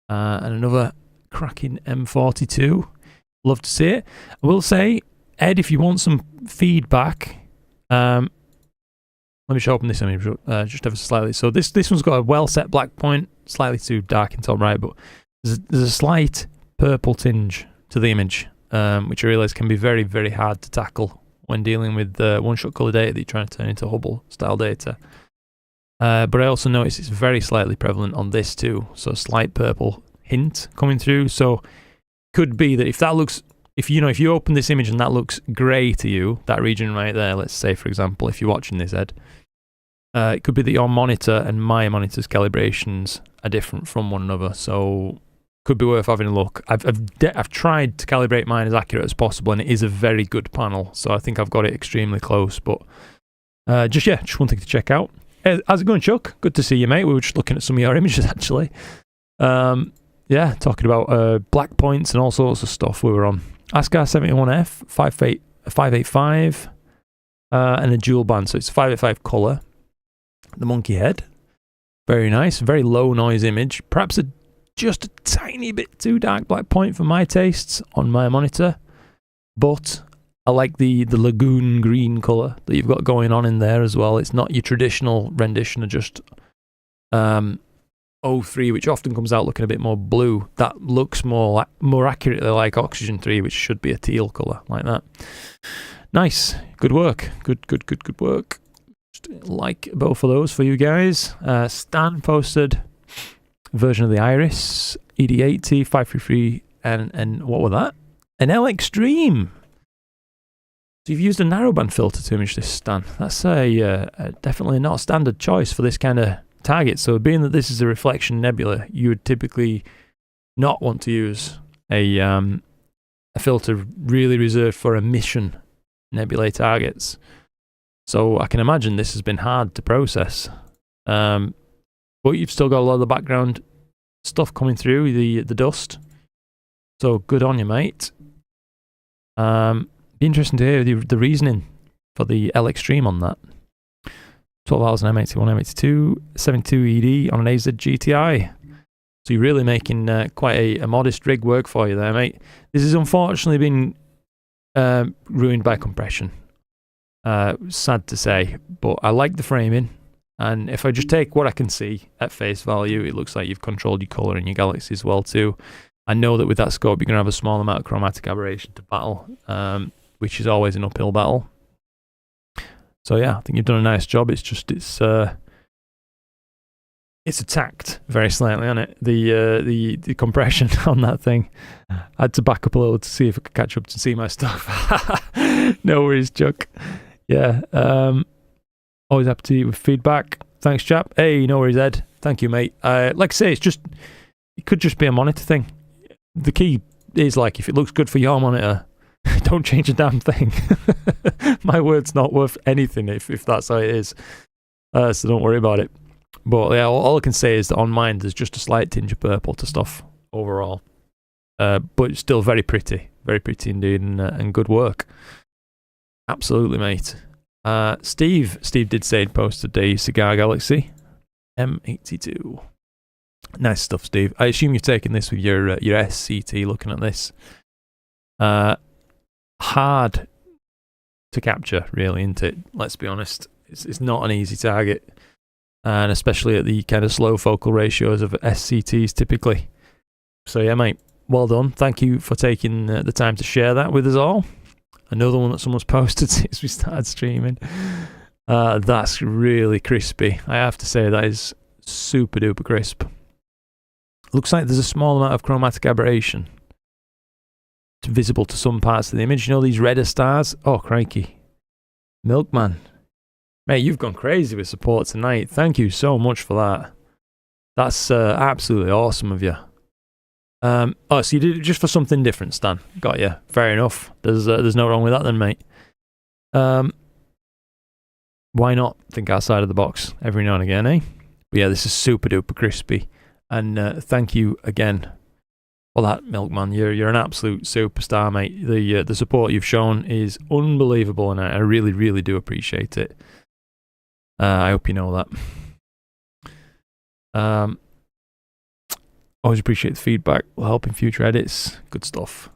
And another cracking M42. Love to see it. I will say, Ed, if you want some feedback, let me just open this image just ever so slightly. So this one's got a well set black point, slightly too dark in top right, but there's a slight purple tinge to the image, which I realise can be very, very hard to tackle when dealing with one-shot colour data that you're trying to turn into Hubble-style data. But I also notice it's very slightly prevalent on this too, so a slight purple hint coming through. So could be that if that looks, if you open this image and that looks grey to you, that region right there, let's say for example, if you're watching this, Ed, it could be that your monitor and my monitor's calibrations are different from one another, so could be worth having a look. I've tried to calibrate mine as accurate as possible, and it is a very good panel, so I think I've got it extremely close. But just one thing to check out. Hey, how's it going, Chuck? Good to see you, mate. We were just looking at some of your images actually. Talking about black points and all sorts of stuff. We were on ASCAR 71F 585 and a dual band, so it's 585 color. The monkey head, very nice, very low noise image. Perhaps just a tiny bit too dark black point for my tastes on my monitor, but I like the lagoon green color that you've got going on in there as well. It's not your traditional rendition of just O3, which often comes out looking a bit more blue. That looks more accurately like Oxygen 3, which should be a teal color like that. Nice, good work, good work. Just like both of those for you guys. Stan posted version of the Iris ED80 533 and what was that? An L Extreme. So you've used a narrowband filter to image this, Stan. That's definitely not a standard choice for this kind of target. So being that this is a reflection nebula, you would typically not want to use a filter really reserved for emission nebulae targets. So I can imagine this has been hard to process. But you've still got a lot of the background stuff coming through, the dust. So good on you, mate. Be interesting to hear the reasoning for the L Extreme on that. 12 hours on M81, M82, 72 ED on an AZ GTI. So you're really making quite a modest rig work for you there, mate. This has unfortunately been ruined by compression. Sad to say, but I like the framing, and if I just take what I can see at face value, it looks like you've controlled your colour in your galaxy as well too. I know that with that scope you're going to have a small amount of chromatic aberration to battle, which is always an uphill battle. So yeah, I think you've done a nice job. It's just it's attacked very slightly on it. The compression on that thing. I had to back up a little to see if I could catch up to see my stuff. No worries, Chuck. Yeah. Always happy to with feedback. Thanks, chap. Hey, no worries, Ed. Thank you, mate. Like I say, it could just be a monitor thing. The key is, like, if it looks good for your monitor, don't change a damn thing. My word's not worth anything if that's how it is. So don't worry about it. But yeah, all I can say is that on mine there's just a slight tinge of purple to stuff overall. But it's still very pretty indeed, and good work. Absolutely, mate. Steve did say he'd posted a Cigar Galaxy M82. Nice stuff, Steve. I assume you've taken this with your SCT looking at this. Hard to capture, really, isn't it? Let's be honest. It's not an easy target. And especially at the kind of slow focal ratios of SCTs typically. So yeah, mate, well done. Thank you for taking the time to share that with us all. Another one that someone's posted since we started streaming. That's really crispy. I have to say, that is super duper crisp. Looks like there's a small amount of chromatic aberration visible to some parts of the image. You know these redder stars? Oh, crikey. Milkman. Mate, you've gone crazy with support tonight. Thank you so much for that. That's absolutely awesome of you. So you did it just for something different, Stan. Got you. Fair enough. There's no wrong with that then, mate. Why not think outside of the box every now and again, eh? But yeah, this is super duper crispy. And thank you again for that, Milkman. You're an absolute superstar, mate. The support you've shown is unbelievable, and I really, really do appreciate it. I hope you know that. Always appreciate the feedback. Will help in future edits. Good stuff.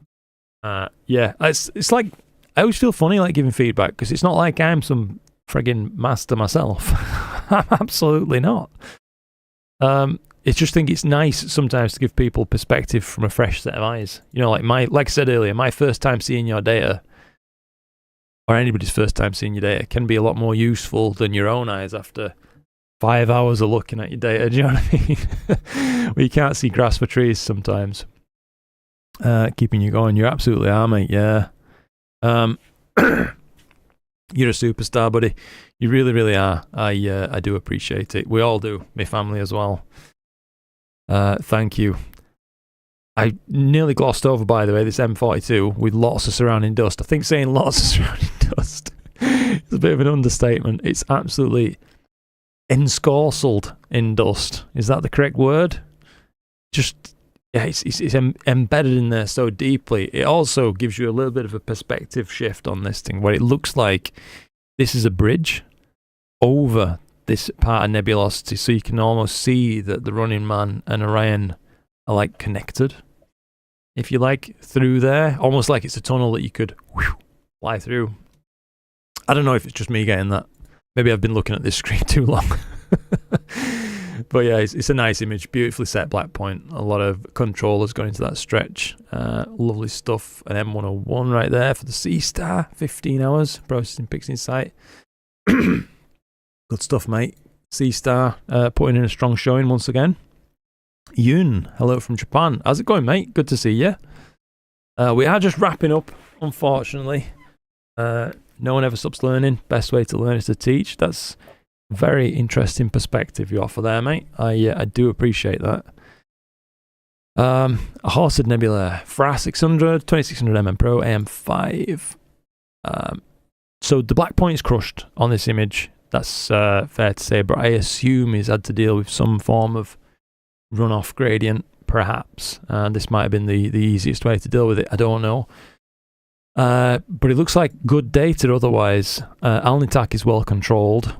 Yeah, it's like, I always feel funny like giving feedback, because it's not like I'm some friggin' master myself. I'm absolutely not. It's just think it's nice sometimes to give people perspective from a fresh set of eyes. You know, like I said earlier, my first time seeing your data, or anybody's first time seeing your data, can be a lot more useful than your own eyes after 5 hours of looking at your data. Do you know what I mean? Well, you can't see grass for trees sometimes. Keeping you going. You absolutely are, mate. Yeah. You're a superstar, buddy. You really, really are. I do appreciate it. We all do. My family as well. Thank you. I nearly glossed over, by the way, this M42 with lots of surrounding dust. I think saying lots of surrounding dust is a bit of an understatement. It's absolutely enscorcelled in dust. Is that the correct word? Just, yeah, it's embedded in there so deeply. It also gives you a little bit of a perspective shift on this thing, where it looks like this is a bridge over this part of nebulosity, so you can almost see that the Running Man and Orion are like connected, if you like, through there, almost like it's a tunnel that you could fly through. I don't know if it's just me getting that. Maybe I've been looking at this screen too long. But yeah, it's a nice image, beautifully set black point. A lot of controllers going into that stretch. Lovely stuff. An M101 right there for the C-Star. 15 hours processing pics in sight. Good stuff, mate. C-Star putting in a strong showing once again. Yun, hello from Japan. How's it going, mate? Good to see you. We are just wrapping up, unfortunately. No one ever stops learning. Best way to learn is to teach. That's very interesting perspective you offer there, mate. I do appreciate that. A Horsed Nebula, FRA 600, 2600 mm Pro, AM5. So the black point is crushed on this image. That's fair to say, but I assume he's had to deal with some form of runoff gradient, perhaps. This might have been the easiest way to deal with it. I don't know. But it looks like good data otherwise. Alnitak is well controlled,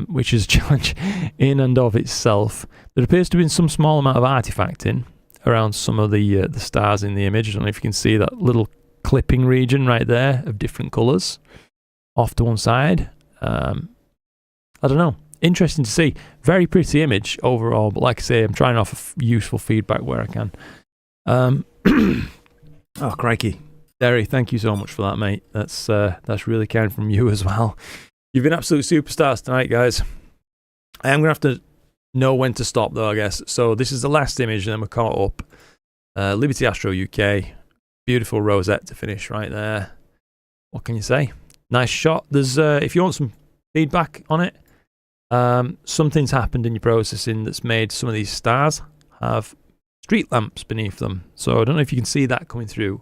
which is a challenge in and of itself. There appears to have been some small amount of artifacting around some of the stars in the image. I don't know if you can see that little clipping region right there of different colours off to one side. I don't know. Interesting to see. Very pretty image overall, but like I say, I'm trying to offer useful feedback where I can. Oh, crikey. Derry, thank you so much for that, mate. That's really kind from you as well. You've been absolute superstars tonight, guys. I am going to have to know when to stop, though, I guess. So this is the last image, and then we're caught up. Liberty Astro UK. Beautiful rosette to finish right there. What can you say? Nice shot. There's if you want some feedback on it, something's happened in your processing that's made some of these stars have street lamps beneath them. So I don't know if you can see that coming through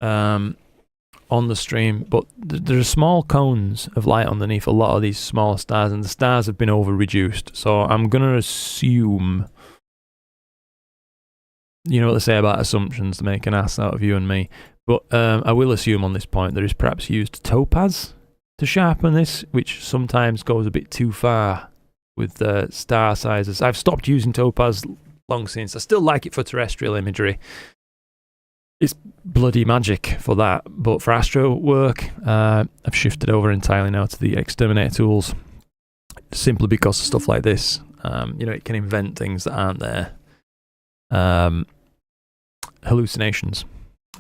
on the stream, but there are small cones of light underneath a lot of these smaller stars, and the stars have been over reduced. So I'm going to assume, you know what they say about assumptions to make an ass out of you and me, but I will assume on this point there is perhaps used topaz to sharpen this, which sometimes goes a bit too far with star sizes. I've stopped using topaz long since. I still like it for terrestrial imagery. It's bloody magic for that, but for astro work, I've shifted over entirely now to the XTerminator tools, simply because of stuff like this. You know, it can invent things that aren't there. Hallucinations,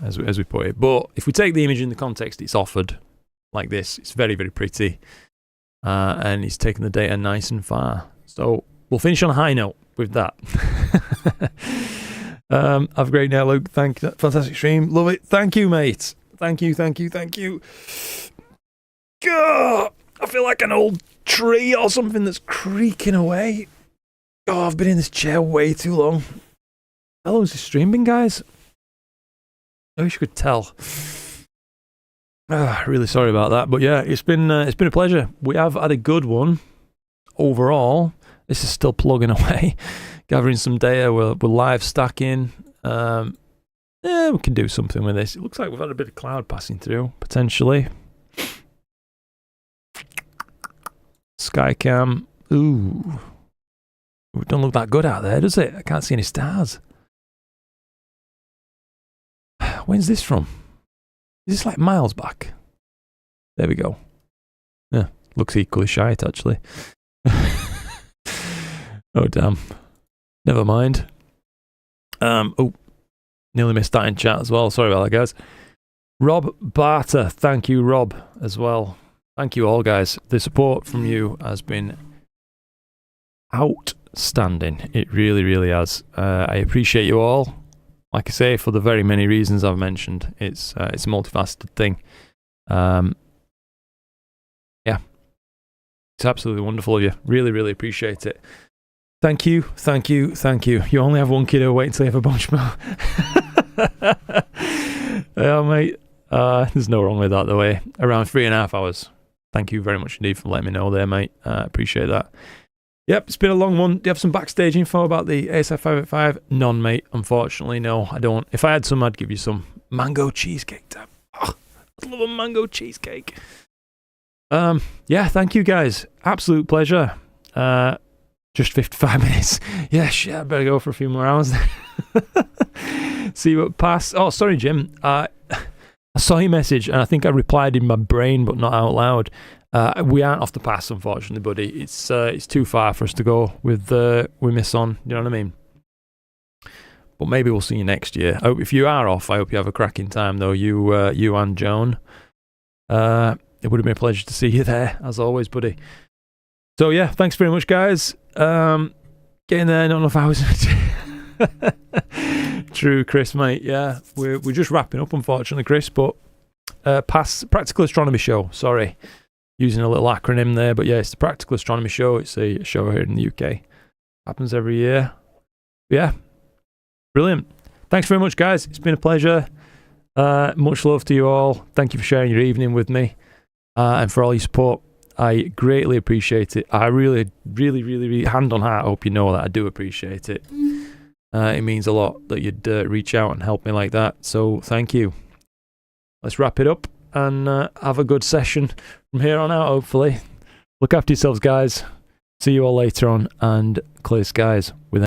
as we put it. But if we take the image in the context it's offered, like this, it's very, very pretty, and it's taken the data nice and far. So we'll finish on a high note with that. Have a great night, Luke. Thank you. Fantastic stream. Love it. Thank you, mate. Thank you. God, I feel like an old tree or something that's creaking away. Oh, I've been in this chair way too long. How long has this stream been, guys? I wish you could tell. Really sorry about that, but yeah, it's been a pleasure. We have had a good one overall. This is still plugging away, gathering some data. We're live stacking. Yeah, we can do something with this. It looks like we've had a bit of cloud passing through potentially. Skycam. Ooh, it don't look that good out there, does it? I can't see any stars. When's this from? Is this like miles back? There we go. Yeah, looks equally shite actually. Oh damn. Never mind. Oh, nearly missed that in chat as well. Sorry about that, guys. Rob Barter, thank you, Rob, as well. Thank you all, guys. The support from you has been outstanding. It really, really has. I appreciate you all. like I say, for the very many reasons I've mentioned, it's a multifaceted thing. Yeah, it's absolutely wonderful of you. Really, really appreciate it. Thank you, thank you, thank you. You only have one kiddo, wait until you have a bunch more. Yeah, mate, there's no wrong with that, the way. Around 3.5 hours. Thank you very much indeed for letting me know there, mate. Appreciate that. Yep, it's been a long one. Do you have some backstage info about the ASF585? None, mate. Unfortunately, no, I don't. If I had some, I'd give you some. Mango cheesecake. Oh, I love a mango cheesecake. Yeah, thank you guys. Absolute pleasure. Just 55 minutes. Yeah, shit, I better go for a few more hours then. See what pass. Oh, sorry, Jim. I saw your message and I think I replied in my brain but not out loud. We aren't off the pass, unfortunately, buddy. It's too far for us to go with Miss On. You know what I mean? But maybe we'll see you next year. If you are off, I hope you have a cracking time, though. You and Joan. It would have been a pleasure to see you there, as always, buddy. So yeah, thanks very much, guys. Getting there, not enough hours. True, Chris, mate. Yeah, we're just wrapping up, unfortunately, Chris. But Practical Astronomy Show. Sorry, using a little acronym there, but yeah, it's the Practical Astronomy Show. It's a show here in the UK. Happens every year. Yeah, brilliant. Thanks very much, guys. It's been a pleasure. Much love to you all. Thank you for sharing your evening with me, and for all your support. I greatly appreciate it. I really, really, really, really, hand on heart, I hope you know that I do appreciate it. It means a lot that you'd reach out and help me like that. So thank you. Let's wrap it up and have a good session from here on out, hopefully. Look after yourselves, guys. See you all later on, and clear skies with